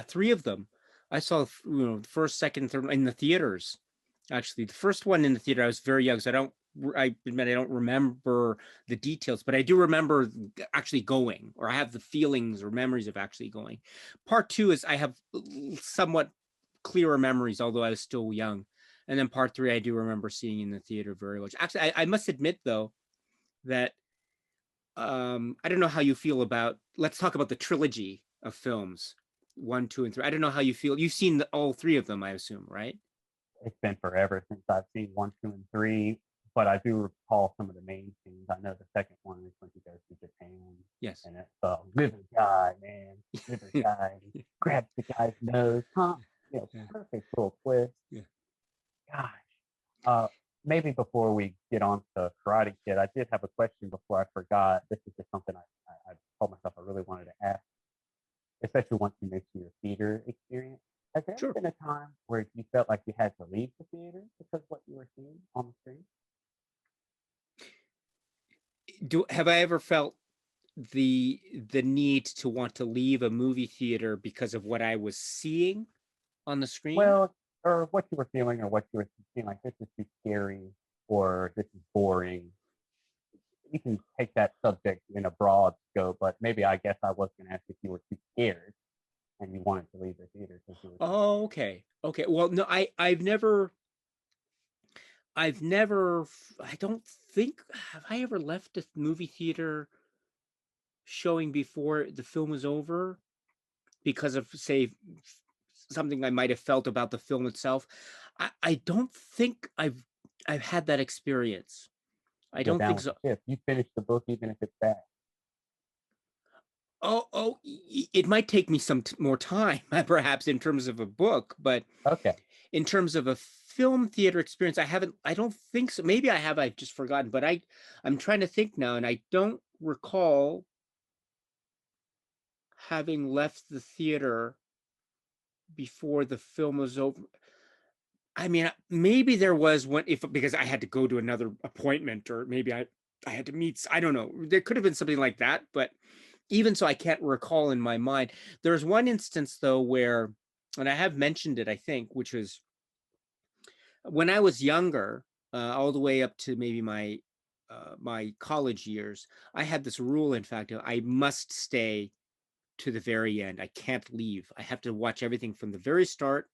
three of them. I saw the first, second, third in the theaters. Actually, the first one in the theater, I was very young, so I admit I don't remember the details, but I do remember actually going, or I have the feelings or memories of actually going. Part two is I have somewhat clearer memories, although I was still young. And then part three, I do remember seeing in the theater very much. Actually, I must admit though that I don't know how you feel about. Let's talk about the trilogy of films, 1, 2, and 3. I don't know how you feel. You've seen all three of them, I assume, right? It's been forever since I've seen 1, 2, and 3, but I do recall some of the main scenes. I know the second one is when he goes to Japan. Yes. And it's the liver guy, man. Liver guy. He grabs the guy's nose. Huh? Perfect little twist. Yeah. Gosh. Maybe before we get on to Karate Kid, I did have a question before I forgot. This is just something I told myself I really wanted to ask, especially once you mentioned your theater experience. Has there ever been a time where you felt like you had to leave the theater because of what you were seeing on the screen? Have I ever felt the need to want to leave a movie theater because of what I was seeing? on the screen? Well, or what you were feeling, or what you were seeing, like this is too scary, or this is boring. You can take that subject in a broad scope, but maybe I guess I was going to ask if you were too scared and you wanted to leave the theater since you were. Oh, okay. Okay. Well, no, I've never, I don't think, have I ever left a movie theater showing before the film was over because of, say, something I might have felt about the film itself? I don't think I've had that experience. I Go don't down think with so. the ship. You finish the book even if it's bad. It might take me some more time, perhaps, in terms of a book, but Okay. in terms of a film theater experience, I don't think so. Maybe I have, I've just forgotten, but I'm trying to think now, and I don't recall having left the theater before the film was over. I mean, maybe there was one, because I had to go to another appointment, or maybe I had to meet, I don't know. There could have been something like that, but even so, I can't recall in my mind. There's one instance though where, and I have mentioned it, I think, which was when I was younger, all the way up to maybe my college years. I had this rule, in fact, I must stay to the very end. I can't leave. I have to watch everything from the very start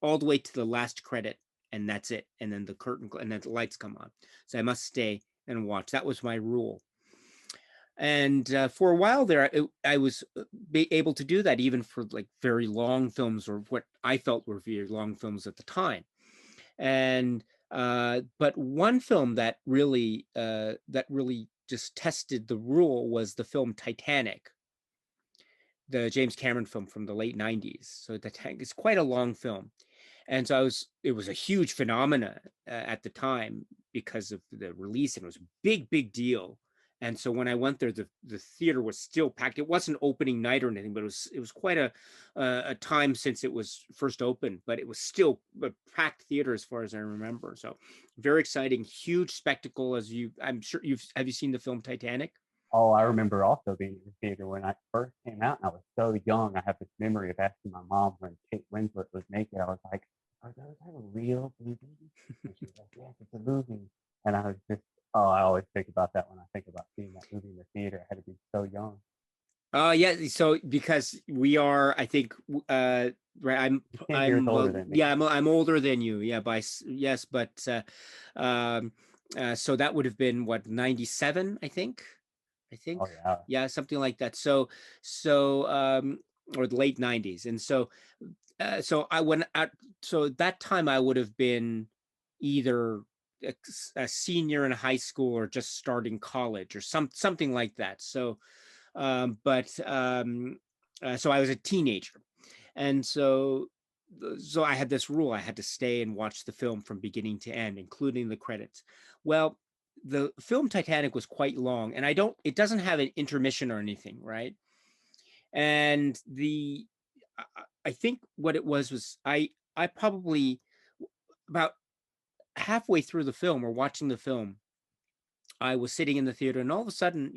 all the way to the last credit, and that's it. And then the curtain, and then the lights come on. So I must stay and watch. That was my rule. And for a while there, I was able to do that, even for like very long films, or what I felt were very long films at the time. And but one film that really just tested the rule was the film Titanic, the James Cameron film from the late 90s. So Titanic is quite a long film. And so it was a huge phenomena at the time because of the release, and it was a big deal. And so when I went there, the theater was still packed. It wasn't opening night or anything, but it was quite a time since it was first opened, but it was still a packed theater as far as I remember. So very exciting, huge spectacle. I'm sure have you seen the film Titanic? Oh, I remember also being in the theater when I first came out, and I was so young. I have this memory of asking my mom when Kate Winslet was naked. I was like, "Are those a real movie?" And she was like, "Yes, it's a movie." And I was just, oh, I always think about that when I think about seeing that movie in the theater. I had to be so young. Yeah. So because we are, I think, right. 10 years older than me. Yeah, I'm older than you. Yeah, yes, but so that would have been what, 97, I think. Oh yeah. Yeah, something like that. So or the late 90s. And so so that time I would have been either a senior in high school or just starting college or something like that. So so I was a teenager, and so I had this rule: I had to stay and watch the film from beginning to end, including the credits. Well, the film Titanic was quite long, and it doesn't have an intermission or anything, right? And I think what it was I probably, about halfway through the film or watching the film, I was sitting in the theater, and all of a sudden,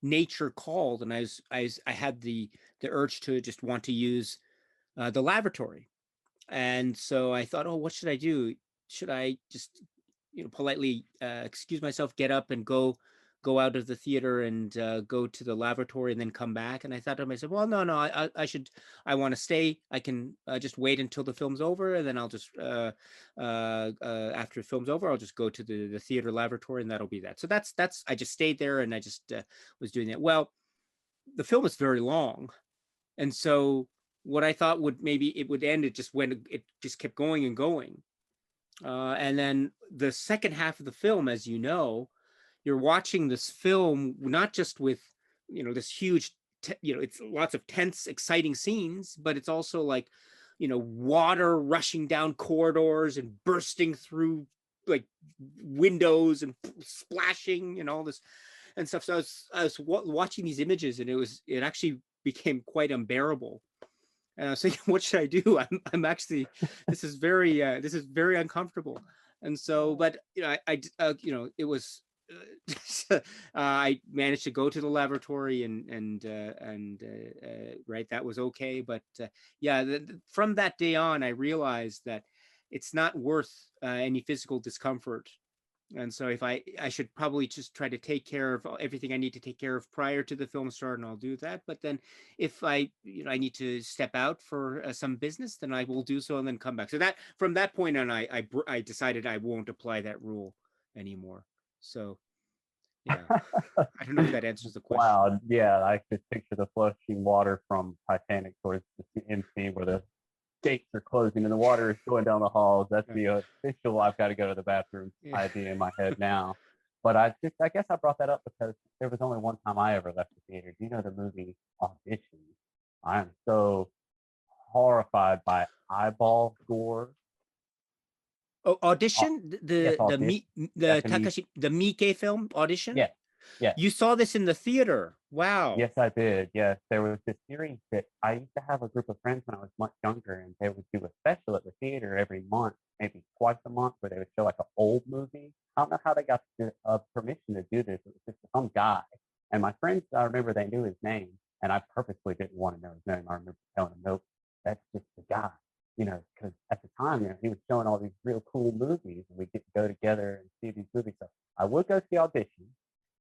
nature called, and I had the urge to just want to use the lavatory. And so I thought, oh, what should I do? Should I just, politely excuse myself, get up and go out of the theater and go to the lavatory and then come back? And I thought to myself, well, no, I want to stay. I can just wait until the film's over, and then I'll just after the film's over, I'll just go to the theater lavatory, and that'll be that. So that's I just stayed there, and I just was doing that. Well, the film is very long, and so what I thought it would end, it just kept going and going. And then the second half of the film, as you know, you're watching this film not just with, this huge, it's lots of tense, exciting scenes, but it's also like, water rushing down corridors and bursting through like windows and splashing and all this and stuff. So I was watching these images, and it actually became quite unbearable. And I was thinking, what should I do? I'm actually, this is very uncomfortable. And so, but it was I managed to go to the laboratory and right, that was okay. But yeah, from that day on, I realized that it's not worth any physical discomfort. And so if I should probably just try to take care of everything I need to take care of prior to the film start, and I'll do that. But then if I need to step out for some business, then I will do so and then come back. So that from that point on, I decided I won't apply that rule anymore. So yeah, I don't know if that answers the question. Wow, yeah, I could picture the flushing water from Titanic towards the end scene where the gates are closing and the water is going down the halls. That's the official I've got to go to the bathroom idea in my head now. But I guess I brought that up because there was only one time I ever left the theater. Do you know the movie Audition? I am so horrified by eyeball gore. Oh, Audition, Yes, Audition. the Takashi, the Miike film, Audition. Yeah, yeah. You saw this in the theater. Wow. Yes, I did. Yes, there was this series that I used to have a group of friends when I was much younger, and they would do a special at the theater every month, maybe twice a month, where they would show like an old movie. I don't know how they got permission to do this. It was just some guy, and my friends, I remember they knew his name, and I purposely didn't want to know his name. I remember telling them, "Nope, that's just the guy," because at the time, he was showing all these real cool movies, and we'd get to go together and see these movies. So I would go see Audition,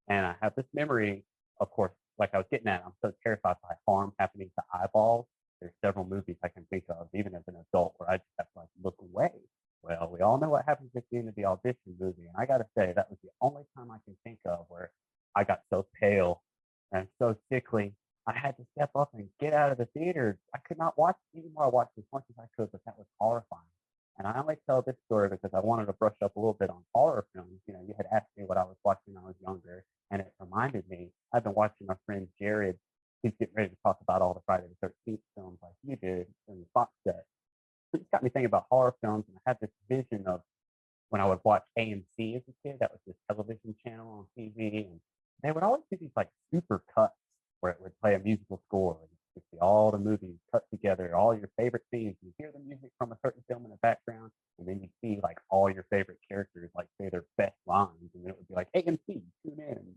and I have this memory, of course, like I was getting at, I'm so terrified by harm happening to eyeballs. There's several movies I can think of, even as an adult, where I just have to look away. Well, we all know what happens at the end of the Audition movie, and I got to say that was the only time I can think of where I got so pale and so sickly. I had to step up and get out of the theater. I could not watch it anymore. I watched as much as I could, but that was horrifying. And I only tell this story because I wanted to brush up a little bit on horror films. You had asked me what I was watching when I was younger, and it reminded me, I've been watching my friend Jared. He's getting ready to talk about all the Friday the 13th films like you did in the Fox set. So it's got me thinking about horror films, and I had this vision of when I would watch AMC as a kid. That was this television channel on TV, and they would always do these super cuts where it would play a musical score, and you see all the movies cut together, all your favorite scenes. You hear the music from a certain film in the background, and then you see all your favorite characters say their best lines, and then it would be like AMC, tune in,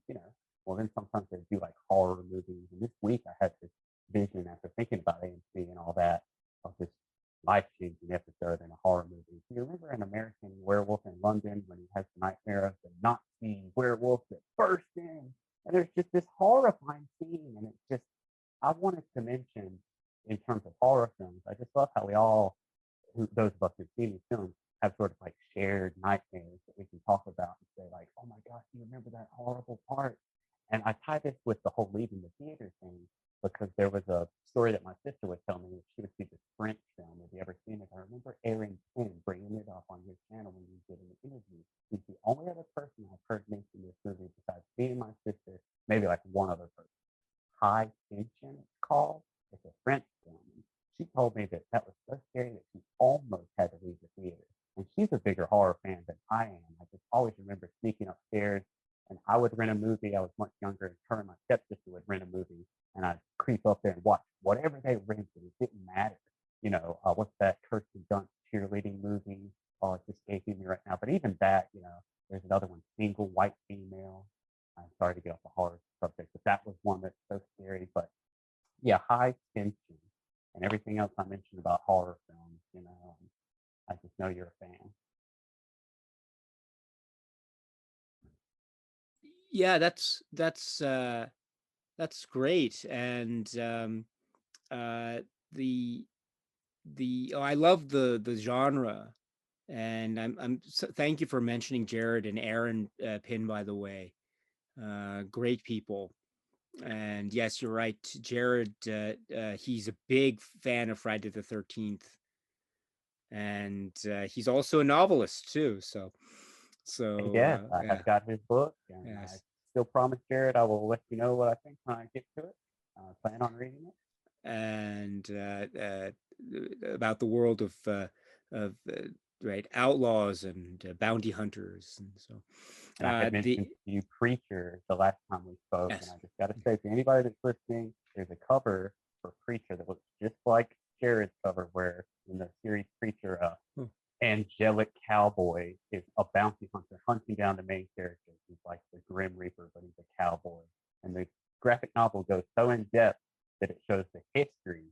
Well, then sometimes they do horror movies, and this week I had this vision after thinking about AMC and all that of this life-changing episode in a horror movie. Do you remember an American Werewolf in London when he has the nightmare of the Nazi werewolf that burst in? And there's just this horrifying scene, and it's just, I wanted to mention in terms of horror films, I just love how we all, those of us who've seen these films, have sort of shared nightmares that we can talk about and say oh my gosh, do you remember that horrible part? And I tie this with the whole leaving the theater thing because there was a story that my sister would tell me that she would see this French film. Have you ever seen it? I remember Aaron Quinn bringing it up on his channel when he was doing an interview. He's the only other person I've heard mention this movie besides me and my sister, maybe one other person. High Tension, it's called. It's a French film. She told me that that was so scary that she almost had to leave the theater. And she's a bigger horror fan than I am. I just always remember sneaking upstairs, and I would rent a movie. I was much younger, and her and my stepsister would rent a movie, and I'd creep up there and watch whatever they rented. It didn't matter. What's that Kirsten Dunst cheerleading movie? Oh, it's escaping me right now. But even that, there's another one, Single White Female. I'm sorry to get off the horror subject, but that was one that's so scary. But yeah, High Tension and everything else I mentioned about horror films, I just know you're a fan. Yeah, that's great. And I love the genre, and I'm so, thank you for mentioning Jared and Aaron Pin, by the way. Great people. And yes, you're right, Jared. He's a big fan of Friday the 13th, and he's also a novelist too. So Yes, I have got his book, and yes. I still promise Jared I will let you know what I think when I get to it. I plan on reading it. And about the world of right, outlaws and bounty hunters, and so. And I had mentioned to you Preacher the last time we spoke, yes. And I just got to say to anybody that's listening, there's a cover for Preacher that looks just like Jared's cover, where in the series Preacher, angelic cowboy is a bounty hunter hunting down the main character. He's like the graphic novel goes so in depth that it shows the history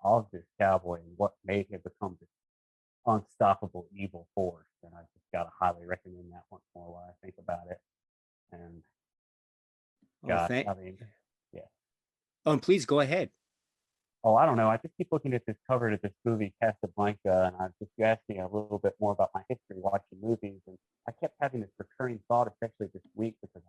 of this cowboy and what made him become this unstoppable evil force. And I just gotta highly recommend that once more while I think about it. And God, I mean, yeah. Oh, and please go ahead. Oh, I don't know. I just keep looking at this cover to this movie Casablanca, and you asked me a little bit more about my history watching movies, and I kept having this recurring thought, especially this week, because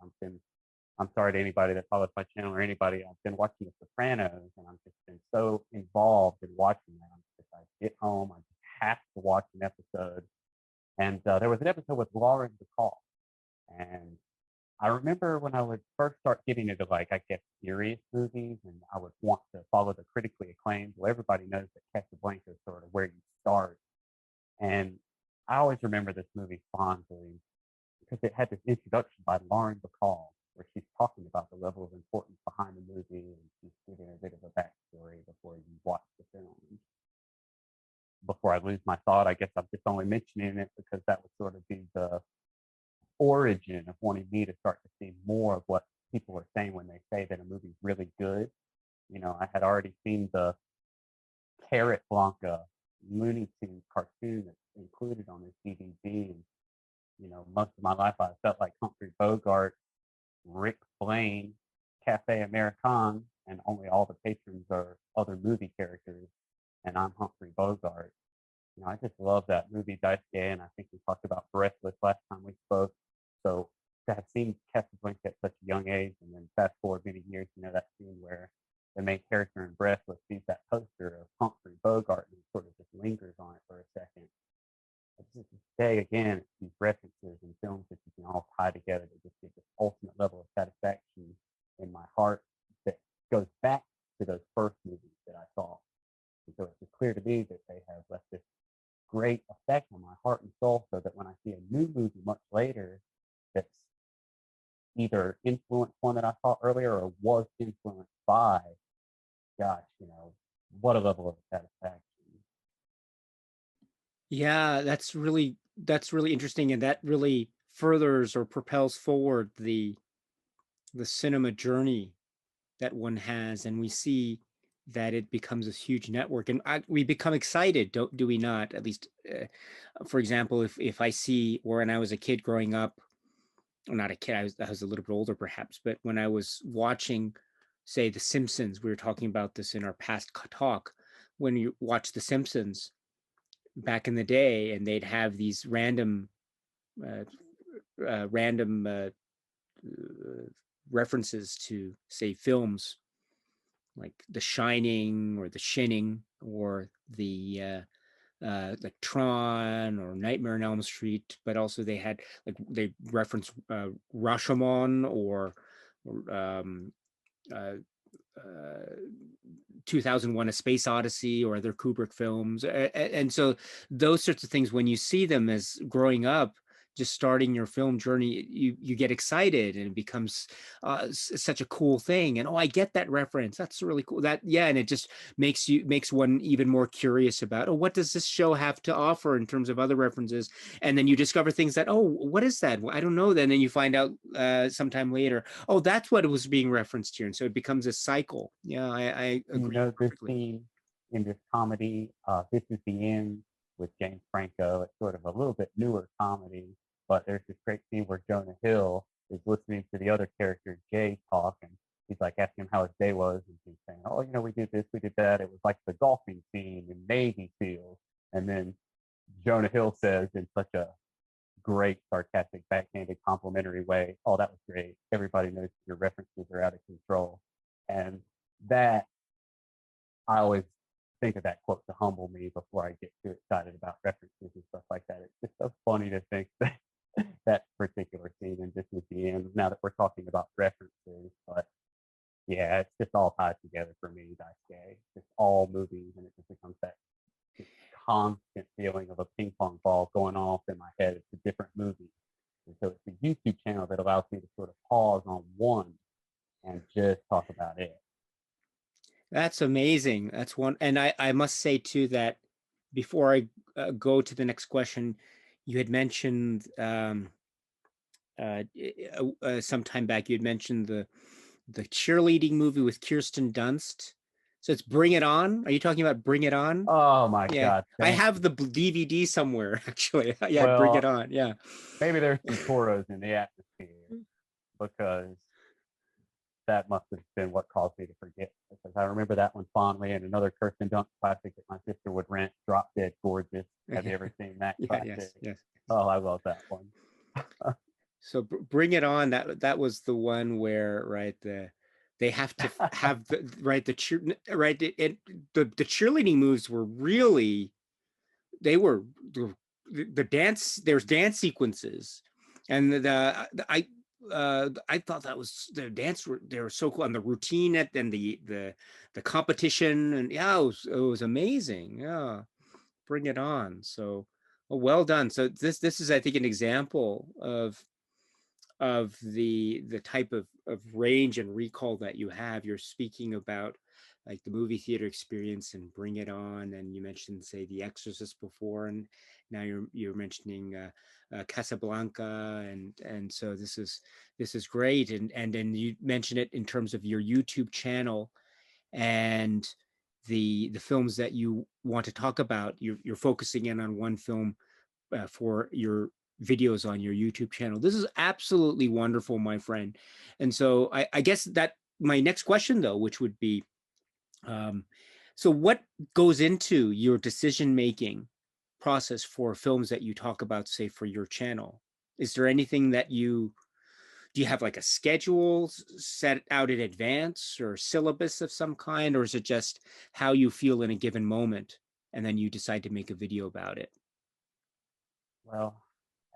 I'm sorry to anybody that follows my channel or anybody. I've been watching The Sopranos, and I've just been so involved in watching that. I get home, I just have to watch an episode. And there was an episode with Lauren Bacall, and I remember when I would first start getting into, like, I guess, serious movies, and I would want to follow the critically acclaimed. Well, everybody knows that Casablanca is sort of where you start. And I always remember this movie fondly because it had this introduction by Lauren Bacall, where she's talking about the level of importance behind the movie, and she's giving a bit of a backstory before you watch the film. Before I lose my thought, I guess I'm just only mentioning it because that would sort of be the origin of wanting me to start to see more of what people are saying when they say that a movie's really good. You know, I had already seen the Carrot Blanca Looney Tunes cartoon that's included on this DVD. And, you know, most of my life I felt like Humphrey Bogart, Rick Blaine, Cafe American, and only all the patrons are other movie characters, and I'm Humphrey Bogart. You know, I just love that movie, Daisuke, and I think we talked about Breathless last time we spoke. So to have seen Casablanca at such a young age, and then fast forward many years, you know, that scene where the main character in Breathless sees that poster of Humphrey Bogart and sort of just lingers on it for a second. It's just to say again, it's these references and films that you can all tie together to just get this ultimate level of satisfaction in my heart that goes back to those first movies that I saw. And so it's just clear to me that they have left this great effect on my heart and soul, so that when I see a new movie much later that's either influenced one that I saw earlier or was influenced by, gosh, you know, what a level of satisfaction. Yeah, that's really interesting, and that really furthers or propels forward the cinema journey that one has, and we see that it becomes this huge network, and we become excited, do we not? At least, for example, if I see, or when I was a kid growing up, or not a kid, I was a little bit older perhaps, but when I was watching, say, The Simpsons, we were talking about this in our past talk, when you watch The Simpsons back in the day, and they'd have these random references to, say, films like The Shining or The Shining or the like Tron or Nightmare on Elm Street, but also they had, like, they reference Rashomon or um, uh, 2001: A Space Odyssey or other Kubrick films. And so those sorts of things, when you see them as growing up, just starting your film journey, you get excited, and it becomes such a cool thing. And, oh, I get that reference. That's really cool. That, yeah, and it just makes one even more curious about, oh, what does this show have to offer in terms of other references? And then you discover things that, oh, what is that? I don't know. Then you find out sometime later, oh, that's what it was being referenced here. And so it becomes a cycle. Yeah, I agree. You know, this perfectly. scene in this comedy, This Is the End, with James Franco, it's sort of a little bit newer comedy, but there's this great scene where Jonah Hill is listening to the other character, Jay, talk, and he's like asking him how his day was, and he's saying, oh, you know, we did this, we did that. It was like the golfing scene in Navy SEALs. And then Jonah Hill says in such a great, sarcastic, backhanded, complimentary way, oh, that was great. Everybody knows your references are out of control. And that, I always think of that quote to humble me before I get too excited about references and stuff like that. It's just so funny to think that that particular scene in This Is the End, now that we're talking about references, but yeah, it's just all tied together for me, Daisuke. It's all movies, and it just becomes that constant feeling of a ping pong ball going off in my head. It's a different movie. And so it's the YouTube channel that allows me to sort of pause on one and just talk about it. That's amazing. That's one. And I must say too that before I go to the next question, you had mentioned some time back, you had mentioned the cheerleading movie with Kirsten Dunst. So it's Bring It On. Are you talking about Bring It On? Oh my Yeah, God. I Thank have you. the DVD somewhere actually. Yeah, Bring It Well, On. Yeah. maybe there's some Toros in the atmosphere because that must have been what caused me to forget. Because I remember that one fondly, and another Kirsten Dunst classic that my sister would rent, Drop Dead Gorgeous. Have you ever seen that Yeah, classic? yes. Oh, I love that one. So Bring It On, that was the one where, right, they have to have the right the cheer right the cheerleading moves were really, they were the dance, there's dance sequences, and I thought that was the dance, they were so cool, and the routine and the competition, and yeah, it was amazing. Yeah, Bring It On. So well done. So this is, I think, an example of the type of range and recall that you have. You're speaking about like the movie theater experience and Bring It On, and you mentioned, say, The Exorcist before, and now you're mentioning Casablanca, and so this is great, and then you mentioned it in terms of your YouTube channel and the films that you want to talk about. You're focusing in on one film for your videos on your YouTube channel. This is absolutely wonderful, my friend. And so I guess that my next question, though, which would be, so what goes into your decision-making process for films that you talk about, say, for your channel? Is there anything that do you have like a schedule set out in advance or syllabus of some kind, or is it just how you feel in a given moment and then you decide to make a video about it? Well,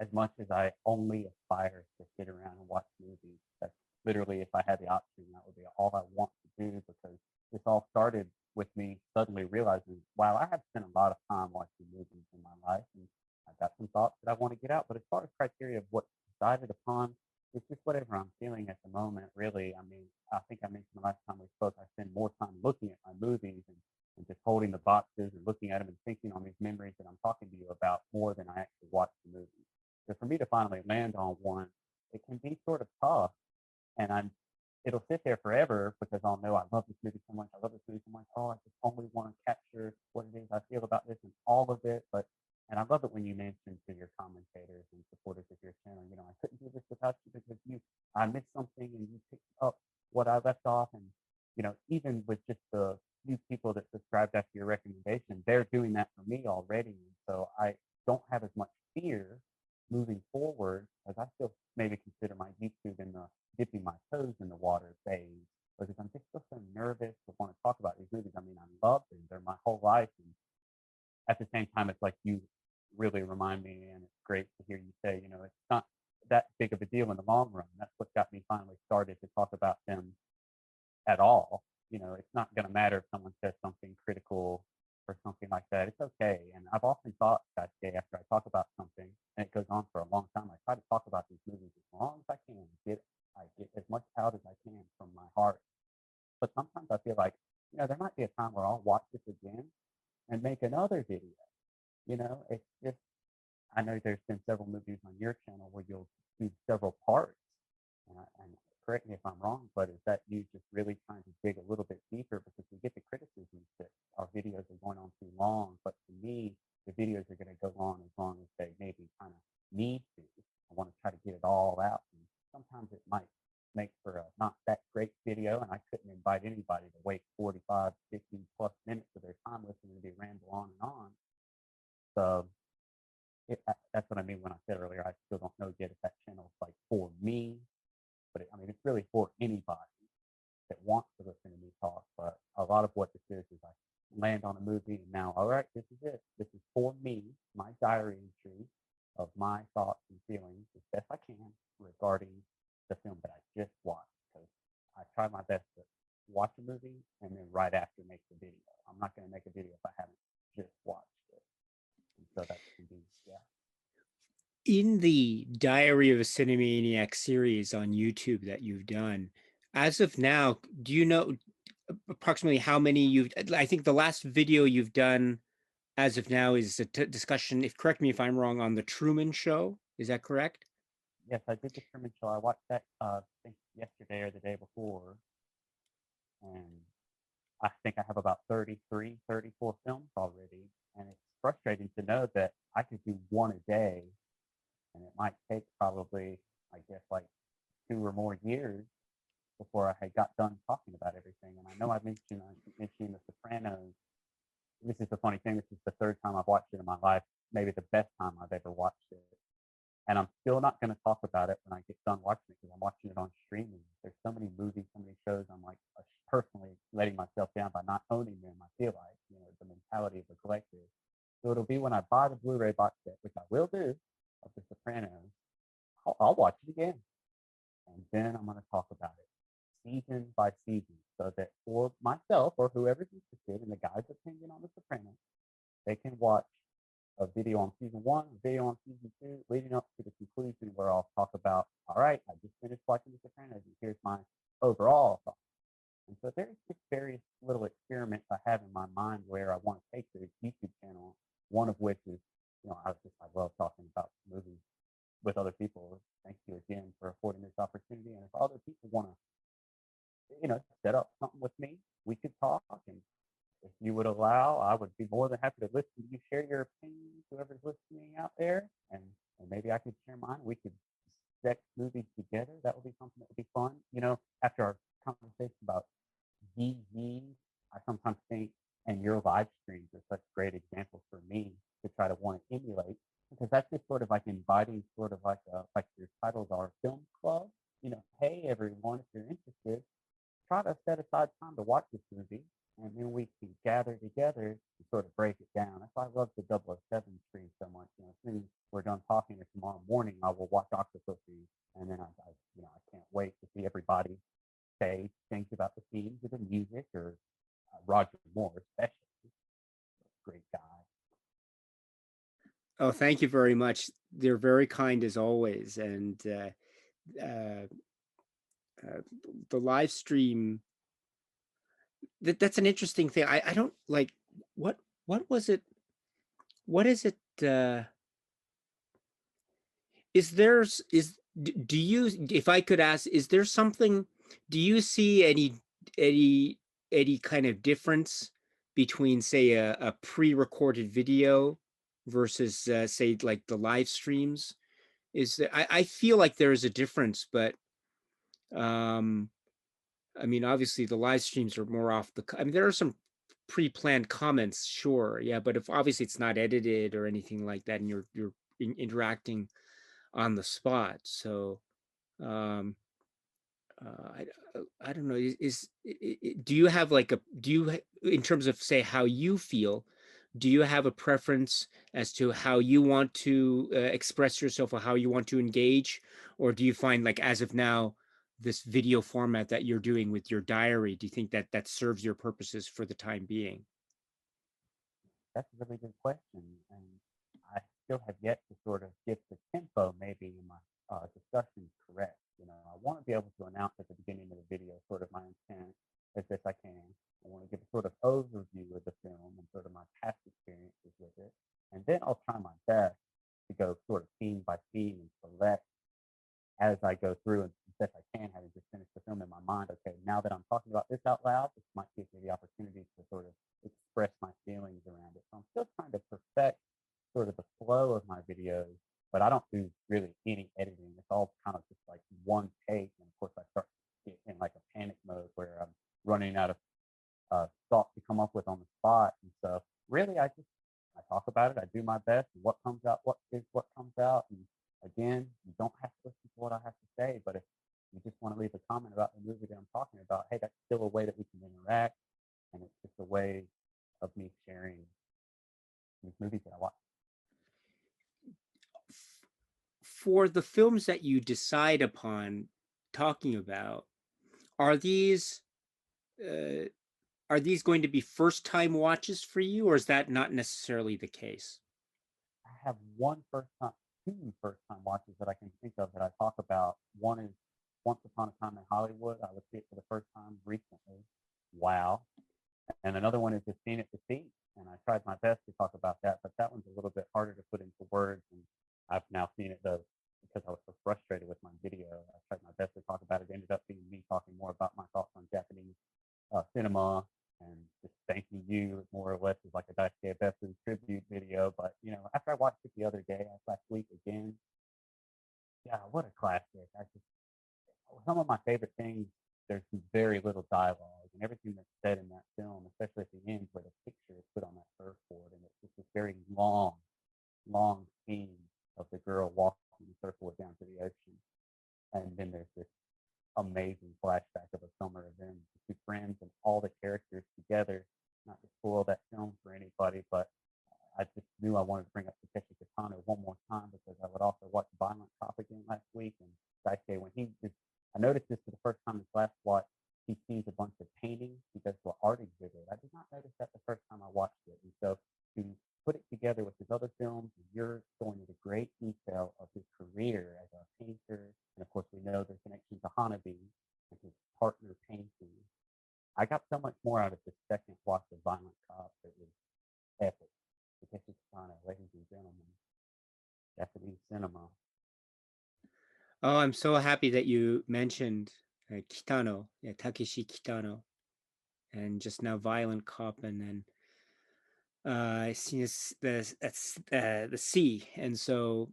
as much as I only aspire to sit around and watch movies, that's literally, if I had the option, that would be all I want to do, because this all started with me suddenly realizing, wow, I have spent a lot of time watching movies in my life, and I've got some thoughts that I want to get out. But as far as criteria of what's decided upon, it's just whatever I'm feeling at the moment, really. I mean, I think I mentioned the last time we spoke, I spend more time looking at my movies and just holding the boxes and looking at them and thinking on these memories that I'm talking to you about more than I actually watch the movie. So for me to finally land on one, it can be sort of tough, and it'll sit there forever because I'll know I love this movie so much. I love this movie so much. Oh, I just only want to capture what it is I feel about this and all of it. And I love it when you mention to your commentators and supporters of your channel, I couldn't do this without you because I missed something and you picked up what I left off. And, even with just the few people that subscribed after your recommendation, they're doing that for me already. And so I don't have as much fear moving forward, as I still maybe consider my YouTube in the dipping my toes in the water phase, because I'm just still so nervous to want to talk about these movies. I mean, I love them; they're my whole life, and at the same time, it's like you really remind me, and it's great to hear you say, it's not that big of a deal in the long run. That's what got me finally started to talk about them at all. It's not going to matter if someone says something critical or something like that. It's okay. And I've often thought that day after I talk about something, and it goes on for a long time, I try to talk about these movies as long as I can. I get as much out as I can from my heart. But sometimes I feel like, there might be a time where I'll watch this again and make another video. It's just, I know there's been several movies on your channel where you'll do several parts. And correct me if I'm wrong, but is that you just really trying to dig a little bit deeper, because we get the criticisms that our videos are going on too long, but to me, the videos are going to go on as long as they maybe kind of need to. I want to try to get it all out, and sometimes it might make for a not that great video, and I couldn't invite anybody to wait 45, 50 plus minutes of their time listening to me ramble on and on. So that's what I mean when I said earlier, I still don't know yet if that channel is like for me, but it's really for anybody that wants to listen to me talk. But a lot of what this is I land on a movie, and now, all right, this is it. This is for me, my diary entry of my thoughts and feelings as best I can regarding the film that I just watched. Because I try my best to watch a movie and then right after make the video. I'm not going to make a video if I haven't just watched it. And so that can be, yeah. In the Diary of a Cinemaniac series on YouTube that you've done, as of now, do you know approximately how many I think the last video you've done as of now is a discussion, correct me if I'm wrong, on the Truman Show. Is that correct? Yes, I did the Truman Show. I watched that think yesterday or the day before, and I think I have about 33, 34 films already, and it's frustrating to know that I could do one a day, and it might take probably, I guess, like 2 or more years before I had got done talking about everything. And I know I mentioned The Sopranos. This is the funny thing. This is the third time I've watched it in my life, maybe the best time I've ever watched it. And I'm still not going to talk about it when I get done watching it because I'm watching it on streaming. There's so many movies, so many shows. I'm like personally letting myself down by not owning them. I feel like, the mentality of a collector. So it'll be when I buy the Blu-ray box set, which I will do, of The Sopranos. I'll watch it again, and then I'm going to talk about it season by season, so that for myself or whoever's interested in the guy's opinion on The Sopranos, they can watch a video on season 1, a video on season 2, leading up to the conclusion where I'll talk about, all right, I just finished watching The Sopranos, and here's my overall thoughts. And so there's just various little experiments I have in my mind where I want to take the YouTube channel, one of which is, I love talking about movies with other people. Thank you again for affording this opportunity. And if other people want to, set up something with me, we could talk. And if you would allow, I would be more than happy to listen to you share your opinions, whoever's listening out there, and maybe I could share mine. We could spec movies together. That would be something that would be fun. After our conversation about GZ, I sometimes think, and your live streams are such great examples for me to try to want to emulate, because that's just sort of like inviting, sort of like your titles are, film club. Hey everyone, if you're interested, try to set aside time to watch this movie, and then we can gather together and sort of break it down. That's why I love the 007 stream so much. As soon as we're done talking, or tomorrow morning, I will watch Octopussy, and then I can't wait to see everybody say things about the scenes or the music, or Roger Moore especially, great guy. Oh, thank you very much. They're very kind as always, and the live stream. That's an interesting thing. I don't like what was it? What is it? Do you, if I could ask, is there something? Do you see any kind of difference between, say, a pre-recorded video versus say like the live streams? I feel like there is a difference, but I mean, obviously the live streams are more off the. I mean, there are some pre-planned comments, sure, yeah, but if obviously it's not edited or anything like that, and you're interacting on the spot, so um, I don't know. Do you have like in terms of, say, how you feel? Do you have a preference as to how you want to express yourself, or how you want to engage, or do you find, like, as of now, this video format that you're doing with your diary, do you think that that serves your purposes for the time being? That's a really good question, and I still have yet to sort of get the tempo maybe in my discussions correct. I want to be able to announce at the beginning of the video sort of my intent as best I can. I want to give a sort of overview of the film and sort of my past experiences with it, and then I'll try my best to go sort of scene by scene and select as I go through, and as best I can, having just finished the film in my mind. Okay, now that I'm talking about this out loud, this might give me the opportunity to sort of express my feelings around it. So I'm still trying to perfect sort of the flow of my videos, but I don't do really any editing. It's all kind of just like one take, and of course I start to get in like a panic mode where I'm running out of thoughts to come up with on the spot. And so really, I talk about it. I do my best, and what comes out, what comes out. And again, you don't have to listen to what I have to say, but if you just want to leave a comment about the movie that I'm talking about, hey, that's still a way that we can interact, and it's just a way of me sharing these movies that I watch. For the films that you decide upon talking about, are these going to be first-time watches for you, or is that not necessarily the case? I have two first-time watches that I can think of that I talk about. One is Once Upon a Time in Hollywood. I would see it for the first time recently. Wow. And another one is The Scene at the Sea. And I tried my best to talk about that, but that one's a little bit harder to put into words. And I've now seen it, though, because I was so frustrated with my video. I tried my best to talk about it in cinema, and just thanking you more or less as like a Daisuke Bethune tribute video. But you know, after I watched it the other day, last week again, yeah, what a classic! I just some of my favorite things. There's very little dialogue, and everything that's said in that film, especially at the end where the picture is put on that surfboard, and it's just this very long scene of the girl walking the surfboard down to the ocean, and then there's this amazing flashback of a summer of them, the two friends and all the characters together. Not to spoil that film for anybody, but I just knew I wanted to bring up Takeshi Kitano one more time because I would also watch Violent Cop again last week. And Daisuke, when I noticed this for the first time this last watch, he sees a bunch of paintings. He goes to an art exhibit. I did not notice that the first time I watched it. And so to put it together with his other films, and you're going into great detail of his career as a painter. And of course, we know the connection to Hanabi and his partner painting. I got so much more out of the second watch of Violent Cop. It was epic. Takeshi Kitano, ladies and gentlemen, Japanese cinema. Oh, I'm so happy that you mentioned Kitano, Takeshi Kitano, and just now Violent Cop, and then I see the sea, and so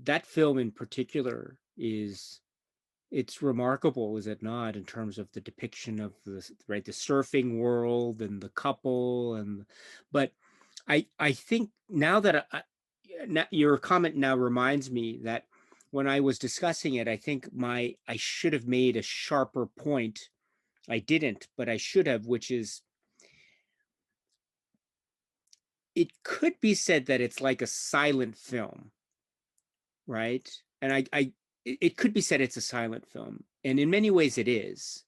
that film in particular it's remarkable, is it not, in terms of the depiction of the surfing world and the couple, but I think now that your comment now reminds me that when I was discussing it, I think I should have made a sharper point. I didn't, but I should have, which is it could be said that it's like a silent film, right? And it could be said it's a silent film, and in many ways it is.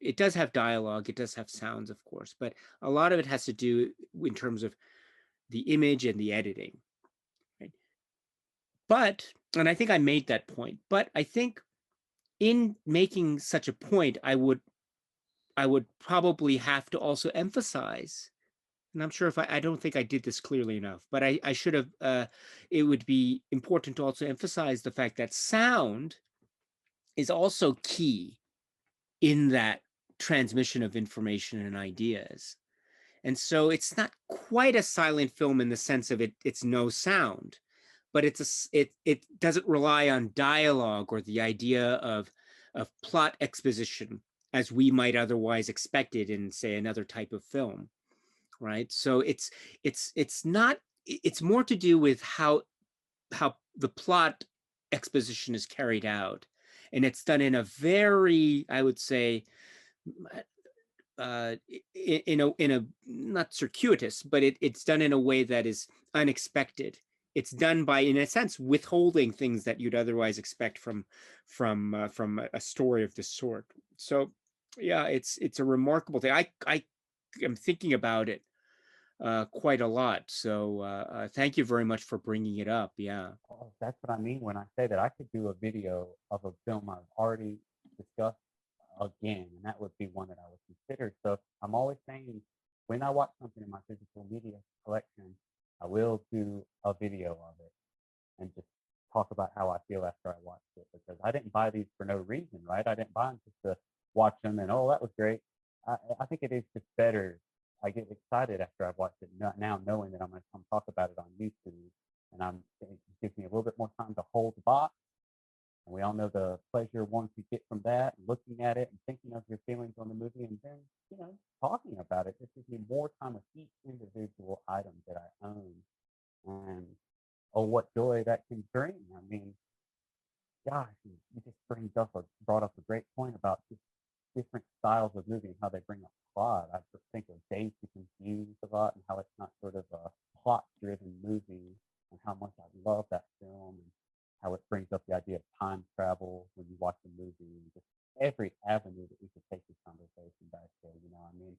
It does have dialogue, it does have sounds, of course, but a lot of it has to do in terms of the image and the editing, right? But, and I think I made that point, but I think in making such a point, I would probably have to also emphasize, and I'm sure if I don't think I did this clearly enough, but I should have, it would be important to also emphasize the fact that sound is also key in that transmission of information and ideas. And so it's not quite a silent film in the sense of it's no sound, but it doesn't rely on dialogue or the idea of plot exposition as we might otherwise expect it in, say, another type of film, right? So it's not, it's more to do with how the plot exposition is carried out, and it's done in a very, I would say, in a not circuitous, but it's done in a way that is unexpected. It's done by, in a sense, withholding things that you'd otherwise expect from a story of this sort. So yeah, it's a remarkable thing. I am thinking about it quite a lot. So thank you very much for bringing it up. Yeah. Oh, that's what I mean when I say that I could do a video of a film I've already discussed again, and that would be one that I would consider. So I'm always saying when I watch something in my physical media collection, I will do a video of it and just talk about how I feel after I watched it, because I didn't buy these for no reason, right? I didn't buy them just to watch them and, oh, that was great. I think it is just better. I get excited after I've watched it now, knowing that I'm going to come talk about it on YouTube, and it gives me a little bit more time to hold the box. And we all know the pleasure one could get from that, looking at it and thinking of your feelings on the movie, and then, talking about it. This gives me more time with each individual item that I own. And oh, what joy that can bring. I mean, gosh, you just brought up a great point about just different styles of movie and how they bring up plot. I think of Dazed and Confused a lot, and how it's not sort of a plot-driven movie, and how much I love that film, and how it brings up the idea of time travel when you watch a movie, and just every avenue that we could take this conversation back to. I mean,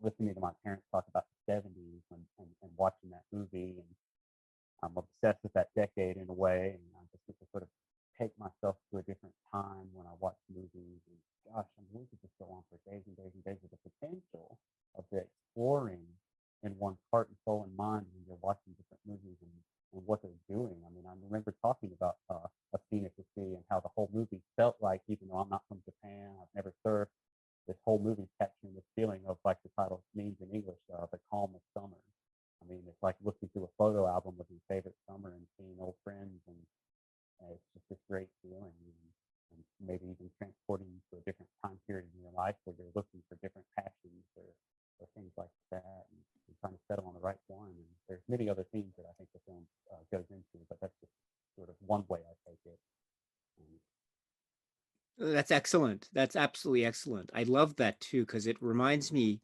listening to my parents talk about the 70s and watching that movie, and I'm obsessed with that decade in a way, and I just get to sort of take myself to a different time when I watch movies. And gosh, I mean, we could just go on for days and days and days with the potential of the exploring in one's heart and soul and mind when you're watching different movies and what they're doing. I mean, I remember talking about transporting you to a different time period in your life where you're looking for different passions or things like that, and trying to settle on the right one. And there's many other themes that I think the film goes into, but that's just sort of one way I take it. That's excellent. That's absolutely excellent. I love that too, because it reminds me,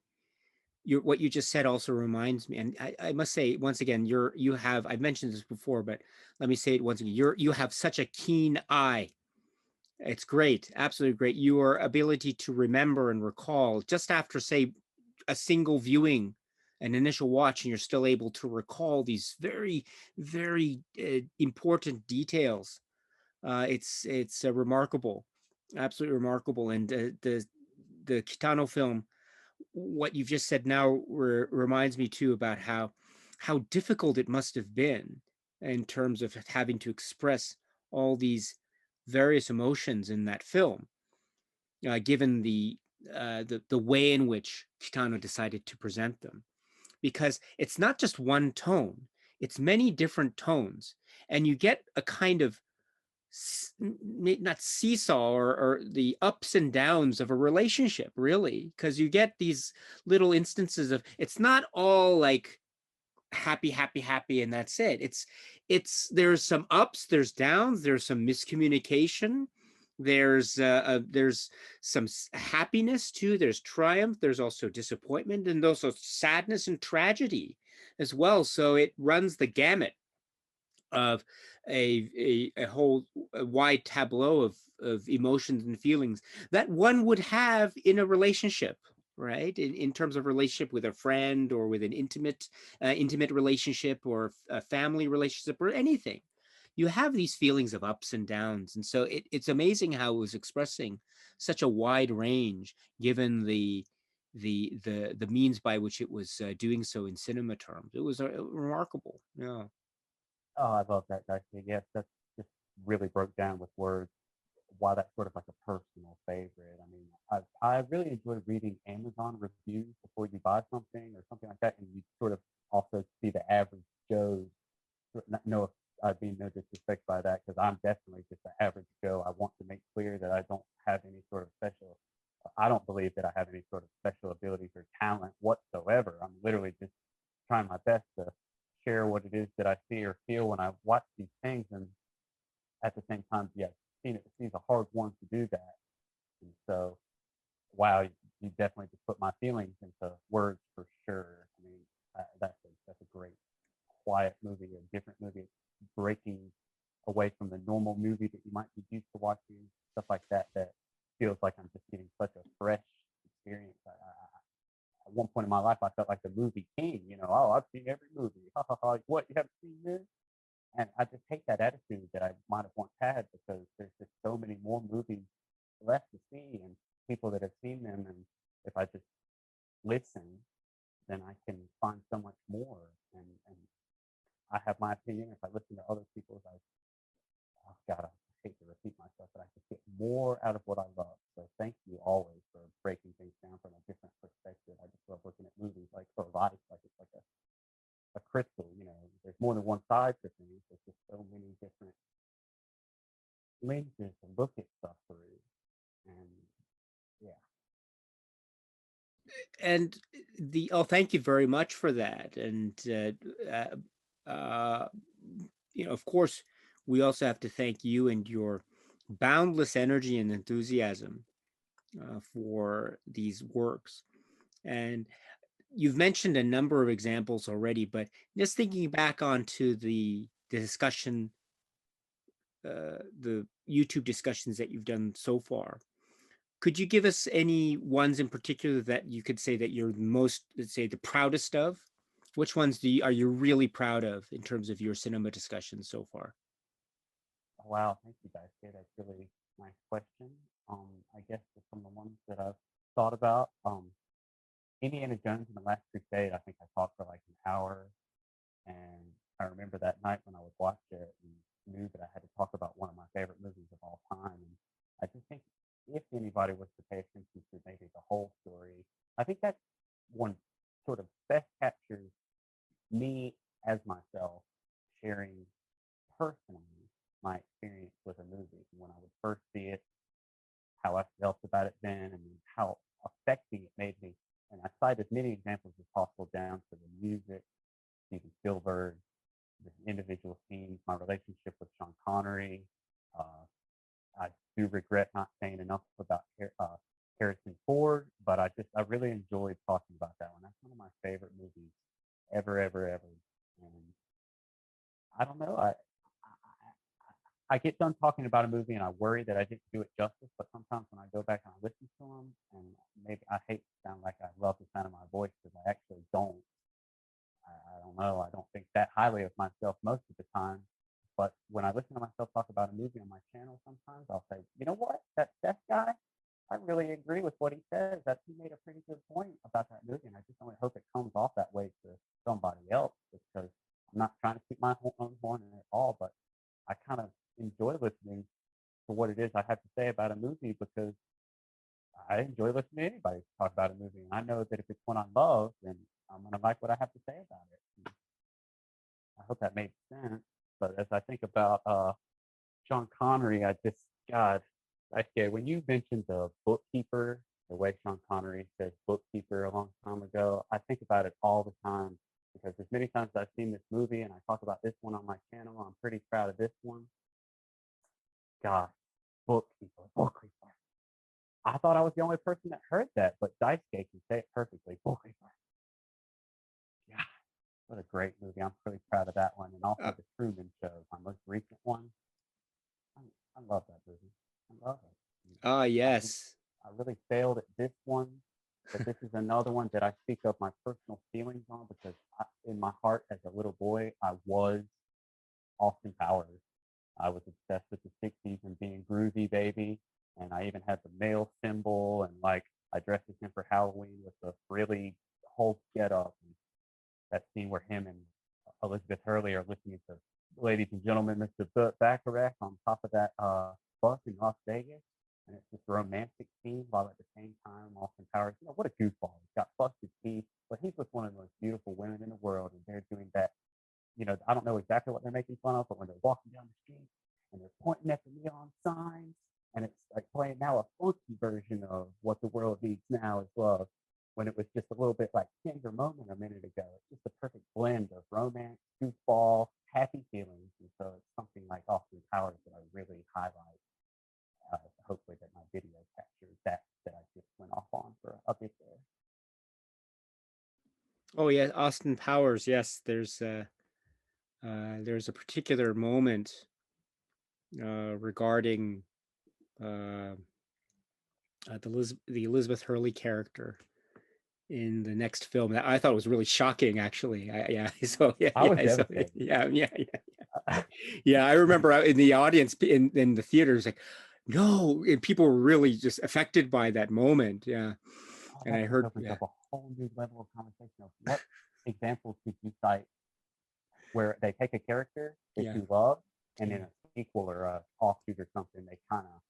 what you just said also reminds me, and I must say once again, you have, I've mentioned this before, but let me say it once again, you have such a keen eye. It's great, absolutely great. Your ability to remember and recall just after, say, a single viewing, an initial watch, and you're still able to recall these very, very important details. It's remarkable, absolutely remarkable. And the Kitano film, what you've just said now reminds me too about how difficult it must have been in terms of having to express all these various emotions in that film, given the way in which Kitano decided to present them, because it's not just one tone, it's many different tones, and you get a kind of not seesaw or the ups and downs of a relationship, really, because you get these little instances of, it's not all like happy, happy, happy, and that's it. There's some ups, there's downs, there's some miscommunication, there's some happiness too, there's triumph, there's also disappointment, and also sadness and tragedy as well. So it runs the gamut of a whole wide tableau of emotions and feelings that one would have in a relationship, right? In terms of relationship with a friend, or with an intimate relationship, or a family relationship, or anything. You have these feelings of ups and downs, and so it's amazing how it was expressing such a wide range, given the means by which it was doing so in cinema terms. It was remarkable. Yeah. Oh, I love that, guy. Yes, that's just really broke down with words why that's sort of like a personal favorite. I mean, I really enjoy reading Amazon reviews before you buy something or something like that, and you sort of also see the average Joe's. No, I'd be no disrespect by that, because I'm definitely just the average Joe. I want to make clear that I don't have any sort of special. I don't believe that I have any sort of special abilities or talent whatsoever. I'm literally just trying my best to share what it is that I see or feel when I watch these things, and at the same time, yeah, it seems a hard one to do that. And so, wow, you definitely just put my feelings into words for sure. I mean, that's a great quiet movie, a different movie, breaking away from the normal movie that you might be used to watching, stuff like that. That feels like I'm just getting such a fresh experience. At one point in my life, I felt like the movie king. Oh, I've seen every movie. Like, what, you haven't seen this? And I just hate that attitude that I might have once had, because there's just so many more movies left to see, and people that have seen them. And if I just listen, then I can find so much more. And I have my opinion. If I listen to other people's, oh God, I hate to repeat myself, but I just get more out of what I love. So thank you always for breaking things down from a different perspective. I just love looking at movies like, or life, like it's like a crystal. There's more than one side to things. There's just so many different lenses to look at stuff through. And yeah. And thank you very much for that. And of course, we also have to thank you and your boundless energy and enthusiasm for these works. And you've mentioned a number of examples already, but just thinking back onto the discussion, the YouTube discussions that you've done so far, could you give us any ones in particular that you could say that you're most, let's say, the proudest of? Which ones are you really proud of in terms of your cinema discussions so far? Wow, thank you, guys. Yeah, that's really nice question. I guess from the ones that I've thought about, Indiana Jones and the Last Crusade, I think I talked for like an hour, and I remember that night when I would watch it and knew that I had to talk about one of my favorite movies of all time. And I just think if anybody was to pay attention to maybe the whole story, I think that one sort of best captures me as myself, sharing personally my experience with a movie. When I would first see it, how I else about it then, and how affecting it made me. And I cite as many examples as possible, down to the music, Steven Spielberg, the individual scenes, my relationship with Sean Connery. I do regret not saying enough about Harrison Ford, but I really enjoyed talking about that one. That's one of my favorite movies ever. And I don't know, I get done talking about a movie and I worry that I didn't do it justice, but sometimes when I go back and I listen to them, and maybe I hate to sound like I love the sound of my voice, because I actually don't. I don't know. I don't think that highly of myself most of the time. But when I listen to myself talk about a movie on my channel, sometimes I'll say, you know what, that Seth guy, I really agree with what he says. That he made a pretty good point about that movie, and I just only hope it comes off that way to somebody else, because I'm not trying to keep my own horn at all, but I kind of enjoy listening to what it is I have to say about a movie, because I enjoy listening to anybody talk about a movie, and I know that if it's one I love, then I'm gonna like what I have to say about it. And I hope that made sense. But as I think about Sean Connery, God, when you mentioned the bookkeeper, the way Sean Connery says bookkeeper a long time ago, I think about it all the time, because as many times as I've seen this movie and I talk about this one on my channel, I'm pretty proud of this one. God, bookkeeper. I thought I was the only person that heard that, but Daisuke can say it perfectly. Bookkeeper. Yeah, what a great movie. I'm really proud of that one. And also the Truman Show, my most recent one. I love that movie. I love it. Ah, yes. I really failed at this one, but this is another one that I speak of my personal feelings on, because in my heart as a little boy, I was Austin Powers. I was obsessed with the 60s and being groovy, baby. And I even had the male symbol, and like I dressed as him for Halloween with the really whole get up. And that scene where him and Elizabeth Hurley are listening to Ladies and Gentlemen, Mr. Bacharach on top of that bus in Las Vegas. And it's this romantic scene, while at the same time, Austin Powers, what a goofball. He's got busted teeth, but he's with one of the most beautiful women in the world, and they're doing that. I don't know exactly what they're making fun of, but when they're walking down the street and they're pointing at the neon signs, and it's like playing now a funky version of What the World Needs Now is Love, when it was just a little bit like Tender Moment a minute ago. It's just a perfect blend of romance, goofball, happy feelings. And so it's something like Austin Powers that I really highlight. Hopefully that my video captures that I just went off on for a bit there. Oh yeah, Austin Powers. Yes, there's a particular moment regarding the Elizabeth Hurley character in the next film that I thought was really shocking, actually. I was devastated. Yeah. I remember in the audience in the theaters, like, no, and people were really just affected by that moment. Yeah. And I heard opens up a whole new level of conversation of what examples could you cite where they take a character that you love, and in a sequel or a offshoot or something, they kind of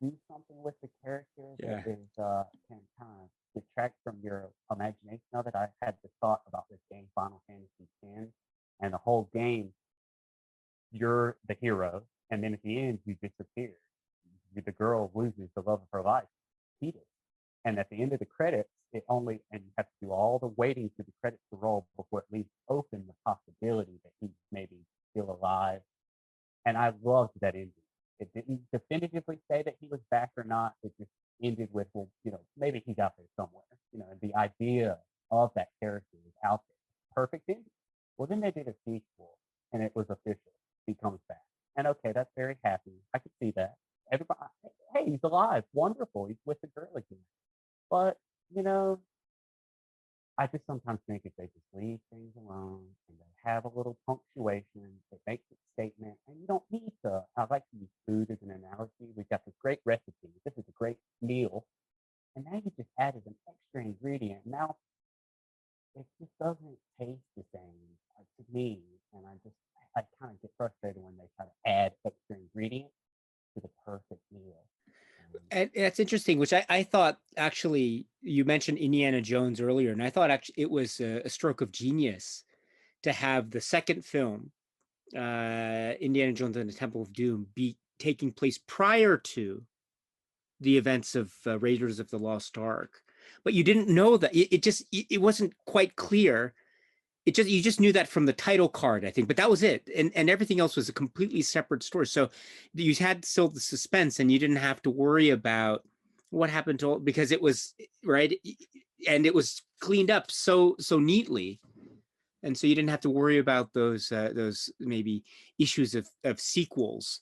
do something with the character that is can kind of detract from your imagination of it. I had the thought about this game, Final Fantasy X, and the whole game, you're the hero, and then at the end, you disappear. The girl loses the love of her life, Peter. And at the end of the credits, and you have to do all the waiting for the credits to roll before it leaves open the possibility that he's maybe still alive. And I loved that ending. It didn't definitively say that he was back or not. It just ended with, well, maybe he's out there somewhere. And the idea of that character is out there. Perfect ending. Well, then they did a sequel, and it was official. He comes back. And okay, that's very happy. I could see that. Everybody, hey, he's alive. Wonderful. He's with the girl again. But, I just sometimes think if they just leave things alone and they have a little punctuation, it makes a statement, and you don't need to. I like to use food as an analogy. We've got this great recipe. This is a great meal. And now you just added an extra ingredient. Now, it just doesn't taste the same to me. And I kind of get frustrated when they try to add extra ingredients to the perfect meal. And that's interesting, which I thought, actually, you mentioned Indiana Jones earlier, and I thought actually it was a stroke of genius to have the second film, Indiana Jones and the Temple of Doom, be taking place prior to the events of Raiders of the Lost Ark, but you didn't know that. It wasn't quite clear. You just knew that from the title card, I think, but that was it, and everything else was a completely separate story. So you had still the suspense, and you didn't have to worry about what happened to, because it was right, and it was cleaned up so neatly, and so you didn't have to worry about those maybe issues of sequels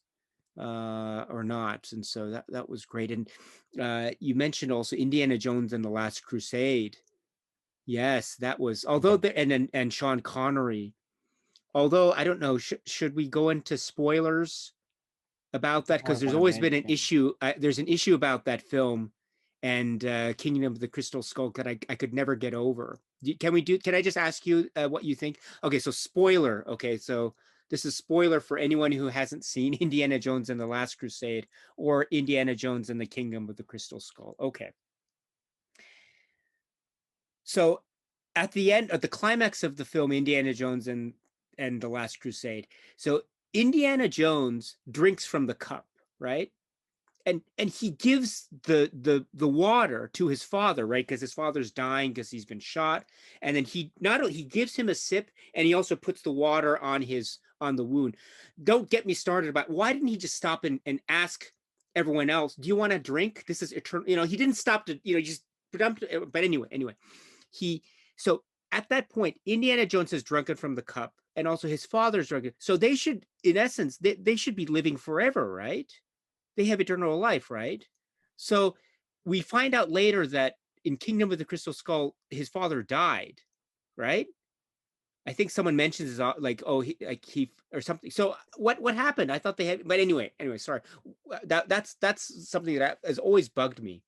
or not. And so that was great. And you mentioned also Indiana Jones and the Last Crusade. Yes, that was, although the, and Sean Connery. Although I don't know, should we go into spoilers about that? Well, I Because there's want to always been an mention, issue. There's an issue about that film and Kingdom of the Crystal Skull that I could never get over. Can I just ask you what you think? Okay, so spoiler. Okay, so this is spoiler for anyone who hasn't seen Indiana Jones and the Last Crusade or Indiana Jones and the Kingdom of the Crystal Skull. Okay. So at the end of the climax of the film Indiana Jones and the Last Crusade, so Indiana Jones drinks from the cup, right? And he gives the water to his father, right? Because his father's dying because he's been shot. And then he not only he gives him a sip, and he also puts the water on the wound. Don't get me started about why didn't he just stop and ask everyone else, do you want a drink? This is eternal. He didn't stop to, just dumped. But anyway, he so at that point, Indiana Jones has drunken from the cup, and also his father's drunken. So they should, in essence, they should be living forever, right? They have eternal life, right? So we find out later that in Kingdom of the Crystal Skull, his father died, right? I think someone mentions like, oh, he or something. So what happened? I thought they had, but anyway, sorry. That's something that has always bugged me.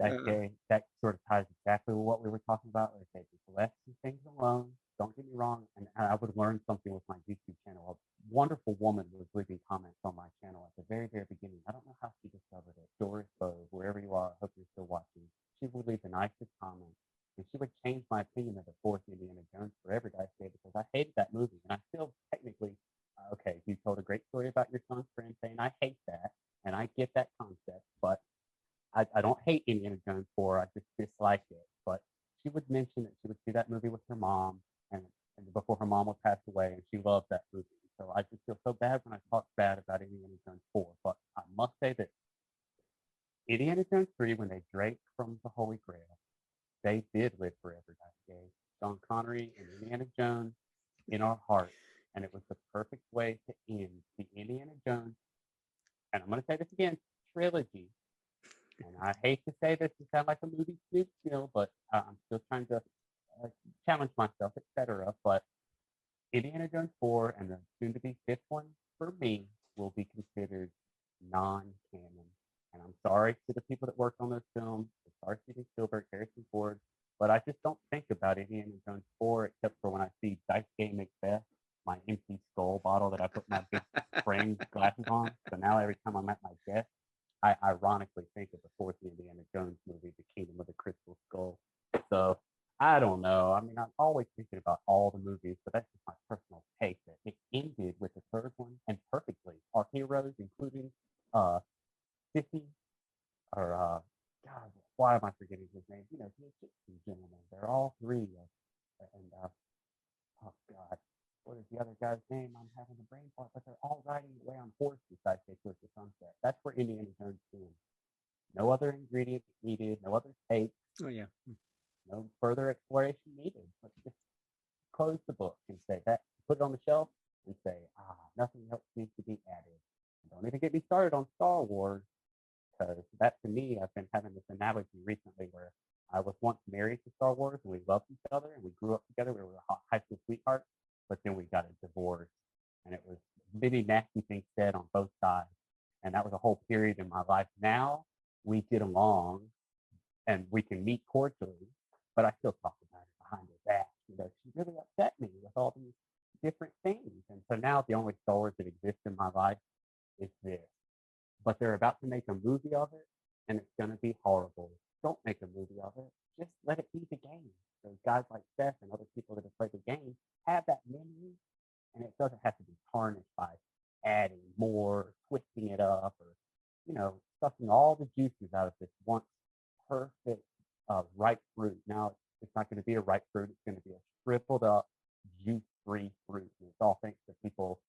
that sort of ties exactly with what we were talking about. Like, okay, just let some things alone. Don't get me wrong. And I would learn something with my YouTube channel. A wonderful woman was leaving comments on my channel at the very, very beginning. I don't know how she discovered it. Doris Bove, wherever you are, I hope you're still watching. She would leave the nicest comments. And she would change my opinion of the fourth Indiana Jones forever, Dice Day, because I hated that movie. And I still technically, okay, you told a great story about your son's friend saying, I hate that. And I get that concept, but I don't hate Indiana Jones 4. I just dislike it. But she would mention that she would see that movie with her mom, and before her mom would pass away, and she loved that movie. So I just feel so bad when I talk bad about Indiana Jones 4. But I must say that Indiana Jones 3, when they drank from the Holy Grail, they did live forever. That day, Sean Connery and Indiana Jones in our hearts, and it was the perfect way to end the Indiana Jones. And I'm going to say this again, trilogy. And I hate to say this to sound like a movie snoop still, but I'm still trying to challenge myself, etc. But Indiana Jones 4 and the soon-to-be fifth one, for me, will be considered non-canon. And I'm sorry to the people that worked on those films, sorry to Steven Spielberg, Harrison Ford, but I just don't think about Indiana Jones 4 except for when I see Dice Game Macbeth, my empty skull bottle that I put my big framed glasses on. So now every time I'm at my desk, I ironically think of the fourth Indiana Jones movie, The Kingdom of the Crystal Skull. So I don't know. I mean, I'm always thinking about all the movies, but that's just my personal take. That it ended with the third one, and perfectly. Our heroes, including Sissy, or God, why am I forgetting his name? The Egyptian gentleman. They're all three, and oh God, what is the other guy's name? I'm having a brain fart, but they're all riding away on horses as they towards the sunset. That's where Indiana Jones ends. No other ingredients needed, no other take. Oh yeah. No further exploration needed. Let's just close the book and say that, put it on the shelf and say, nothing else needs to be added. Don't even get me started on Star Wars, because that to me, I've been having this analogy recently where I was once married to Star Wars and we loved each other and we grew up together. We were high school sweethearts, but then we got a divorce, and it was many nasty things said on both sides. And that was a whole period in my life. Now we get along and we can meet cordially, but I still talk about it behind her back. She really upset me with all these different things. And so now the only Star Wars that exists in my life is this. But they're about to make a movie of it, and it's going to be horrible. Don't make a movie of it. Just let it be the game. So guys like Seth and other people that have played the game have that memory, and it doesn't have to be tarnished by adding more, twisting it up, or sucking all the juices out of this once perfect ripe fruit. Now it's not going to be a ripe fruit. It's going to be a shriveled up, juice-free fruit. And it's all thanks to people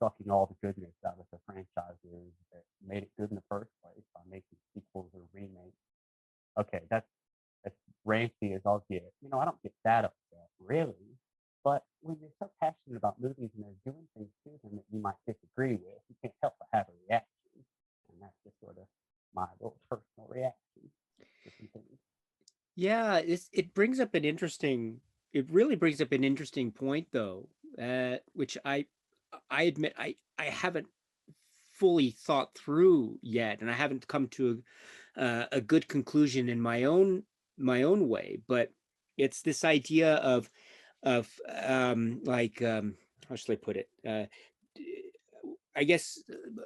sucking all the goodness out of the franchises that made it good in the first place by making sequels or remakes. Okay, that's ranty as I'll get. I don't get that upset, really. But when you're so passionate about movies and they're doing things to them that you might disagree with, you can't help but have a reaction. And that's just sort of my little personal reaction to some things. Yeah, it brings up an interesting. It really brings up an interesting point, though, which I admit I haven't fully thought through yet, and I haven't come to a good conclusion in my own way. But it's this idea of like how should I put it? I guess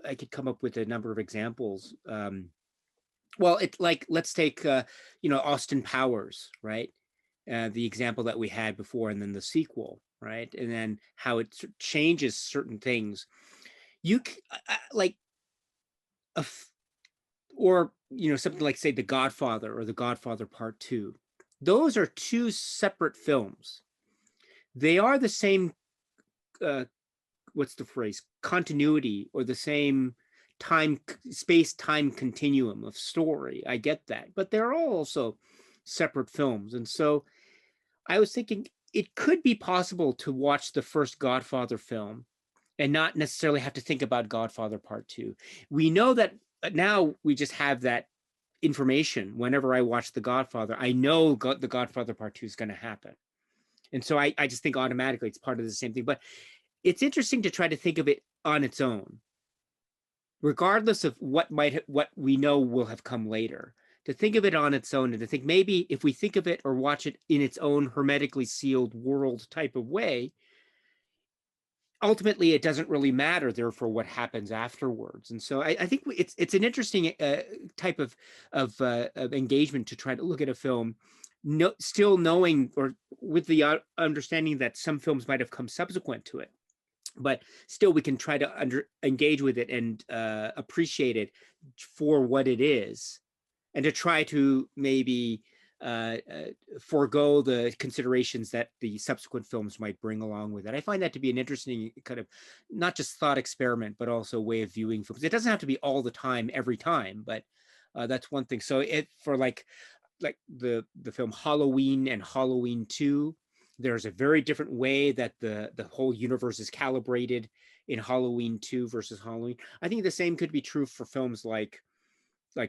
I could come up with a number of examples. Well, it's like, let's take Austin Powers, right? The example that we had before, and then the sequel, right? And then how it changes certain things. You like or something like, say, The Godfather or The Godfather Part 2. Those are two separate films. They are the same what's the phrase, continuity, or the same space-time continuum of story. I get that, but they're all also separate films. And so I was thinking it could be possible to watch the first Godfather film and not necessarily have to think about Godfather Part 2. We know that now we just have that information. Whenever I watch The Godfather, I know The Godfather Part 2 is going to happen. And so I just think automatically it's part of the same thing. But it's interesting to try to think of it on its own, regardless of what we know will have come later. To think of it on its own, and to think maybe if we think of it or watch it in its own hermetically sealed world type of way, ultimately it doesn't really matter, therefore, what happens afterwards. And so I think it's an interesting type of engagement to try to look at a film, still knowing, or with the understanding that some films might have come subsequent to it, but still we can try to engage with it and appreciate it for what it is, and to try to maybe forego the considerations that the subsequent films might bring along with it. I find that to be an interesting kind of, not just thought experiment, but also way of viewing films. It doesn't have to be all the time, every time, but that's one thing. So for like the film Halloween and Halloween 2, there's a very different way that the whole universe is calibrated in Halloween 2 versus Halloween. I think the same could be true for films like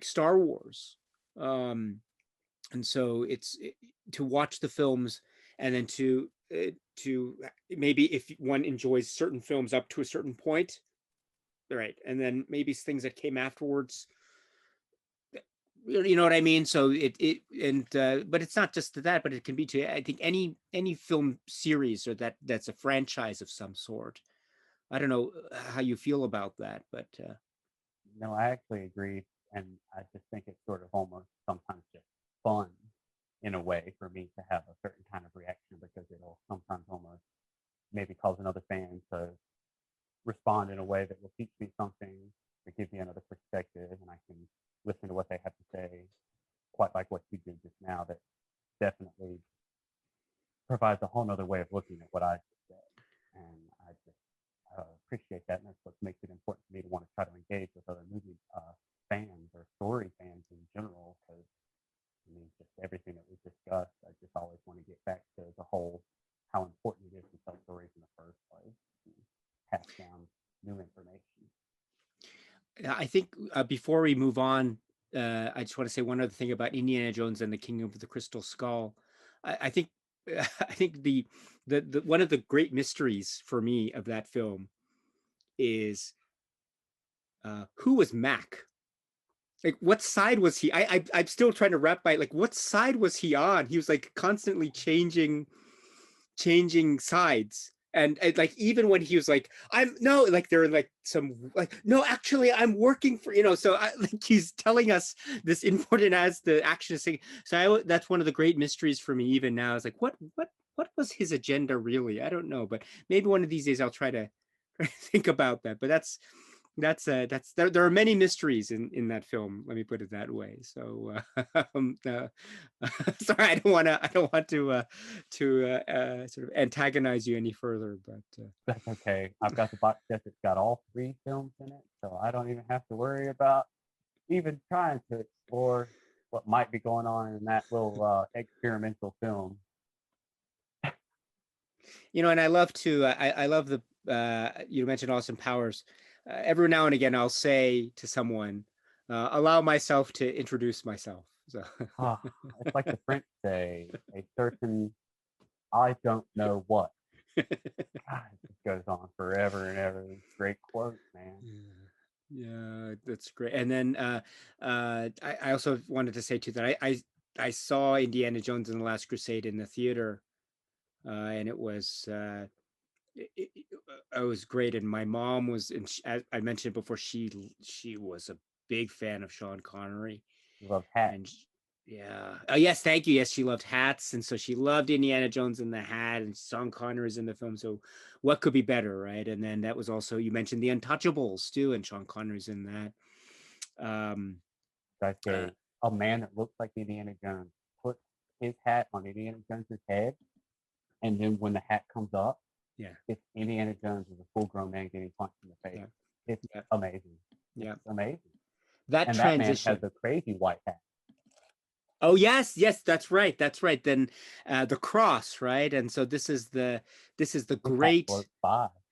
Star Wars. And so it's to watch the films, and then to maybe, if one enjoys certain films up to a certain point, right, and then maybe things that came afterwards, you know what I mean? So but it's not just to that, but it can be to, I think, any film series, or that's a franchise of some sort. I don't know how you feel about that, but No, I actually agree, and I just think it's sort of almost sometimes just fun in a way for me to have a certain kind of reaction, because it'll sometimes almost maybe cause another fan to respond in a way that will teach me something, or give me another perspective, and I can listen to what they have to say, quite like what you did just now. That definitely provides a whole nother way of looking at what I just said, and I just appreciate that, and that's what makes it important for me to want to try to engage with other movie fans or story fans in general, because I mean, just everything that we discussed, I just always want to get back to the whole, how important it is to tell stories in the first place, and pass down new information. I think before we move on, I just want to say one other thing about Indiana Jones and the Kingdom of the Crystal Skull. I think I think the one of the great mysteries for me of that film is who was Mac? Like, what side was he? I'm still trying to wrap my, like, what side was he on? He was like constantly changing sides. And like, even when he was like, they're like some, like, no, actually I'm working for, so like, he's telling us this important as the action is saying. So that's one of the great mysteries for me even now, is like, what was his agenda really? I don't know, but maybe one of these days I'll try to think about that. But There are many mysteries in that film. Let me put it that way. So, sorry, I don't want to sort of antagonize you any further, but That's okay. I've got the box set that's got all 3 films in it, so I don't even have to worry about even trying to explore what might be going on in that little experimental film. And I love to I love the you mentioned Austin Powers. Every now and again, I'll say to someone, allow myself to introduce myself. So It's like the French say, a certain I don't know what. God, it just goes on forever and ever. Great quote, man. Yeah, that's great. And then I also wanted to say too that I saw Indiana Jones and the Last Crusade in the theater, and it was it was great. And my mom was, as I mentioned before, she was a big fan of Sean Connery. You love hats. And yeah. Oh, yes, thank you. Yes, she loved hats, and so she loved Indiana Jones and the Hat, and Sean Connery's in the film. So, what could be better, right? And then that was also, you mentioned the Untouchables too, and Sean Connery's in that. That's a man that looks like Indiana Jones puts his hat on Indiana Jones's head, and then when the hat comes up, yeah, it's Indiana Jones as a full-grown man getting punched in the face. Yeah. It's amazing. Yeah, it's amazing. That and transition. That man has a crazy white hat. Oh yes, that's right. Then the cross, right? And so this is the great.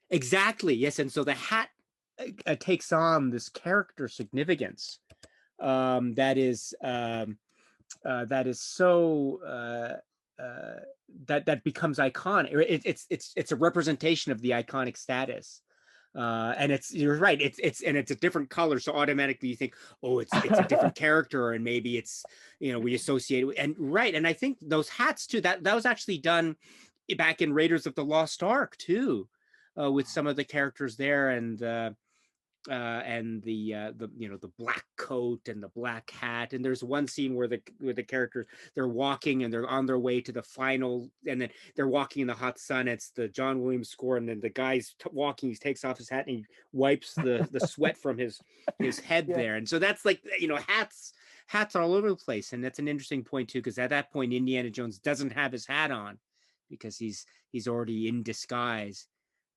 Exactly, yes. And so the hat takes on this character significance that is so that becomes iconic. It's a representation of the iconic status. And you're right, it's a different color, so automatically you think, oh, it's a different character, and maybe it's, we associate it, and right. And I think those hats too, that was actually done back in Raiders of the Lost Ark too, with some of the characters there, and the black coat and the black hat. And there's one scene where the characters, they're walking and they're on their way to the final, and then they're walking in the hot sun. It's the John Williams score, and then the guy's walking, he takes off his hat and he wipes the sweat from his head there. And so that's like, hats are all over the place. And that's an interesting point too, because at that point Indiana Jones doesn't have his hat on because he's already in disguise,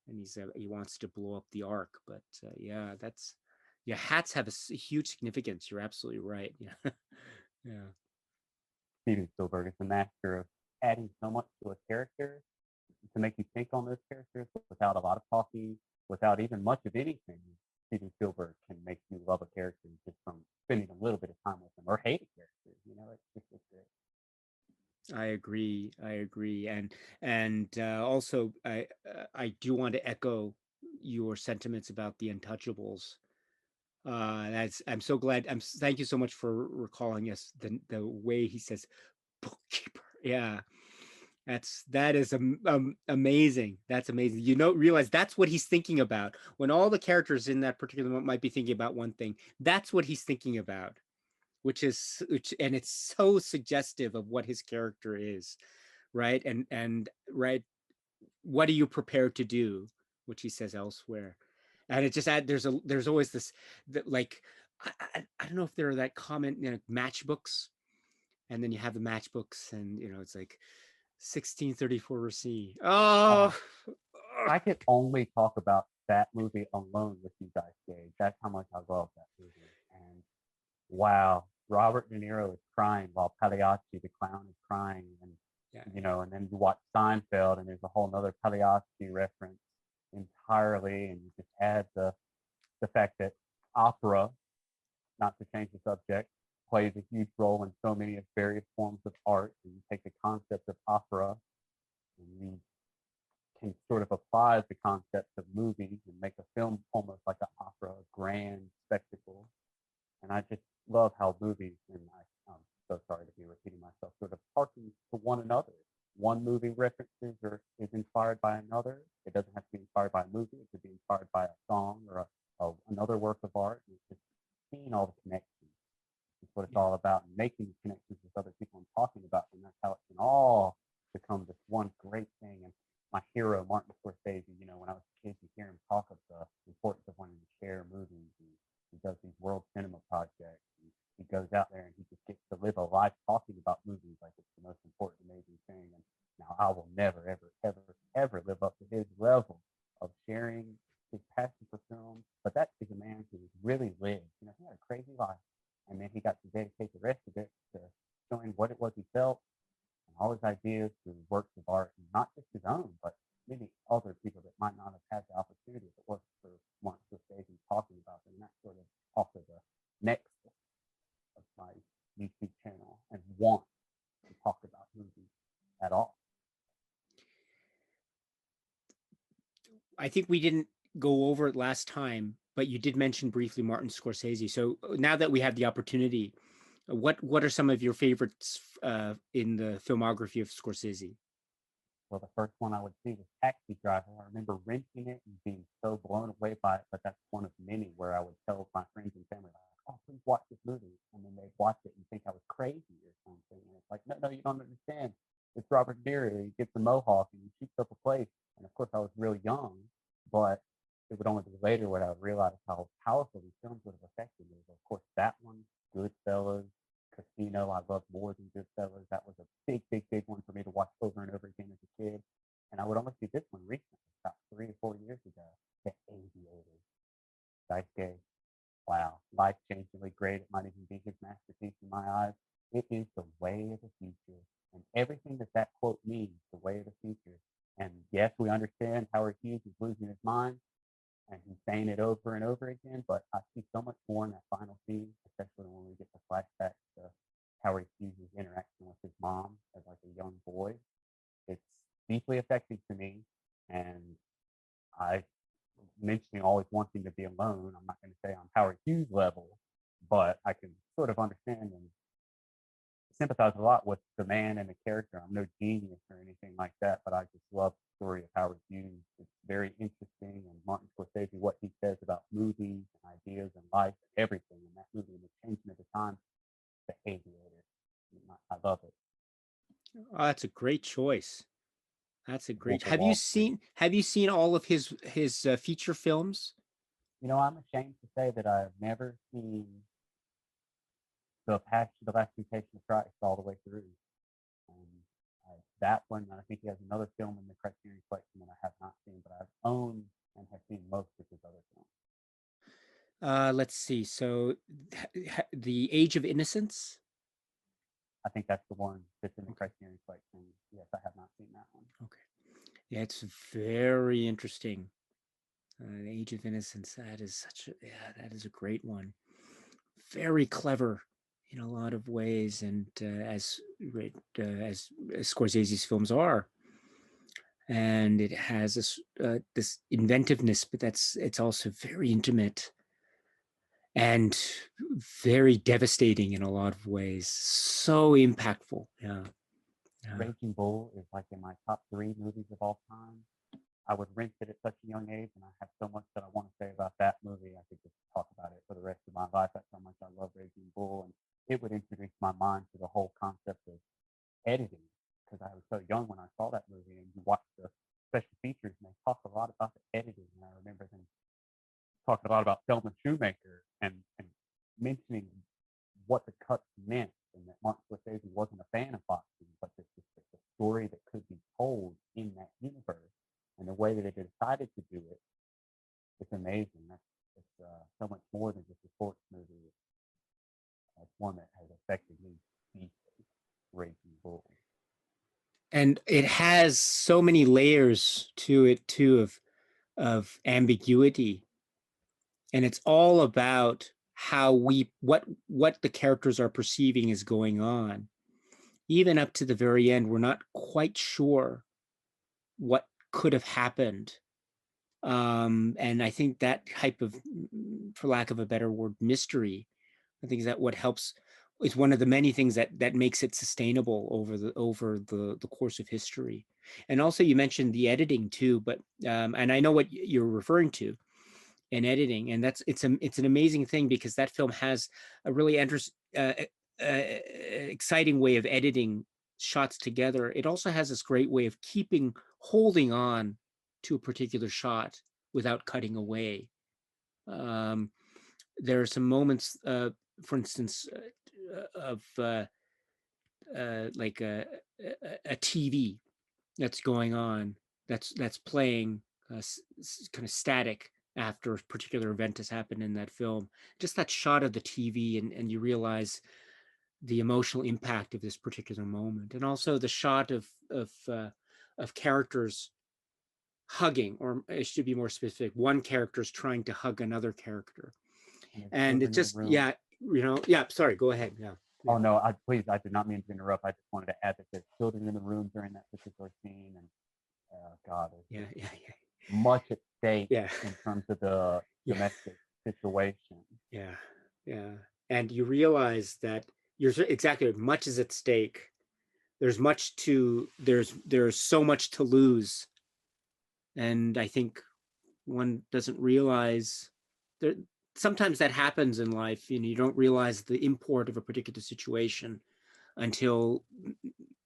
and he wants to blow up the ark. But hats have a huge significance. You're absolutely right. Yeah. Yeah. Steven Spielberg is the master of adding so much to a character to make you think on those characters without a lot of talking, without even much of anything. Steven Spielberg can make you love a character just from spending a little bit of time with them, or hate a character. It's great. I agree. And also, I do want to echo your sentiments about the Untouchables. I'm so glad. Thank you so much for recalling us the way he says bookkeeper. Yeah, that is amazing. That's amazing. Realize that's what he's thinking about when all the characters in that particular moment might be thinking about one thing. That's what he's thinking about. And it's so suggestive of what his character is, right? And right, what are you prepared to do, which he says elsewhere. And it just there's always this like, I don't know if there are that comment, matchbooks, and then you have the matchbooks, and it's like 1634 Racine. I could only talk about that movie alone with you guys, Dave. That's how much I love that movie. And wow, Robert De Niro is crying while Pagliacci, the clown, is crying. And and then you watch Seinfeld, and there's a whole nother Pagliacci reference entirely, and you just add the fact that opera, not to change the subject, plays a huge role in so many various forms of art. And you take the concept of opera and you can sort of apply the concepts of movies and make a film almost like an opera, a grand spectacle. And I just love how movies, and I'm so sorry to be repeating myself, sort of harken to one another. One movie references or is inspired by another. It doesn't have to be inspired by a movie. It could be inspired by a song or another work of art. And it's just seeing all the connections. It's what it's all about, making connections with other people and talking about them. That's how it can all become this one great thing. And my hero, Martin Scorsese. You know, when I was a kid, you hear him talk of the importance of wanting to share movies. And he does these world cinema projects. And he goes out there and he just gets to live a life talking about movies like it's the most important, amazing thing. And now I will never, ever, ever, ever live up to his level of sharing his passion for film. But that is a man who really lived. You know, he had a crazy life. And then he got to dedicate the rest of it to showing what it was he felt and all his ideas through works of art, and not just his own, but many other people that might not have had the opportunity if it wasn't for Martin Scorsese talking about them. And that's sort of also the next of my YouTube channel and want to talk about movies at all. I think we didn't go over it last time, but you did mention briefly Martin Scorsese. So now that we have the opportunity, what are some of your favorites in the filmography of Scorsese? Well, the first one I would see was Taxi Driver. I remember renting it and being so blown away by it, but that's one of many where I would tell my friends and family, like, oh, please watch this movie. And then they'd watch it and think I was crazy or something. And it's like, no, you don't understand. It's Robert De Niro. He gets a mohawk and he shoots up a place. And of course, I was really young, but it would only be later when I would realize how powerful these films would have affected me. Of course, that one, Goodfellas, Casino, I loved more than Goodfellas. That was a big, big, big one for me to watch over and over again as a kid. And I would only see this one recently, about 3 or 4 years ago, The Aviator. Daisuke, wow, life-changingly great. It might even be his masterpiece in my eyes. It is the way of the future. And everything that quote means, the way of the future. And yes, we understand Howard Hughes is losing his mind, and he's saying it over and over again, but I see so much more in that final scene, especially when we get the flashback to Howard Hughes' interaction with his mom as like a young boy. It's deeply affecting to me, and I mentioning always wanting to be alone. I'm not going to say I'm Howard Hughes level, but I can sort of understand and sympathize a lot with the man and the character. I'm no genius or anything like that, but I just love the story of Howard Hughes. It's very interesting, and Martin Scorsese, what he says about movies and ideas and life and everything in that movie and the changing of the time, The Aviator. I love it. Oh, that's a great choice. That's a great. Have you seen all of his feature films? You know, I'm ashamed to say that I've never seen The Last Temptation of Christ all the way through. That one, I think he has another film in the Criterion Collection that I have not seen, but I've owned and have seen most of his other films. Let's see. So, The Age of Innocence. I think that's the one that's in the Criterion Collection. Yes, I have not seen that one. Okay. Yeah, it's very interesting. The Age of Innocence. That is a great one. Very clever in a lot of ways, and as Scorsese's films are, and it has this inventiveness, but it's also very intimate and very devastating in a lot of ways. So impactful. Yeah. Raging Bull is like in my top 3 movies of all time. I would rent it at such a young age, and I have so much that I want to say about that movie. I could just talk about it for the rest of my life. That's how much I love Raging Bull, and it would introduce my mind to the whole concept of editing, because I was so young when I saw that movie, and you watch the special features, and they talk a lot about the editing, and I remember them talking a lot about Thelma Shoemaker and mentioning what the cuts meant, and that Martin Scorsese wasn't a fan of boxing, but the story that could be told in that universe. And the way that they decided to do it, it's amazing. It's so much more than just a sports movie. It's one that has affected me deeply, Raging Bull. And it has so many layers to it too of ambiguity. And it's all about how what the characters are perceiving is going on. Even up to the very end, we're not quite sure what could have happened. And I think that type of, for lack of a better word, mystery, I think is that what helps, is one of the many things that makes it sustainable over the course of history. And also you mentioned the editing too, but and I know what you're referring to in editing, and it's an amazing thing, because that film has a really exciting way of editing shots together. It also has this great way of keeping holding on to a particular shot without cutting away. There are some moments, for instance, of like a TV that's going on, that's playing kind of static after a particular event has happened in that film. Just that shot of the TV, and you realize the emotional impact of this particular moment, and also the shot of characters hugging, or it should be more specific, one character is trying to hug another character, and it just, yeah, yeah, sorry, go ahead. Yeah. Oh no, please, I did not mean to interrupt. I just wanted to add that there's children in the room during that particular scene, and God, Yeah. much at stake Yeah. in terms of the domestic situation. Yeah. And you realize that exactly, much is at stake. There's so much to lose, and I think one doesn't realize that sometimes that happens in life. You don't realize the import of a particular situation until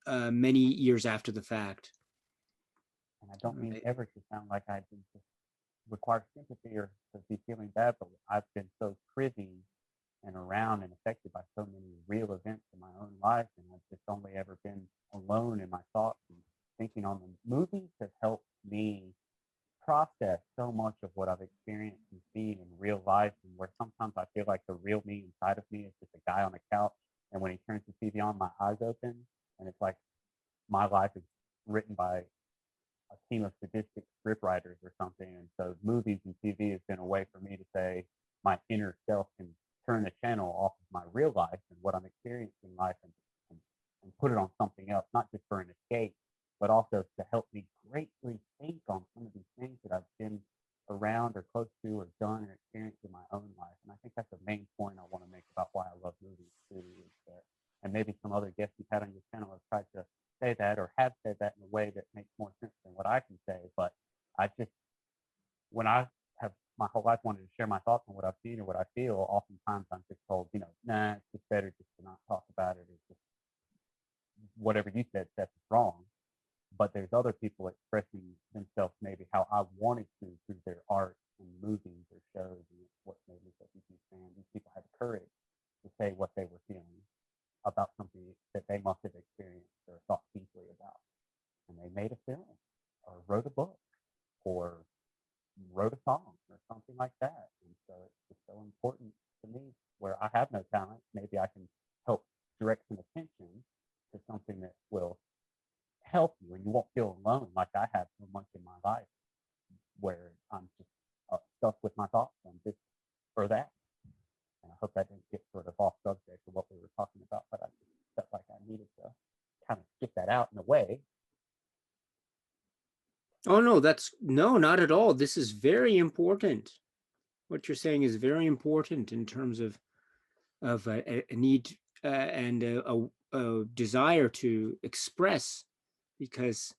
many years after the fact. And I don't mean ever to sound like I just require sympathy or to be feeling bad, but I've been so privy and around and affected by so many real events in my own life, and I've just only ever been alone in my thoughts and thinking on them. Movies have helped me process so much of what I've experienced and seen in real life, and where sometimes I feel like the real me inside of me is just a guy on a couch, and when he turns the TV on, my eyes open, and it's like my life is written by a team of sadistic scriptwriters or something. And so movies and TV has been a way for me to say my inner self can turn the channel off of my real life and what I'm experiencing in life, and put it on something else, not just for an escape, but also to help me greatly think on some of these things that I've been around or close to or done or experienced in my own life. And I think that's the main point I want to make about why I love movies too, is that, and maybe some other guests you've had on your channel have tried to say that or have said that in a way that makes more sense than what I can say. But I just, when I have my whole life wanted to share my thoughts on what I've seen or what I feel, oftentimes I'm just told, nah, it's just better just to not talk about it. It's just whatever you said, Seth, is wrong. But there's other people expressing themselves maybe how I wanted to through their art and movies or shows, and it's what made me such a huge fan. These people had the courage to say what they were feeling about something that they must have experienced or thought deeply about. And they made a film or wrote a book or wrote a song or something like that. And so it's just so important to me, where I have no talent, maybe I can help direct some attention to something that will help you and you won't feel alone like I have so much in my life, where I'm just stuck with my thoughts on this or that. And I hope that didn't get sort of off subject of what we were talking about, but I just felt like I needed to kind of get that out in a way. Oh, no, no, not at all. This is very important. What you're saying is very important in terms of a need and a desire to express, because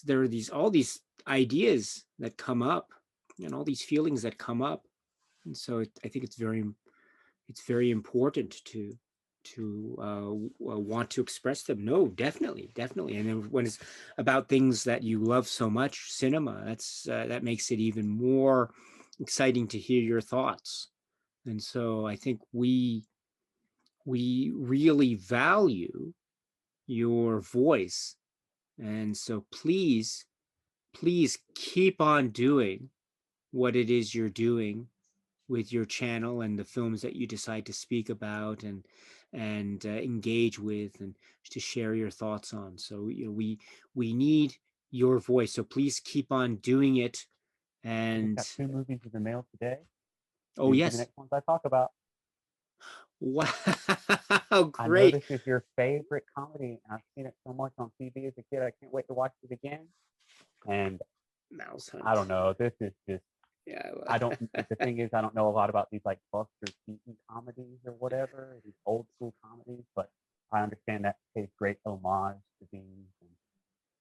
there are all these ideas that come up and all these feelings that come up, and so I think it's very important to want to express them. No, definitely. And then when it's about things that you love so much, cinema, that makes it even more exciting to hear your thoughts. And so I think we really value your voice, and so please keep on doing what it is you're doing with your channel and the films that you decide to speak about and engage with and to share your thoughts on. So we need your voice, so please keep on doing it. And got 2 movies in the mail today. Oh, These yes. are the next ones I talk about. Wow. Great. I know this is your favorite comedy, and I've seen it so much on TV as a kid. I can't wait to watch it again. And Mouse Hunt. I don't know, this is just, Yeah. the thing is, I don't know a lot about these like Buster Keaton comedies or whatever, these old school comedies, but I understand that pays great homage to these, and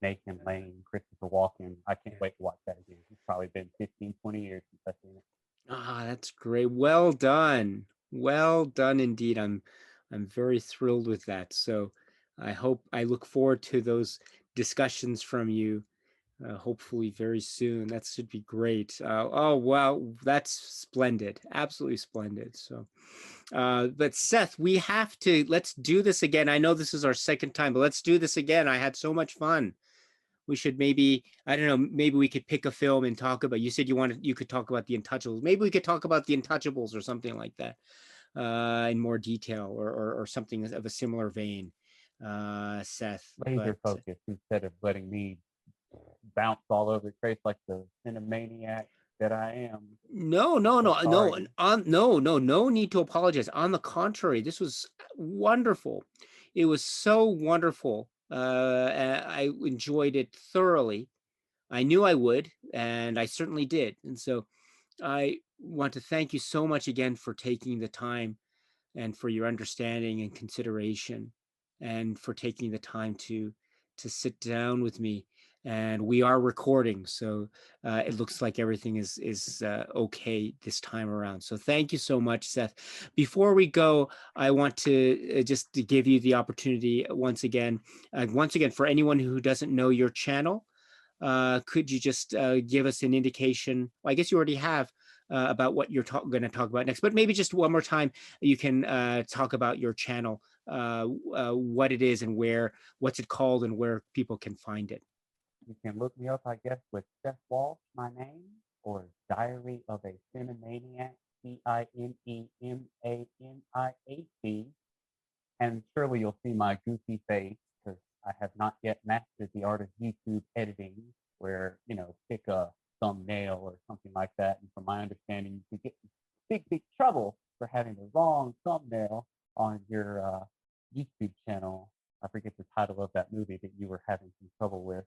Nathan Lane, Christopher Walken. I can't wait to watch that again. It's probably been 15, 20 years since I've seen it. Ah, that's great. Well done. Well done indeed. I'm very thrilled with that. So I look forward to those discussions from you, hopefully very soon. That should be great. Oh, wow, that's splendid. Absolutely splendid. So, but Seth, let's do this again. I know this is our second time, but let's do this again. I had so much fun. We should maybe, I don't know, maybe we could pick a film and talk about, you said you could talk about The Untouchables. Maybe we could talk about The Untouchables or something like that in more detail, or something of a similar vein, Seth. Laser focus instead of letting me bounce all over the place like the cinemaniac that I am. No, no need to apologize. On the contrary, this was wonderful. It was so wonderful. I enjoyed it thoroughly. I knew I would, and I certainly did. And so I want to thank you so much again for taking the time, and for your understanding and consideration, and for taking the time to sit down with me. And we are recording, so it looks like everything is okay this time around. So thank you so much, Seth. Before we go, I want to just to give you the opportunity once again, for anyone who doesn't know your channel, could you just give us an indication? Well, I guess you already have, about what you're going to talk about next, but maybe just one more time, you can talk about your channel, what it is and what's it called, and where people can find it. You can look me up, I guess, with Seth Walsh, my name, or Diary of a Cinemaniac, Cinemaniac. And surely you'll see my goofy face, because I have not yet mastered the art of YouTube editing, where, pick a thumbnail or something like that. And from my understanding, you could get in big trouble for having the wrong thumbnail on your YouTube channel. I forget the title of that movie that you were having some trouble with,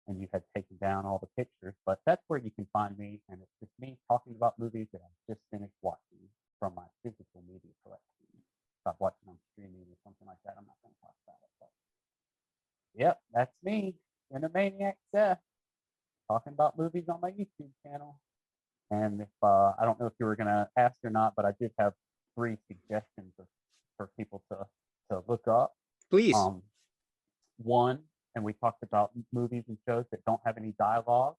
and you had taken down all the pictures. But that's where you can find me, and it's just me talking about movies that I've just finished watching from my physical media collection. If I've watched them on streaming or something like that, I'm not going to talk about it. But yep, that's me, Cinemaniac Seth, talking about movies on my YouTube channel. And if I don't know if you were going to ask or not, but I did have 3 suggestions for people to look up. Please. One, and we talked about movies and shows that don't have any dialogue.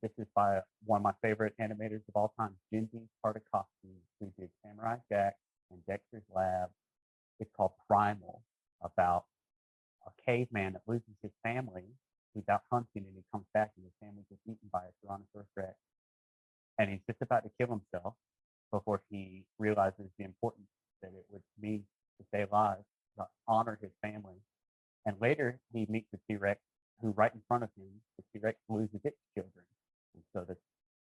This is by one of my favorite animators of all time, Genji Tartakovsky, who did Samurai Jack and Dexter's Lab. It's called Primal, about a caveman that loses his family. He's out hunting and he comes back and his family gets eaten by a Tyrannosaurus Rex. And he's just about to kill himself before he realizes the importance that it would mean to stay alive, to honor his family. And later he meets the T-Rex, who right in front of him, the T-Rex loses its children. And so the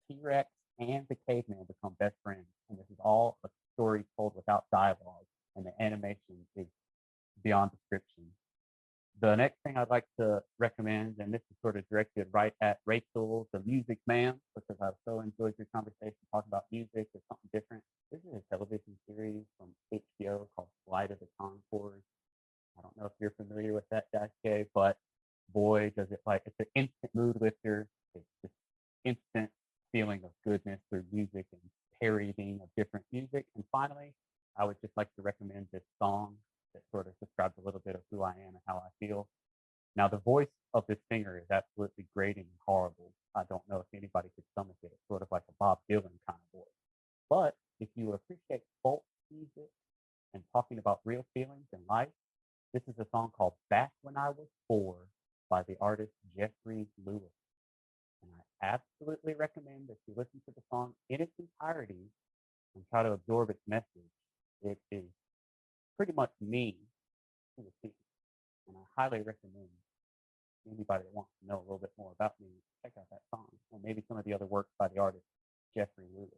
T-Rex and the caveman become best friends. And this is all a story told without dialogue. And the animation is beyond description. The next thing I'd like to recommend, and this is sort of directed right at Rachel, the music man, because I've so enjoyed your conversation talking about music or something different. This is a television series from HBO called Flight of the Conchords. I don't know if you're familiar with that, Daisuke, but boy, does it it's an instant mood lifter. It's just instant feeling of goodness through music and parodying of different music. And finally, I would just like to recommend this song that sort of describes a little bit of who I am and how I feel. Now, the voice of this singer is absolutely grating and horrible. I don't know if anybody could stomach it. It's sort of like a Bob Dylan kind of voice. But if you appreciate folk music and talking about real feelings in life, this is a song called Back When I Was 4 by the artist Jeffrey Lewis. And I absolutely recommend that you listen to the song in its entirety and try to absorb its message. It is pretty much me to the T. And I highly recommend anybody that wants to know a little bit more about me, check out that song, and maybe some of the other works by the artist Jeffrey Lewis.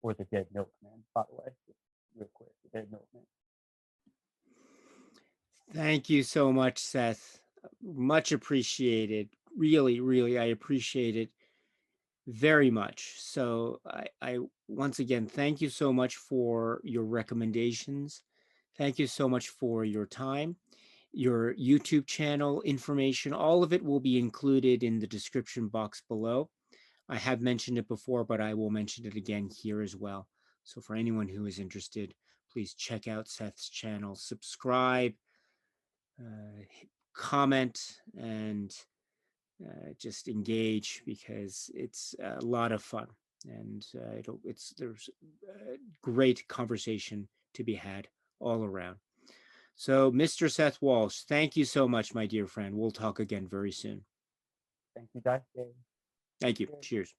Or the Dead Milkman, by the way. Just real quick, the Dead Milkman. Thank you so much, Seth. Much appreciated. Really, really, I appreciate it very much. So I once again, thank you so much for your recommendations. Thank you so much for your time. Your YouTube channel information, all of it will be included in the description box below. I have mentioned it before, but I will mention it again here as well. So for anyone who is interested, please check out Seth's channel, subscribe, comment and just engage, because it's a lot of fun, and there's great conversation to be had all around. So, Mr. Seth Walsh, thank you so much, my dear friend. We'll talk again very soon. Thank you, Daisuke. Thank you. Cheers.